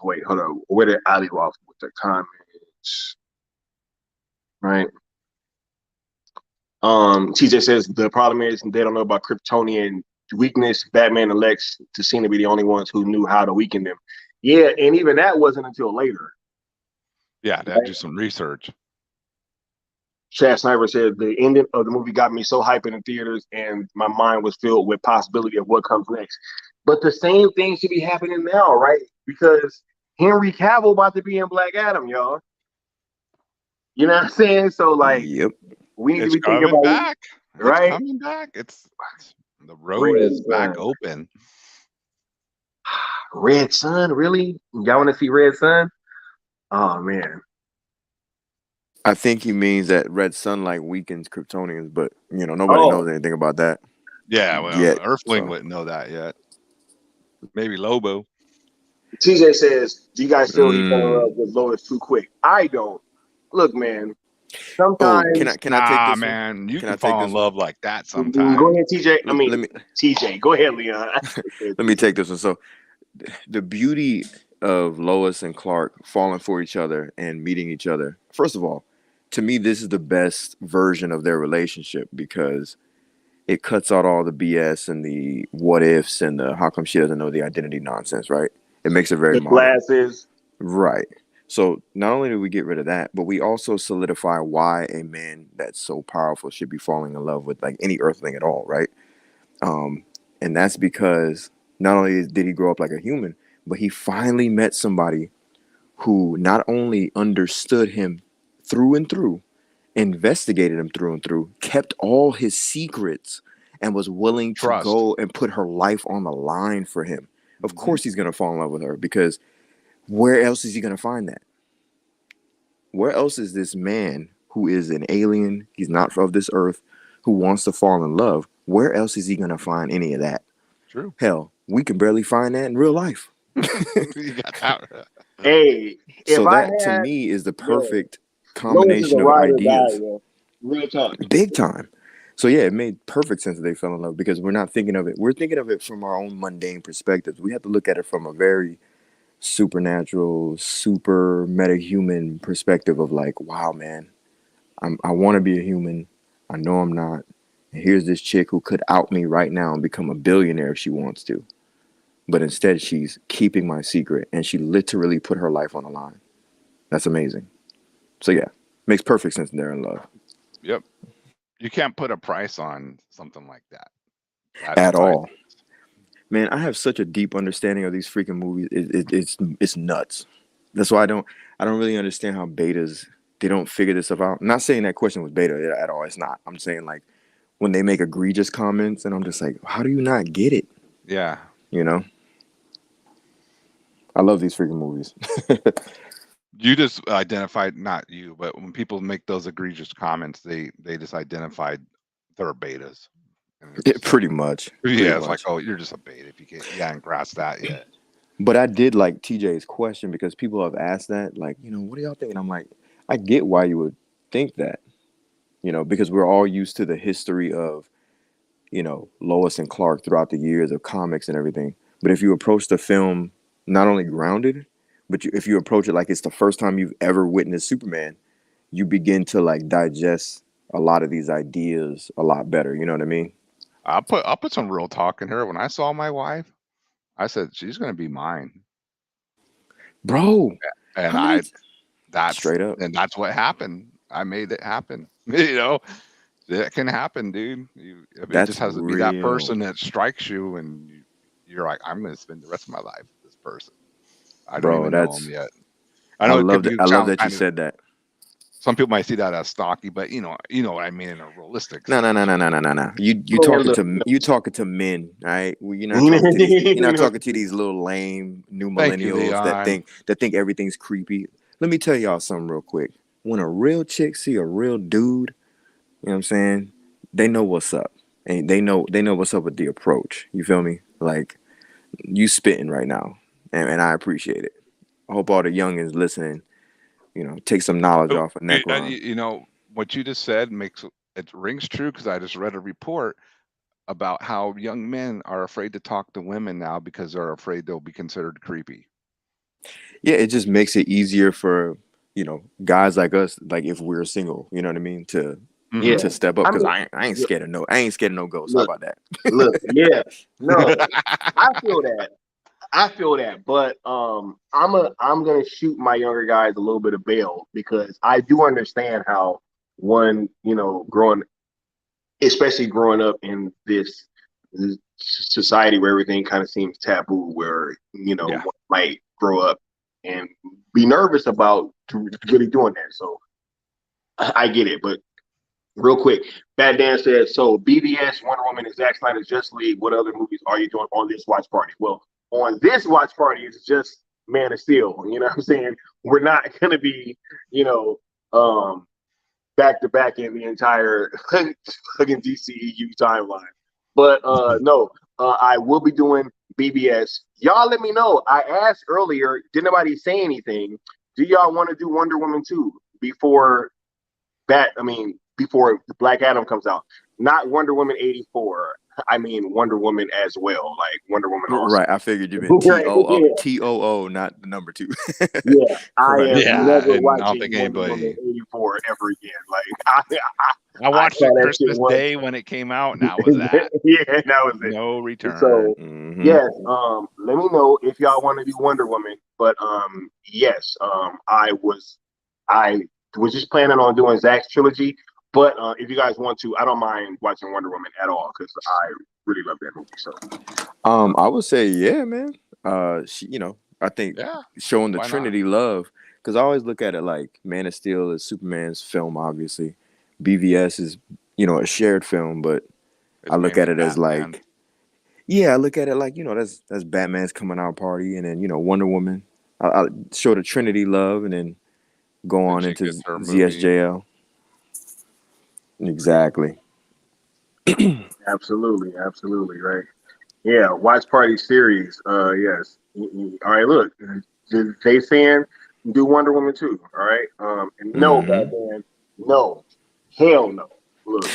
Wait, hold on. Where did Ali off with the comments? Right. TJ says the problem is they don't know about Kryptonian weakness. Batman elects to seem to be the only ones who knew how to weaken them. Yeah, and even that wasn't until later. Yeah, they had to do some research. Chad Snyder said the ending of the movie got me so hyped in the theaters, and my mind was filled with possibility of what comes next. But the same thing should be happening now, right? Because Henry Cavill about to be in Black Adam, y'all. You know what I'm saying? So like, Yep. we need It's to be thinking coming about back. right? It's coming back. It's the road is back open. Red Sun, really? Y'all want to see Red Sun? Oh man. I think he means that red sunlight weakens Kryptonians, but nobody knows anything about that. Yeah, well, yet, Earthling wouldn't know that yet. Maybe Lobo. TJ says, "Do you guys feel he fell in love with Lois too quick?" I don't. Look, man. Sometimes, can I take this man, one? you can fall in love like that Go sometimes. ahead, TJ. TJ. Go ahead, Leon. Let me take this one. So, the beauty of Lois and Clark falling for each other and meeting each other. First of all, to me, this is the best version of their relationship because it cuts out all the BS and the what ifs and the how come she doesn't know the identity nonsense, right? It makes it very modern. Glasses. Right. So not only do we get rid of that, but we also solidify why a man that's so powerful should be falling in love with like any earthling at all, right? And that's because not only did he grow up like a human, but he finally met somebody who not only understood him through and through, investigated him through and through, kept all his secrets, and was willing to go and put her life on the line for him. Of course he's gonna fall in love with her, because where else is he gonna find that? Where else is this man who is an alien, he's not of this earth, who wants to fall in love? Where else is he gonna find any of that? True. Hell, we can barely find that in real life. You got that. Hey, if So I that to had, me is the yeah, perfect Lois is a combination of ride or die, ideas. yo. Real talk. Big time. So yeah, it made perfect sense that they fell in love, because we're not thinking of it. We're thinking of it from our own mundane perspectives. We have to look at it from a very supernatural, super metahuman perspective of like, wow, man, I want to be a human. I know I'm not. And here's this chick who could out me right now and become a billionaire if she wants to. But instead, she's keeping my secret, and she literally put her life on the line. That's amazing. So yeah, makes perfect sense they're in love. Yep. You can't put a price on something like that. That's At priceless. all. Man, I have such a deep understanding of these freaking movies. It's nuts. That's why I don't really understand how betas, they don't figure this stuff out. I'm not saying that question was beta at all. It's not. I'm saying like when they make egregious comments, and I'm just like, how do you not get it? Yeah. You know? I love these freaking movies. You just identified, not you, but when people make those egregious comments, they just identified they're betas. And it's just Pretty much. yeah, it's like, oh, you're just a beta if you haven't grasped that yet. But I did like TJ's question, because people have asked that, like, what do y'all think? And I'm like, I get why you would think that, because we're all used to the history of, Lois and Clark throughout the years of comics and everything. But if you approach the film not only grounded, but if you approach it like it's the first time you've ever witnessed Superman, you begin to like digest a lot of these ideas a lot better. You know what I mean? I'll put some real talk in her. When I saw my wife, I said she's gonna be mine, Bro. and that's straight up. and that's what happened. I made it happen. That can happen, dude. It just has to be that person that strikes you, and you're like, I'm gonna spend the rest of my life with this person. I don't even know him yet. I know I love that you said that. Some people might see that as stocky, but you know what I mean in a realistic. No. You talking to men, all right? You're not talking to these little lame new millennials that think everything's creepy. Let me tell y'all something real quick. When a real chick see a real dude, you know what I'm saying? They know what's up, and they know what's up with the approach. You feel me? Like, you spitting right now, and I appreciate it. I hope all the youngins listening, take some knowledge off of Necron. What you just said rings true, because I just read a report about how young men are afraid to talk to women now because they're afraid they'll be considered creepy. Yeah, it just makes it easier for guys like us, like if we're single, you know what I mean, to step up, because I ain't scared of no ghosts. How about that? Look, yeah, no, I feel that, but I'm gonna shoot my younger guys a little bit of bail, because I do understand how one, especially growing up in this society where everything kind of seems taboo, where one might grow up and be nervous about really doing that. So I get it, but real quick, Bad Dan said, so BVS, Wonder Woman, and Zack Snyder's Justice League, what other movies are you doing on this watch party? Well, on this watch party, it's just Man of Steel. You know what I'm saying? We're not going to be, back to back in the entire fucking DCEU timeline. But no, I will be doing BBS. Y'all let me know. I asked earlier, did nobody say anything? Do y'all want to do Wonder Woman 2 before Black Adam comes out? Not Wonder Woman 84. I mean Wonder Woman as well, like Wonder Woman also. Right, I figured you meant TOO, not the number 2. Yeah, I am never watching I don't think Wonder Woman 84 ever again. Like I watched it Christmas Day when it came out, and that was that. Yeah, that was it. No return. So yes, let me know if y'all want to do Wonder Woman. But yes, I was just planning on doing Zack's trilogy. But if you guys want to, I don't mind watching Wonder Woman at all, because I really love that movie. So, I would say, yeah, man. I think showing the Trinity love, because I always look at it like Man of Steel is Superman's film, obviously. BVS is, a shared film, I look at it as like, Yeah, I look at it like, that's Batman's coming out party, and then Wonder Woman. I show the Trinity love, and then go Then on she into gets her movie. ZSJL. Exactly. Absolutely, absolutely, right. Yeah, watch party series. Yes. All right, look, they saying do Wonder Woman too. All right. And no, Hmm. Batman, no, hell no. Look,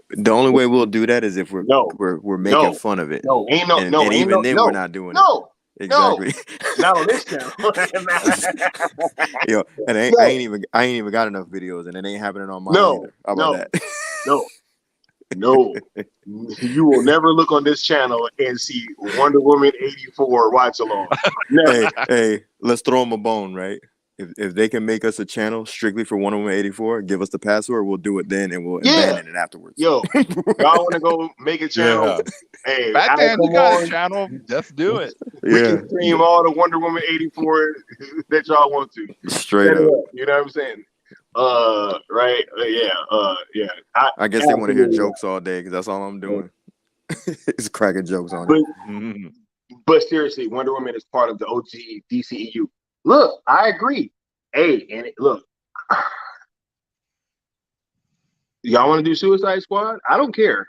The only way we'll do that is if we're no, we're we're making no, fun of it, no, ain't no, and no, and ain't even no, then we're no, not doing it. no, no, Exactly. not on this channel. And I No, ain't even got enough videos, and it ain't happening on mine no, either. How about no, that? no, no. You will never look on this channel and see Wonder Woman 84 watch along. Hey, Never. hey, let's throw them a bone, right? If they can make us a channel strictly for 184, give us the password, we'll do it then, and we'll Yeah. abandon it afterwards. Yo, y'all want to go make a channel? Yeah. Hey, I'll Batman, come you got a on. channel. Just do it. We Yeah, can stream all the Wonder Woman 84 that y'all want to. straight Set it up. up. You know what I'm saying? Right? Yeah. I guess they want to hear Absolutely. jokes all day because that's all I'm doing. It's cracking jokes on it. But Mhm. but seriously, Wonder Woman is part of the OG DCEU. Look, I agree. Hey, and look, y'all want to do Suicide Squad? I don't care.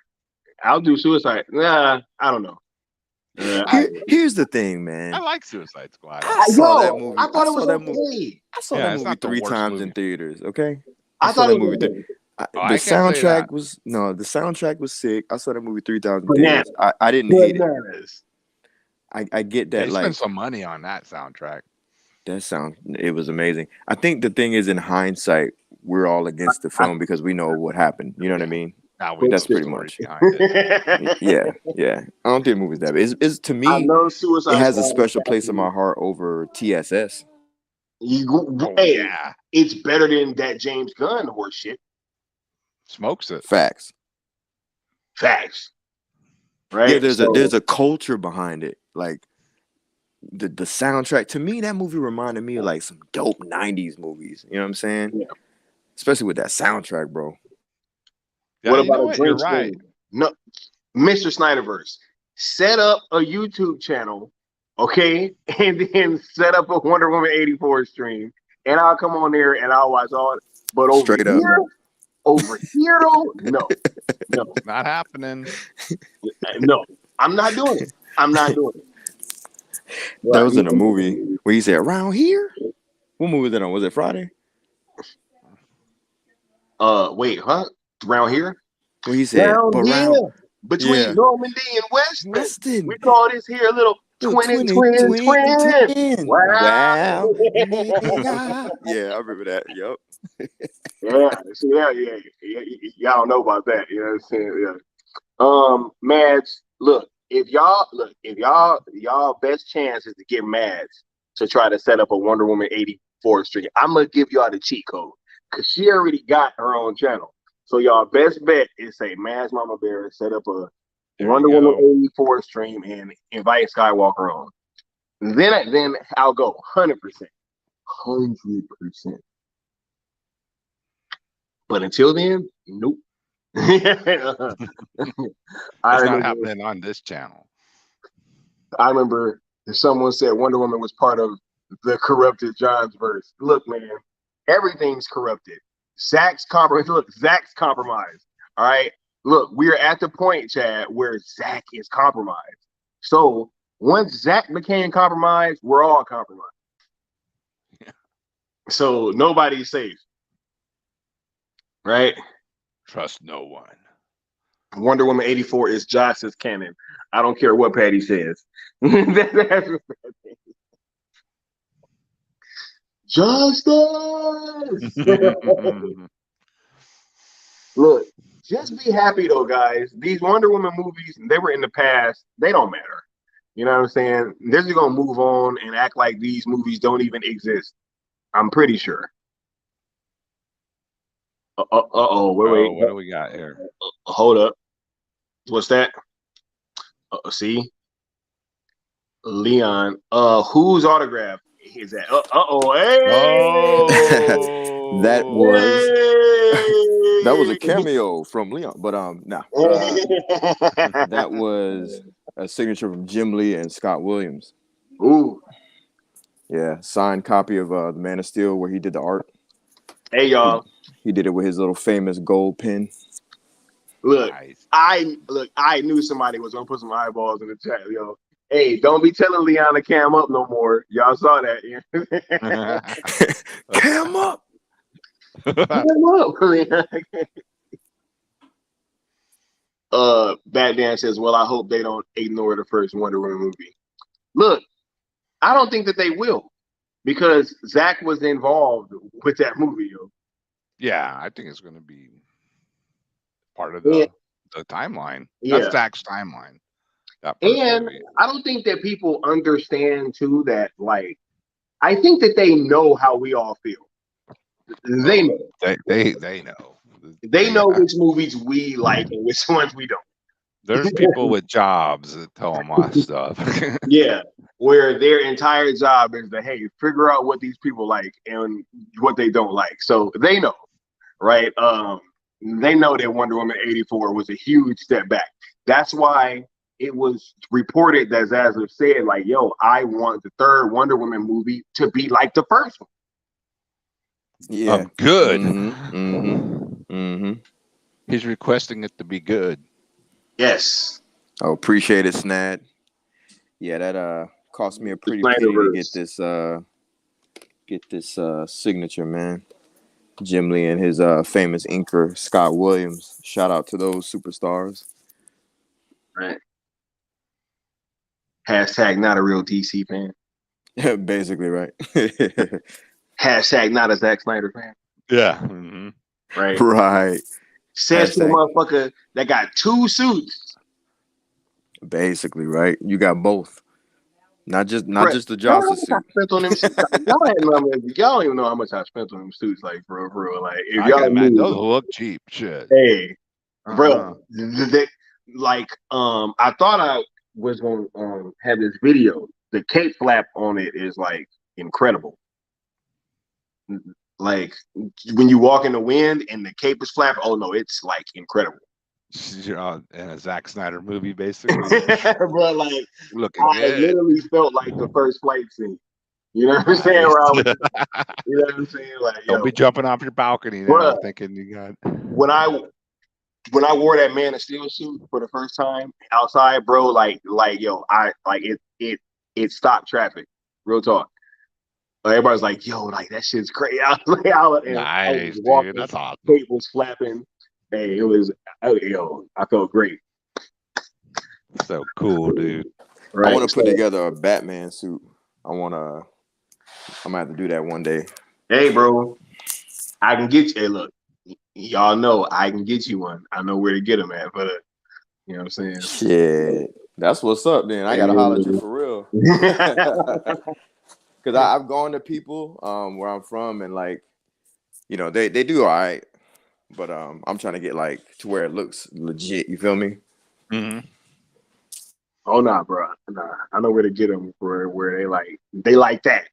I'll do Suicide. Nah, I don't know. Here's the thing, man. I like Suicide Squad. I saw that Yo, movie. I thought it was okay. I saw Yeah, that it's movie not the 3 worst times in movie. theaters. Okay, I saw thought that it was movie. okay. Oh, The I can't say that. the soundtrack was sick. I saw that movie 3 times in Bananas. theaters. I didn't hate it. Bananas. I get that, They spent like, some money on that soundtrack. it was amazing. I think the thing is, in hindsight, we're all against the film because we know what happened. You know what I mean? Now we know That's the pretty story much. behind it. Yeah. I don't think the movie's that bad. It's to I me, know it Suicide has a Squad is special place in my fascinating. heart over TSS. Oh Hey, yeah, it's better than that James Gunn horse shit. smokes it. Facts. Facts. Yeah, Right? there's a culture behind it. Like, the soundtrack, to me, that movie reminded me of like some dope 90s movies. You know what I'm saying? Yeah. Especially with that soundtrack, bro. Yeah, What you about know a what? You're drink right. scene? No, Mr. Snyderverse. Set up a YouTube channel, okay, and then set up a Wonder Woman 84 stream, and I'll come on there and I'll watch all. But Straight up. over here though, no, Not happening. no. I'm not doing it. I'm not doing it. That Right. was in a movie where he said, "Around here." What movie was that on? Was it Friday? Wait, huh? Around here? Where he said, Down "But here, round, between yeah, Normandy and Weston. Weston, We call this here a little little twin, twin, twin, twin, twin. twin. Wow. Wow, nigga." Yeah, I remember that. Yup. Yeah, so y'all don't know about that. You know what I'm saying? Yeah. Mads, if y'all best chance is to get Mads to try to set up a Wonder Woman 84 stream. I'm gonna give y'all the cheat code because she already got her own channel. So y'all best bet is say Mads Mama Bear set up a There Wonder you Woman go. 84 stream and invite Skywalker on. Then I'll go 100%. 100%. But until then, nope. I It's not remember happening on this channel. I remember someone said Wonder Woman was part of the corrupted John's verse. Look, man, everything's corrupted. Zack's compromised. Look, Zack's compromised. All right. Look, we're at the point, Chad, where Zack is compromised. So once Zack became compromised, we're all compromised. Yeah. So nobody's safe. Right? Trust no one. Wonder Woman 84 is Josh's canon. I don't care what Patty says. Justice! Look, just be happy though, guys. These Wonder Woman movies, they were in the past. They don't matter. You know what I'm saying? They're just gonna move on and act like these movies don't even exist. I'm pretty sure. Wait, Oh, wait. what do we got here? Hold up. What's that? See? Leon. Whose autograph is that? Hey! That was Hey! that was a cameo from Leon, but nah. That was a signature from Jim Lee and Scott Williams. Ooh. Yeah, signed copy of the Man of Steel where he did the art. Hey y'all. He did it with his little famous gold pen. Look, Nice. I knew somebody was gonna put some eyeballs in the chat, yo. Hey, don't be telling Leon to cam up no more. Y'all saw that. Cam up. Cam up. Batman says, well, I hope they don't ignore the first Wonder Woman movie. Look, I don't think that they will, because Zack was involved with that movie, yo. Yeah, I think it's going to be part of Yeah. the timeline. Yeah. That's Zack's timeline. That first And movie. I don't think that people understand too that, like, I think that they know how we all feel. They know. They know. They know which movies we like and which ones we don't. There's people with jobs that tell them my stuff. Yeah, where their entire job is to, hey, figure out what these people like and what they don't like. So they know, right? They know that Wonder Woman 84 was a huge step back. That's why it was reported that Zazzle said, like, yo, I want the third Wonder Woman movie to be like the first one. Yeah. Good. He's requesting it to be good. Yes. Oh, appreciate it, Snad. Yeah, that cost me a pretty penny to get this signature, man. Jim Lee and his famous inker Scott Williams. Shout out to those superstars. Right. Hashtag not a real DC fan. Basically, right. Hashtag not a Zack Snyder fan. Yeah. Right. Right. Says to the motherfucker that got two suits. Basically, right. You got both. Not just the Johnson suit. Spent on them suits. Y'all don't even know how much I spent on them suits, like, for real. Like, if I y'all can imagine knew, those look cheap. Shit. hey, bro, like, I thought I was gonna have this video. The cape flap on it is like incredible. Like, when you walk in the wind and the cape is flap, oh no, it's like incredible. In a Zack Snyder movie, basically. Bro, like, looking I good. literally felt like the first flight scene. You know what I'm saying? Where I was, you know what I'm saying? Like, yo, don't be jumping off your balcony now, thinking you got. When I wore that Man of Steel suit for the first time outside, bro, like yo, I like it stopped traffic. Real talk. Everybody's like, yo, like that shit's crazy. I was Nice, walking, dude. That's awesome. Cape was flapping. Hey, I felt great. So cool, dude. Right. I want to put together a Batman suit. I'm gonna have to do that one day. Hey, bro, I can get you. Hey, look, y'all know I can get you one. I know where to get them at, but you know what I'm saying? Shit, that's what's up. Then I gotta holler at you for real. Because I've gone to people where I'm from, and like, you know, they do all right, but I'm trying to get like to where it looks legit. You feel me? Mm-hmm. Oh nah, bro. Nah, I know where to get them for where they like that.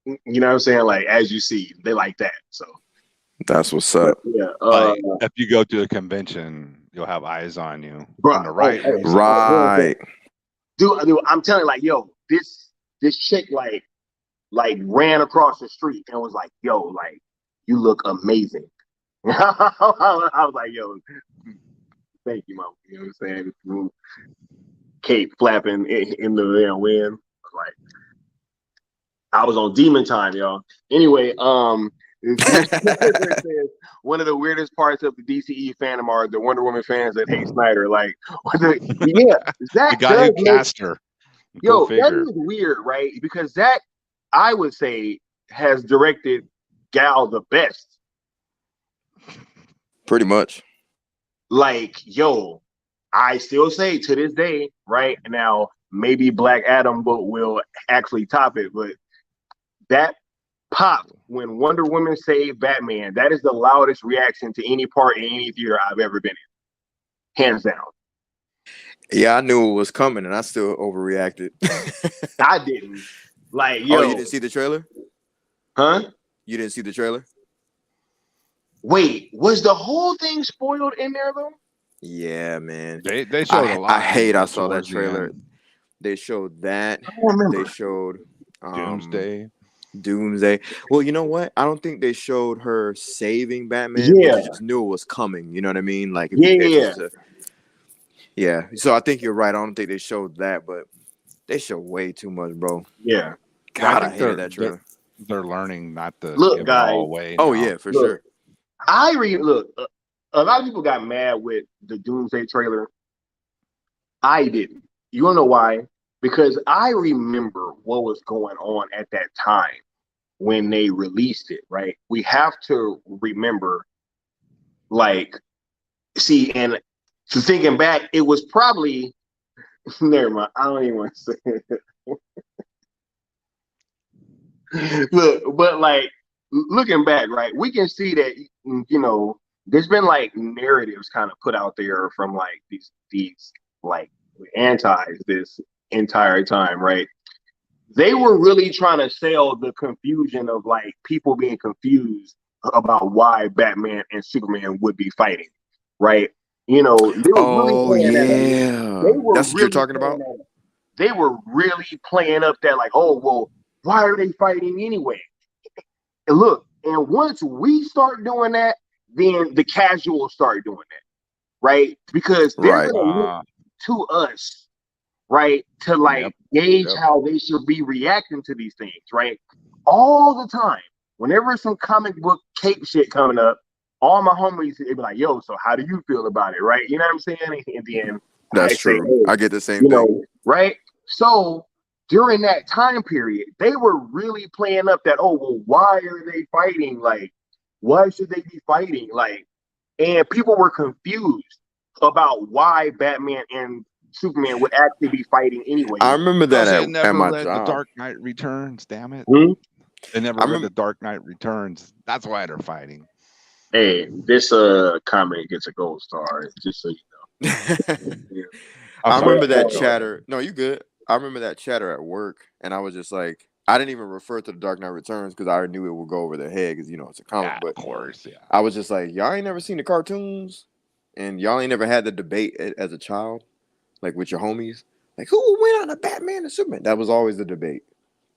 You know what I'm saying? Like, as you see, they like that. So that's what's up. But, yeah. If you go to a convention, you'll have eyes on you. Bro, on the right. Right. Dude, I'm telling you, like, yo, this chick like ran across the street and was like, yo, like, you look amazing. I was like, yo, thank you, mom. You know what I'm saying? Cape flapping in the wind. Like, I was on demon time, y'all. Anyway, one of the weirdest parts of the DCEU fandom are the Wonder Woman fans that hate Snyder. Like, Zack, the guy who cast her. Yo, that is weird, right? Because Zack, I would say, has directed Gal the best. Pretty much. Like, yo, I still say to this day, right now, maybe Black Adam will actually top it, but that pop when Wonder Woman saved Batman, that is the loudest reaction to any part in any theater I've ever been in. Hands down. Yeah, I knew it was coming and I still overreacted. I didn't. Like, yo. Oh, you didn't see the trailer? Huh? You didn't see the trailer? Wait, was the whole thing spoiled in there though? Yeah, man. They showed a lot. I hate I saw that towards the trailer. end. They showed that. I don't remember. They showed Doomsday. Doomsday. Well, you know what? I don't think they showed her saving Batman, but Yeah, you just knew it was coming. You know what I mean? Like if you pay yeah, attention to, yeah. So I think you're right. I don't think they showed that, but they show way too much, bro. yeah. Well, I God, I think hated that trailer. they're learning not to Look, give it all guys. away. Oh now. yeah, for Look, sure. A lot of people got mad with the Doomsday trailer. I didn't. You wanna know why? Because I remember what was going on at that time when they released it, right? We have to remember, like, see, and to thinking back, it was probably never mind. I don't even want to say it. Look, but like looking back, right, we can see that there's been like narratives kind of put out there from like these like antis this entire time, right? They were really trying to sell the confusion of like people being confused about why Batman and Superman would be fighting, right? They were really Oh playing that up. They yeah, were that's what you're really talking playing about. that up. They were really playing up that like, oh well, why are they fighting anyway? And look, and once we start doing that, then the casuals start doing that, right? Because they're Right. gonna look to us, right, to like gauge how they should be reacting to these things, right? All the time. Whenever some comic book cape shit coming up, all my homies they be like, "Yo, so how do you feel about it?" Right? You know what I'm saying? And then I That's say, true. "Hey, I get the same thing. right?" So during that time period, they were really playing up that, oh, well, why are they fighting? Like, why should they be fighting? Like, and people were confused about why Batman and Superman would actually be fighting anyway. I remember that Because they at never my read The job. Dark Knight Returns. Damn it! Hmm? They never I read remember. The Dark Knight Returns. That's why they're fighting. Hey, this comment gets a gold star, just so you know. Yeah. I Sorry, remember that go chatter. No, you good. I remember that chatter at work, and I was just like, I didn't even refer to The Dark Knight Returns because I knew it would go over their head because it's a comic. Yeah, But of course, yeah. I was just like, y'all ain't never seen the cartoons, and y'all ain't never had the debate as a child, like with your homies, like who would win out of Batman and Superman? That was always the debate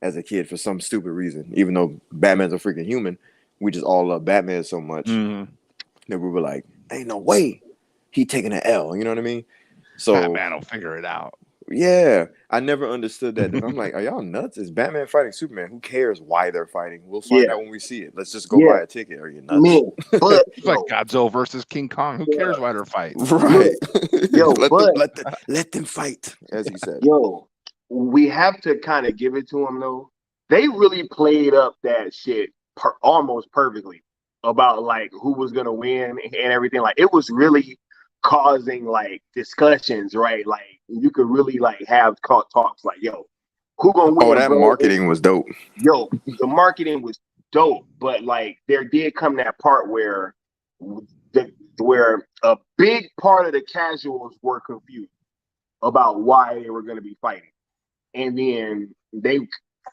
as a kid for some stupid reason. Even though Batman's a freaking human, we just all love Batman so much that we were like, ain't no way he taking an L. You know what I mean? So Batman will figure it out. yeah, I never understood that. I'm like, are y'all nuts? Is Batman fighting Superman? Who cares why they're fighting? We'll find out when we see it. Let's just go buy a ticket. Are you nuts? Man, but It's like Godzilla versus King Kong. Who cares why they're fighting? Right. Look, let them fight, as he said. we have to kind of give it to them though. They really played up that shit almost perfectly about like who was gonna win and everything. Like it was really causing like discussions, right? Like you could really like have talks like, yo, who gonna win? Oh, that bro? marketing was dope. Yo, the marketing was dope, but like there did come that part where where a big part of the casuals were confused about why they were going to be fighting, and then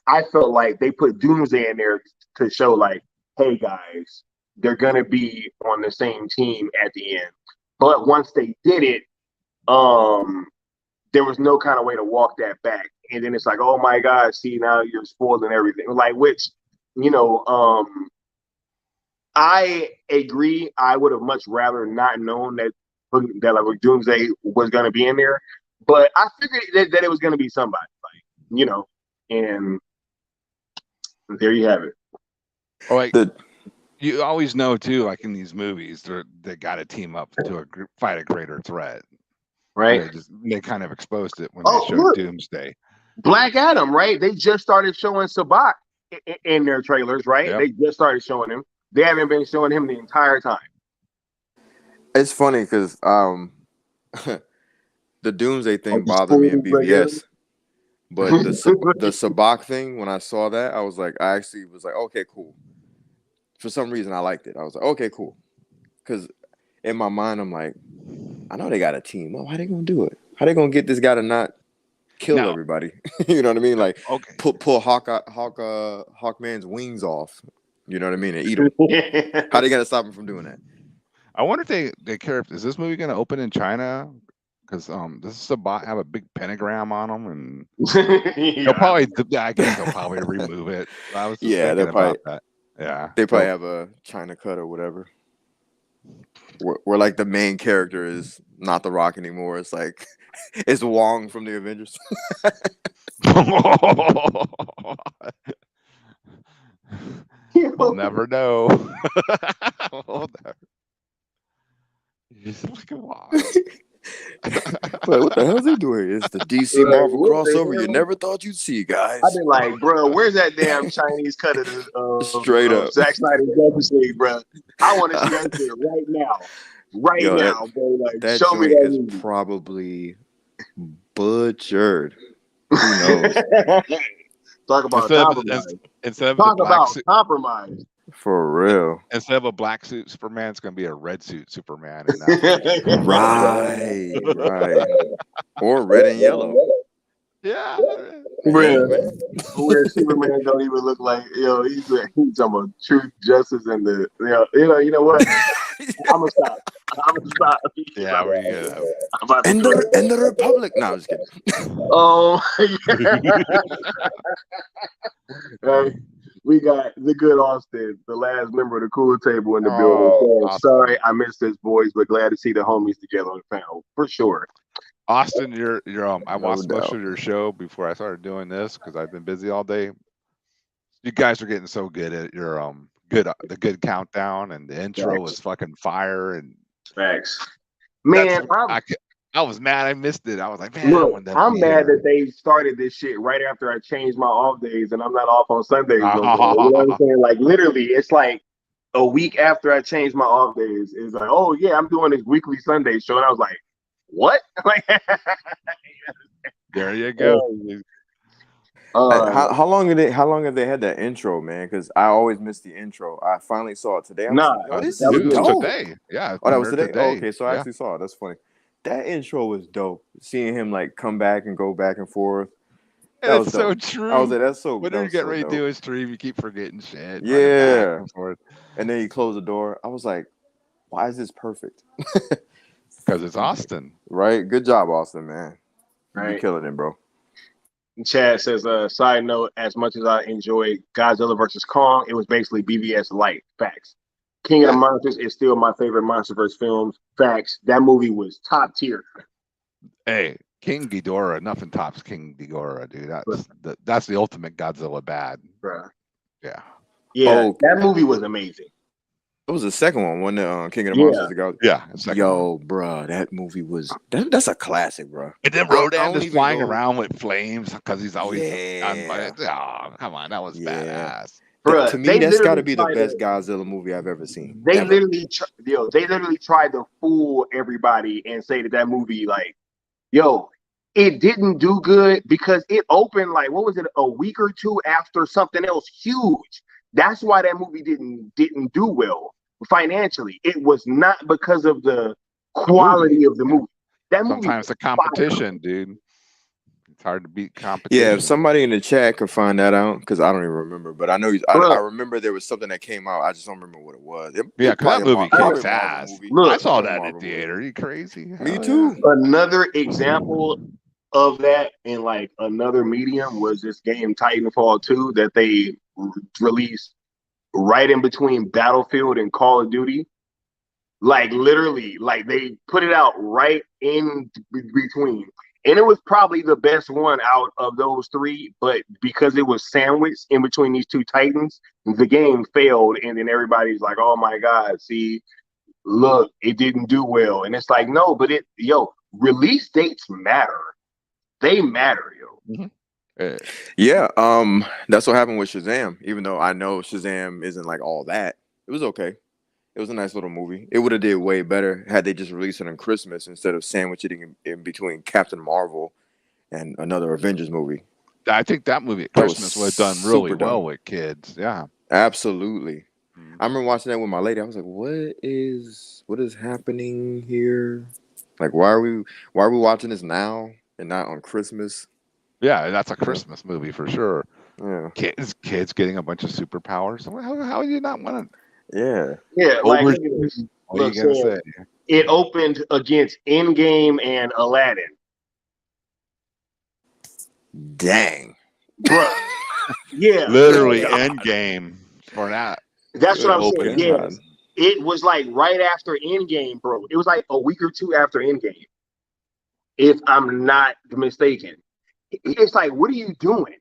I felt like they put Doomsday in there to show like, hey guys, they're going to be on the same team at the end. But once they did it, there was no kind of way to walk that back. And then it's like, oh my God, see, now you're spoiling everything. Like, which, I agree. I would have much rather not known that like Doomsday was going to be in there, but I figured that it was going to be somebody, like, and there you have it. Oh, like you always know too, like in these movies, they got to team up to fight a greater threat, right? They kind of exposed it when they showed Doomsday. Black Adam, right? They just started showing Sabak in their trailers, right? Yep. They just started showing him. They haven't been showing him the entire time. It's funny because the Doomsday thing bothered me in BVS, but the Sabak thing, when I saw that, I was like, I actually was like, okay, cool. For some reason, I liked it. I was like, okay, cool. Because in my mind, I'm like, I know they got a team. Oh, how they gonna do it? How they gonna get this guy to not kill everybody? You know what I mean? Like, pull Hawkman's wings off. You know what I mean? And eat him. How they gonna stop him from doing that? I wonder if they care. Is this movie going to open in China? Because this is have a big pentagram on them, and they'll probably. Yeah, I guess they'll probably remove it. I was just thinking about that. Yeah, they probably have a China cut or whatever, where like the main character is not The Rock anymore. It's like it's Wong from the Avengers. We'll never know. We'll never. He's looking wild. But what the hell is he doing? It's the DC Marvel crossover you never thought you'd see, guys. I've been like, bro, where's that damn Chinese cut of the straight up Zack Snyder's Justice League, bro? I want to see that shit right now, now, bro. Like, that show me that is movie. Probably butchered. Who knows? Talk about compromise. Instead of Talk the black about suit, compromise. For real. Instead of a black suit Superman, it's going to be a red suit Superman. Right. Or red and yellow. Yeah. Where Superman don't even look like, he's talking about truth, justice, and the, you know what? I'm gonna stop. Yeah, we're good. And the Republic. No, I'm just kidding. Oh, hey, we got the good Austin, the last member of the cool table in the building. Austin. Sorry, I missed this, boys, but glad to see the homies together on the panel for sure. Austin, I watched most of your show before I started doing this because I've been busy all day. You guys are getting so good at your the good countdown, and the intro was fucking fire. And facts, man. I was mad I missed it. I was like, man, look, I'm mad that they started this shit right after I changed my off days, and I'm not off on Sundays. You know what I'm saying? Like literally, it's like a week after I changed my off days. It's like, oh yeah, I'm doing this weekly Sunday show, and I was like, what? There you go. How long have they had that intro, man? Because I always miss the intro. I finally saw it today. This is today. Yeah. Oh, that was today. Oh, okay, so I actually saw it. That's funny. That intro was dope. Seeing him like come back and go back and forth. That's so true. I was like, that's so. When you get ready to do a stream, you keep forgetting shit. Yeah. And then you close the door. I was like, why is this perfect? Because it's Austin. Right. Good job, Austin, man. Right. You're killing it, bro. Chad says, side note, as much as I enjoyed Godzilla vs. Kong, it was basically BVS light. Facts. King of the Monsters is still my favorite MonsterVerse films. Facts. That movie was top tier. Hey, King Ghidorah, nothing tops King Ghidorah, dude. That's the ultimate Godzilla bad. Bruh. Yeah. Yeah, that movie was amazing. It was the second one, wasn't it? King of the Monsters. Yeah. Bro, that movie was that's a classic, bro. And then Rodan just flying around with flames because he's always come on, that was badass. Bruh, to me, that's got to be the best Godzilla movie I've ever seen. They literally tried to fool everybody and say that movie, like, it didn't do good because it opened like, what was it, a week or two after something else huge. That's why that movie didn't do well financially. It was not because of the quality of the movie. That movie sometimes the competition, dude. It's hard to beat competition. Yeah, if somebody in the chat could find that out, because I don't even remember. But I know I remember there was something that came out. I just don't remember what it was. Because that movie kicks ass. Look, I saw that in the theater. Are you crazy? Me too. Another example of that in like another medium was this game Titanfall 2 that they released right in between Battlefield and Call of Duty. Like literally, like they put it out right in between. And it was probably the best one out of those three, but because it was sandwiched in between these two titans, the game failed. And then everybody's like, oh my God, see, look, it didn't do well. And it's like, no, but release dates matter. They matter, Mm-hmm. Yeah, that's what happened with Shazam. Even though I know Shazam isn't like all that, it was okay. It was a nice little movie. It would have did way better had they just released it on Christmas instead of sandwiching it in between Captain Marvel and another Avengers movie. I think that movie at Christmas would have done really well with kids. Yeah, absolutely. Mm-hmm. I remember watching that with my lady. I was like, "What is happening here? Like, why are we watching this now and not on Christmas?" Yeah, that's a Christmas movie for sure. Yeah, kids getting a bunch of superpowers. How do you not want to? Yeah. Like What are you gonna say? It opened against Endgame and Aladdin. Dang. Bruh. Yeah. Literally Endgame for that. That's what Good I'm saying. opening. Yeah. God. It was like right after Endgame, bro. It was like a week or two after Endgame, if I'm not mistaken. It's like, what are you doing?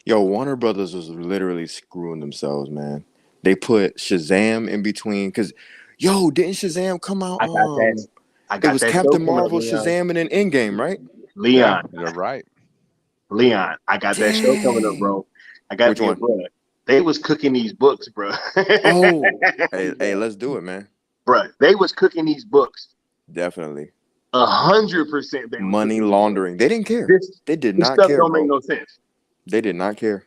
Yo, Warner Brothers was literally screwing themselves, man. They put Shazam in between because, yo, didn't Shazam come out? I got that. I It got was that show Captain coming up, Marvel, Leon. Shazam, and an Endgame, right? Yeah, Leon, you're right. Leon, I got that show coming up, Dang. bro. I got Which the one? bro. They was cooking these books, bro. Oh, hey, let's do it, man. Bro, they was cooking these books. Definitely. 100% they was Money cooking these books. laundering. They didn't care. This They did this not stuff care, don't make bro. no sense. They did not care.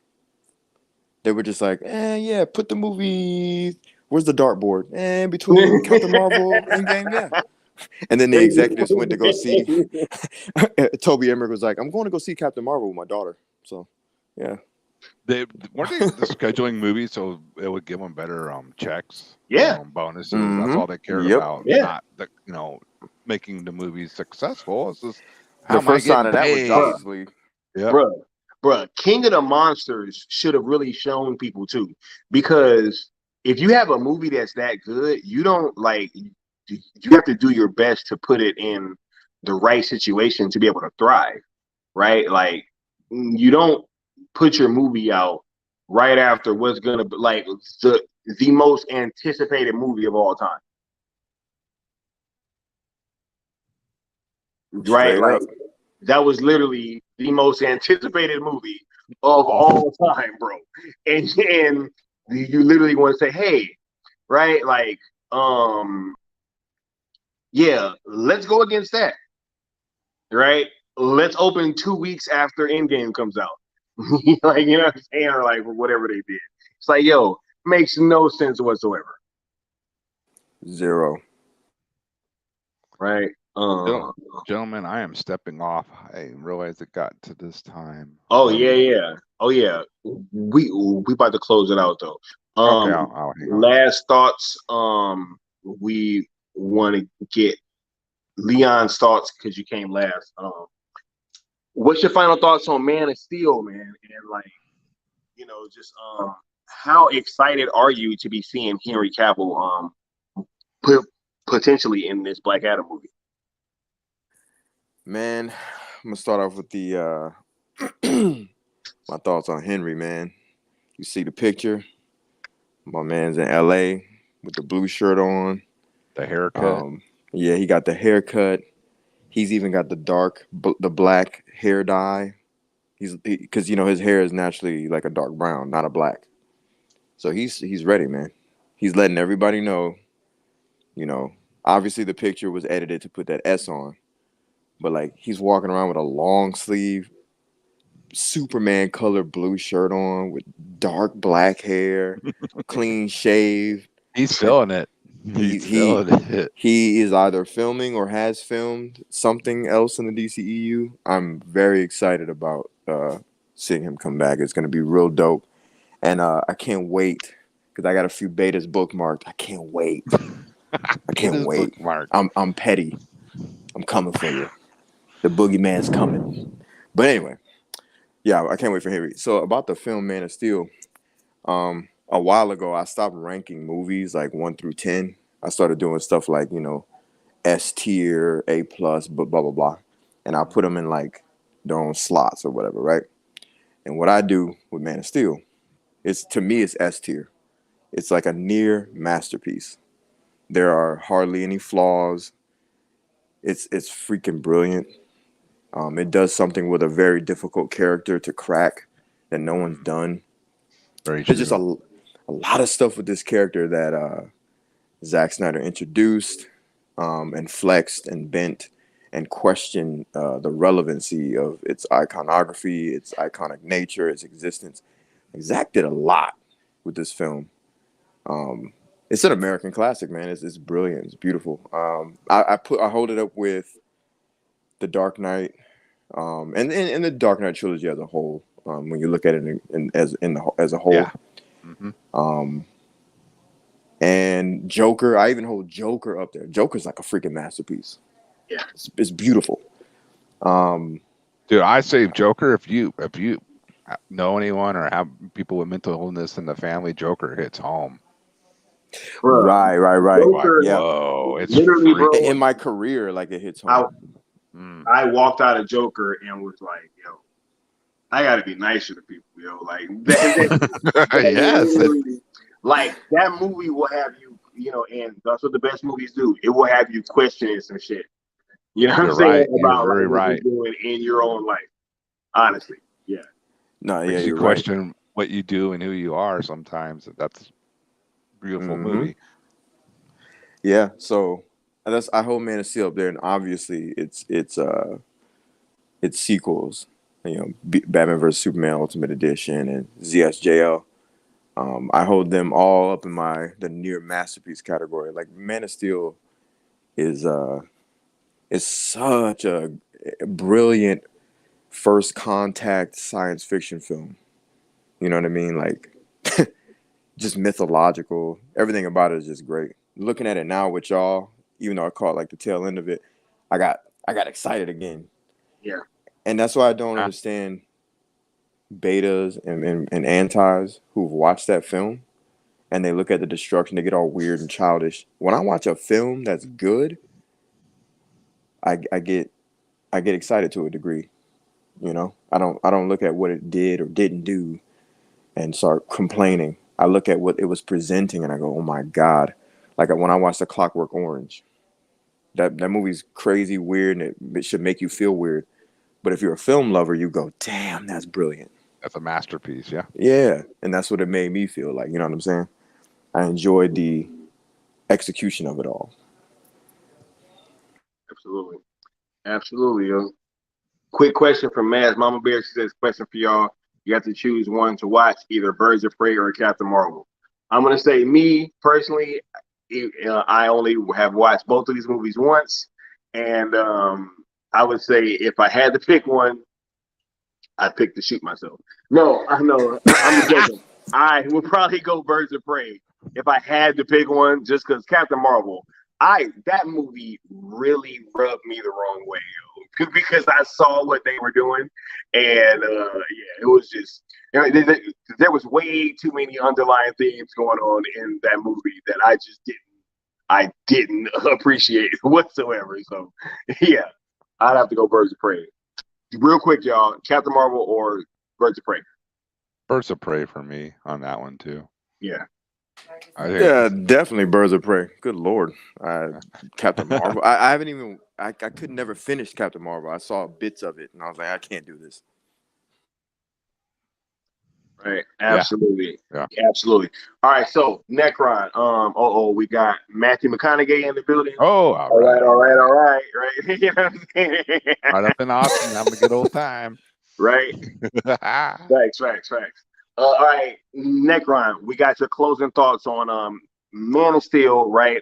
They were just like, yeah, put the movie. Where's the dartboard? Between Captain Marvel, Endgame, yeah. And then the executives went to go see. Toby Emmerich was like, I'm going to go see Captain Marvel with my daughter. So, yeah. They weren't they scheduling movies so it would give them better checks, Yeah. bonuses. Mm-hmm. That's all they cared Yep. about. Yeah. Not the making the movies successful. It's just how The am I first sign getting of that was paid? Justice League. Yep. Bruh, King of the Monsters should have really shown people too. Because if you have a movie that's that good, you don't like you have to do your best to put it in the right situation to be able to thrive, right? Like you don't put your movie out right after what's gonna be like the most anticipated movie of all time. Right? Straight Like up. that was literally the most anticipated movie of all time, bro. And you literally want to say, hey, right? Like, yeah, let's go against that. Right? Let's open 2 weeks after Endgame comes out. Like, you know what I'm saying? Or like whatever they did. It's like, yo, makes no sense whatsoever. Zero. Right? Gentlemen, I am stepping off. I realized it got to this time. Oh yeah. Oh yeah. We about to close it out though. Okay, I'll hang on. Last thoughts. We want to get Leon's thoughts because you came last. What's your final thoughts on Man of Steel, man? And like, just how excited are you to be seeing Henry Cavill potentially in this Black Adam movie? Man, I'm gonna start off with the my thoughts on Henry, man. You see the picture. My man's in LA with the blue shirt on. The haircut. Yeah, he got the haircut. He's even got the black hair dye. Because his hair is naturally like a dark brown, not a black. So he's ready, man. He's letting everybody know. Obviously the picture was edited to put that S on, but like he's walking around with a long sleeve Superman colored blue shirt on with dark black hair, clean shave. He's feeling it. He is either filming or has filmed something else in the DCEU. I'm very excited about seeing him come back. It's going to be real dope. And I can't wait because I got a few betas bookmarked. I can't wait. I can't wait. I'm petty. I'm coming for you. The boogeyman's coming. But anyway, yeah, I can't wait for Henry. So about the film Man of Steel, a while ago I stopped ranking movies like 1 through 10. I started doing stuff like S tier, A plus, blah blah blah, and I put them in like their own slots or whatever, right? And what I do with Man of Steel, to me it's S tier. It's like a near masterpiece. There are hardly any flaws. It's freaking brilliant. It does something with a very difficult character to crack that no one's done. Very true. There's just a lot of stuff with this character that Zack Snyder introduced and flexed and bent and questioned the relevancy of its iconography, its iconic nature, its existence. Zack did a lot with this film. It's an American classic, man. It's brilliant. It's beautiful. I hold it up with The Dark Knight, and the Dark Knight trilogy as a whole. When you look at it as a whole, yeah. Mm-hmm. And Joker, I even hold Joker up there. Joker's like a freaking masterpiece. Yeah. It's beautiful. Dude, I say Joker. If you know anyone or have people with mental illness in the family, Joker hits home. Bruh, Right. Like, Joker, Yeah. whoa, it's literally, bro. In my career, like it hits I home. I walked out of Joker and was like, yo, I gotta be nicer to people, yo. Like that Yes, literally, like that movie will have you, and that's what the best movies do. It will have you questioning some shit. You know what I'm you're saying right. You're about very like what right. you're doing in your own life. Honestly, yeah. No, yeah, Makes you you're right. question what you do and who you are sometimes. That's a beautiful movie. Yeah, so I hold Man of Steel up there, and obviously it's sequels. Batman vs Superman Ultimate Edition and ZSJL. I hold them all up in the near masterpiece category. Like Man of Steel is such a brilliant first contact science fiction film. You know what I mean? Like just mythological. Everything about it is just great. Looking at it now with y'all, even though I caught like the tail end of it, I got excited again. Yeah. And that's why I don't understand betas and antis who've watched that film and they look at the destruction, they get all weird and childish. When I watch a film that's good, I get excited to a degree. I don't look at what it did or didn't do and start complaining. I look at what it was presenting and I go, oh my God. Like when I watched The Clockwork Orange, that movie's crazy, weird, and it should make you feel weird. But if you're a film lover, you go, damn, that's brilliant. That's a masterpiece. Yeah. Yeah. And that's what it made me feel like. You know what I'm saying? I enjoyed the execution of it all. Absolutely. Absolutely, yo. Quick question from Maz. Mama Bear, she says, question for y'all. You have to choose one to watch, either Birds of Prey or Captain Marvel. I'm going to say, me personally, I only have watched both of these movies once. And I would say if I had to pick one, I'd pick to shoot myself. No, I know. I'm joking. I would probably go Birds of Prey if I had to pick one, just because Captain Marvel, that movie really rubbed me the wrong way, yo, because I saw what they were doing, and yeah, it was just there was way too many underlying themes going on in that movie that I didn't appreciate whatsoever. So yeah, I'd have to go Birds of Prey. Real quick, y'all, Captain Marvel or Birds of Prey? Birds of Prey for me on that one too. Yeah. I think Yeah, definitely Birds of Prey. Good Lord. Captain Marvel. I haven't even, I could never finish Captain Marvel. I saw bits of it and I was like, I can't do this. Right. Absolutely. Yeah. Absolutely. All right. So Necron. We got Matthew McConaughey in the building. Oh, All right. Right. You know what I'm saying? Right up in Austin, having a good old time. Right. Facts. All right, Necron. We got your closing thoughts on Man of Steel, right?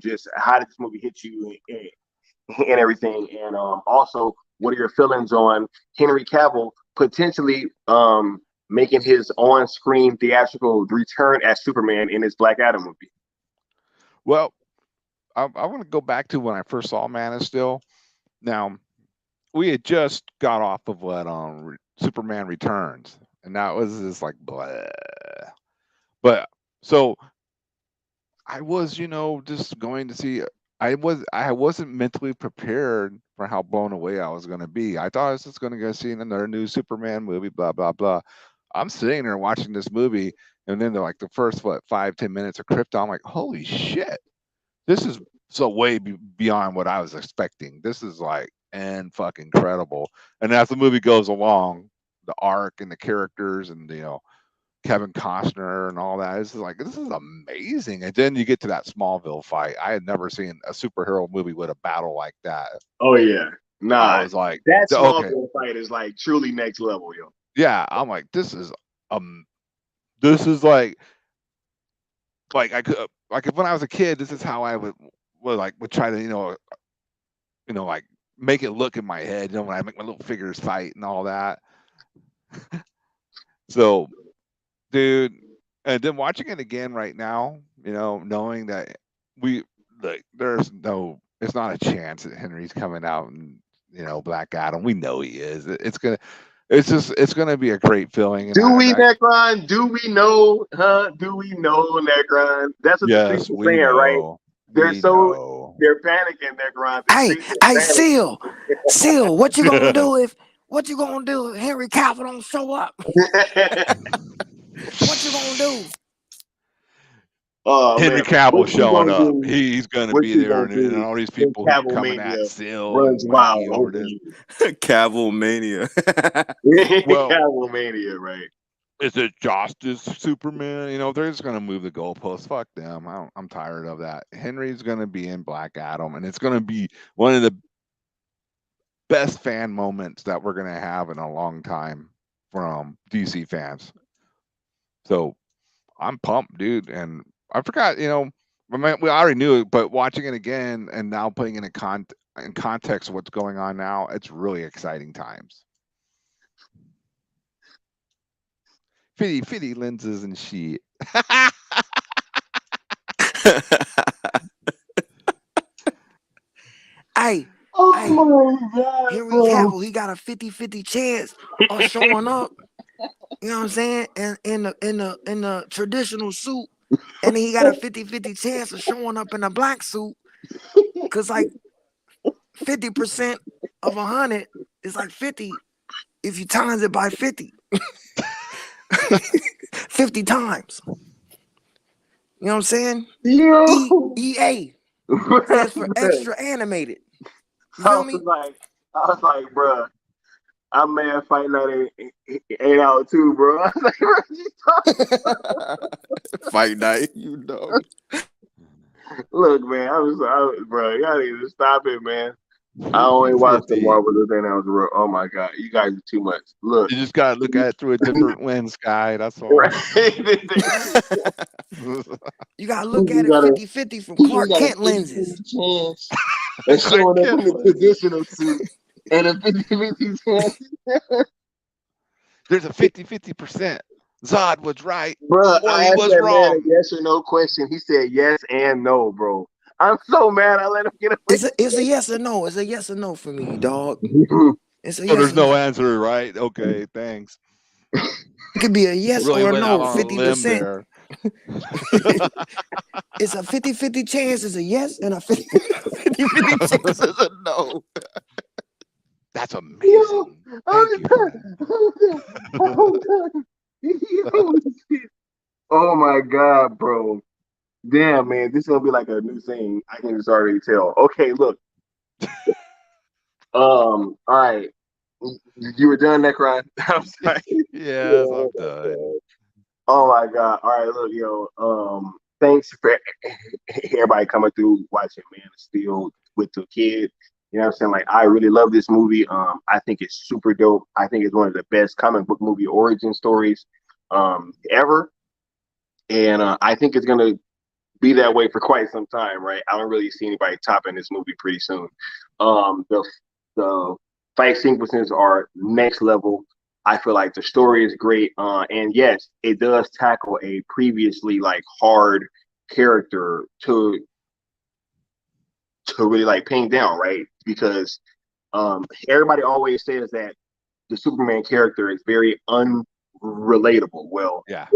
Just how did this movie hit you and everything, and also what are your feelings on Henry Cavill potentially making his on-screen theatrical return as Superman in his Black Adam movie? Well, I want to go back to when I first saw Man of Steel. Now, we had just got off of what Superman Returns, and that was just like blah. But so I was, just going to see. I wasn't mentally prepared for how blown away I was going to be. I thought I was just going to go see another new Superman movie, blah blah blah. I'm sitting there watching this movie, and then they're like the first 5-10 minutes of Krypton. I'm like, holy shit, this is so way beyond what I was expecting. This is like and fucking incredible. And as the movie goes along, the arc and the characters and Kevin Costner and all that, this is amazing. And then you get to that Smallville fight. I had never seen a superhero movie with a battle like that. Oh yeah, nah, I was like, that okay, Smallville fight is like truly next level, yo. yeah. I'm like, this is like I could like if when I was a kid, this is how I would try to like make it look in my head, when I make my little figures fight and all that. So, dude, and then watching it again right now, You know, knowing that we like it's not a chance that Henry's coming out and Black Adam. We know he is. It's gonna be a great feeling. And Do we, I Necron? Do we know? Huh? Do we know, Necron? That's what the streets yes, are we saying, right? know. They're We know. they're panicking, Necron. The Hey, streets are hey, panicking. Seal, what you gonna do if Henry Cavill don't show up? What you gonna do? Oh Henry man, Cavill what you showing gonna up. do? He's gonna What be you there, gonna and do all these when people who are Cavill coming at Mania Sil runs and wild Mikey over over this. you? Cavill mania. Well, Cavill Mania, right? is it Justice Superman? They're just gonna move the goalposts. Fuck them. I'm tired of that. Henry's gonna be in Black Adam, and it's gonna be one of the best fan moments that we're gonna have in a long time from DC fans. So I'm pumped, dude. And I forgot, we already knew it, but watching it again and now putting it in context of what's going on now, it's really exciting times. Fitty lenses and shit. Hey, Oh hey, my god, Henry bro! Cavill, he got a 50-50 chance of showing up. You know what I'm saying? And in the traditional suit, and he got a 50-50 chance of showing up in a black suit. Cause like 50% of 100 is like 50 if you times it by 50. 50 times. You know what I'm saying? Yo, EA stands for extra animated. You I feel was me? like, bro, I'm mad fight night ain't out too, bro. I was like, bro, you talking? Fight night, you know. Look, man, bro, y'all need to stop it, man. I only watched the 50. Marvel the thing that was real. Oh my god, you guys are too much. Look, You just gotta look at it through a different lens, guy. That's all. You gotta look you at it gotta 50-50 from you Clark got a Kent 50 lenses. chance of showing up in a traditional suit and a 50-50 chance. There's a 50% Zod was right. Bro, Or I he asked was that man a wrong. yes or no question. He said yes and no, bro. I'm so mad I let him get away. It's a yes or no. It's a yes or no for me, dog. It's a So yes there's or no. no answer, right? Okay, thanhanks. It could be a yes Really or a went out no, on a limb 50%. there. It's a 50-50 chance it's a yes and a 50-50 chance it's a no. That's amazing. Thank you for that. Oh my god, bro. Damn, man, this is gonna be like a new thing. I can just already tell. Okay, look. All right. You were done, Necron. I'm sorry. Yes, I'm done. Oh my god. All right, look, thanks for everybody coming through watching Man of Steel with the kid. You know what I'm saying? Like, I really love this movie. I think it's super dope. I think it's one of the best comic book movie origin stories ever. And I think it's gonna be that way for quite some time, right? I don't really see anybody topping this movie pretty soon. The fight sequences are next level. I feel like the story is great, and yes, it does tackle a previously like hard character to really like pin down, right? Because everybody always says that the Superman character is very unrelatable. Well, Yeah.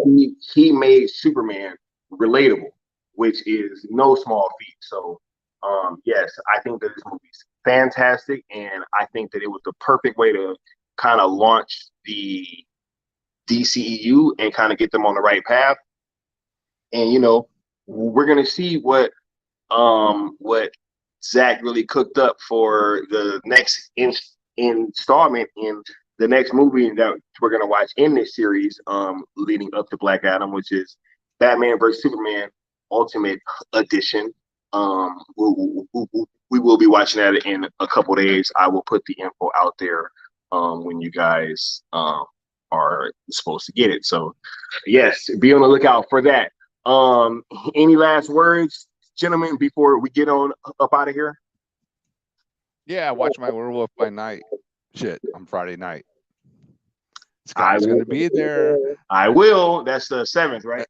he made Superman relatable, which is no small feat. So, yes, I think that this movie's fantastic, and I think that it was the perfect way to kind of launch the DCEU and kind of get them on the right path. And we're gonna see what Zack really cooked up for the next installment in the next movie that we're gonna watch in this series, leading up to Black Adam, which is Batman vs Superman Ultimate Edition. We will be watching that in a couple days. I will put the info out there when you guys are supposed to get it. So, yes, be on the lookout for that. Any last words, gentlemen, before we get on up out of here? Yeah, watch my Werewolf by Night shit on Friday night. Sky's going to be there. I will. That's the 7th, right?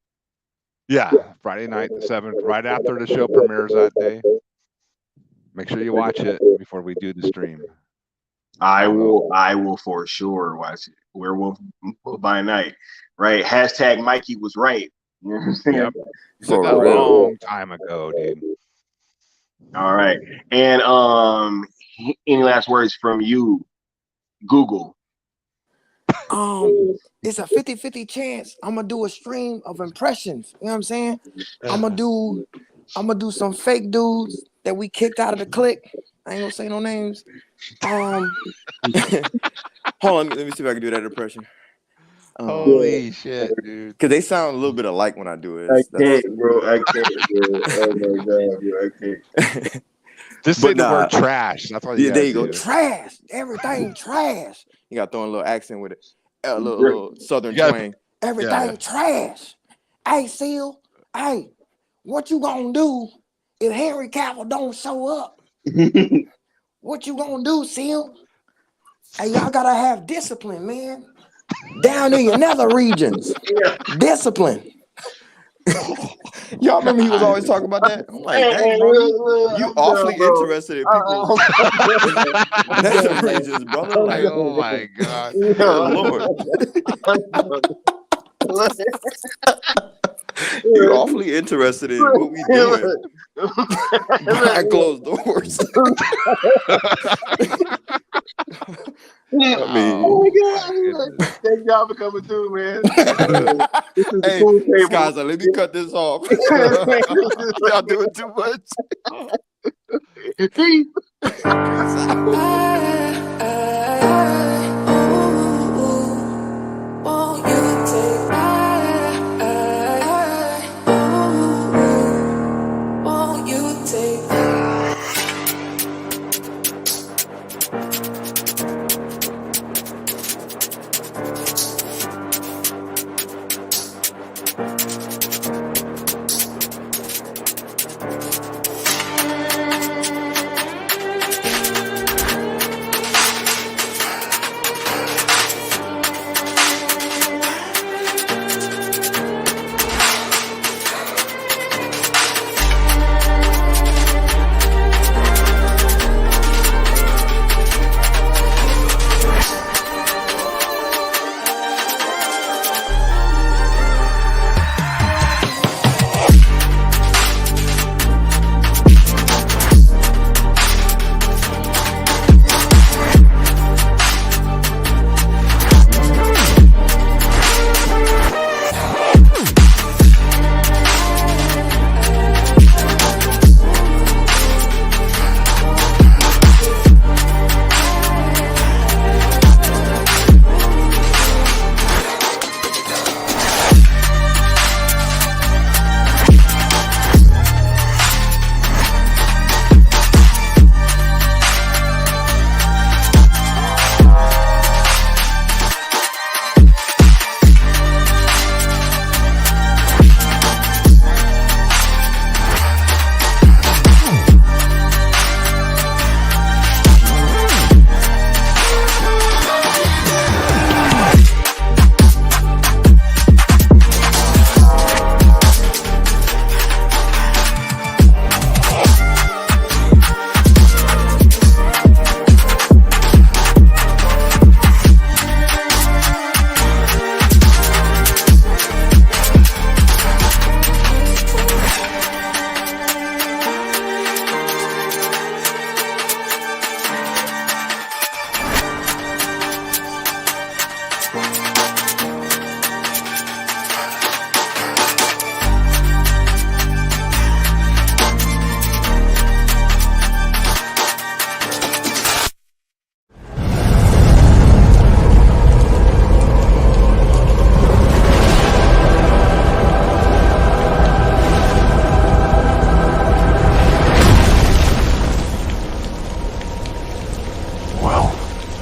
Yeah, Friday night, the 7th, right after the show premieres that day. Make sure you watch it before we do the stream. I will for sure watch it. Werewolf by Night, right? Hashtag Mikey was right. You know what I'm saying? Yep. For Said that a real. long time ago, dude. All right. And any last words from you, Google? It's a 50-50 chance I'm gonna do a stream of impressions. You know what I'm saying? I'm gonna do some fake dudes that we kicked out of the clique. I ain't gonna say no names. Hold on, let me see if I can do that impression. Holy shit, dude. Because they sound a little bit alike when I do it. I can't, bro. I can't, bro. Oh my god, bro. I can't. Just say the word trash. That's all you Yeah, there you gotta go. do. Trash. Everything trash. You got to throw in a little accent with it. A little southern twang. Everything trash. Hey, Seal. Hey, what you gonna do if Henry Cavill don't show up? What you gonna do, Seal? Hey, y'all gotta have discipline, man. Down in your nether regions. Discipline. Y'all remember he was always talking about that? I'm like, dang, bro, you awfully interested in people. Nether regions, brother. Like, Oh my god. Lord. You're awfully interested in what we doing behind closed doors. I mean, oh my god! Thank y'all for coming through, man. This is hey, cool table. guys, let me cut this off. Y'all doing too much. Peace. Peace out.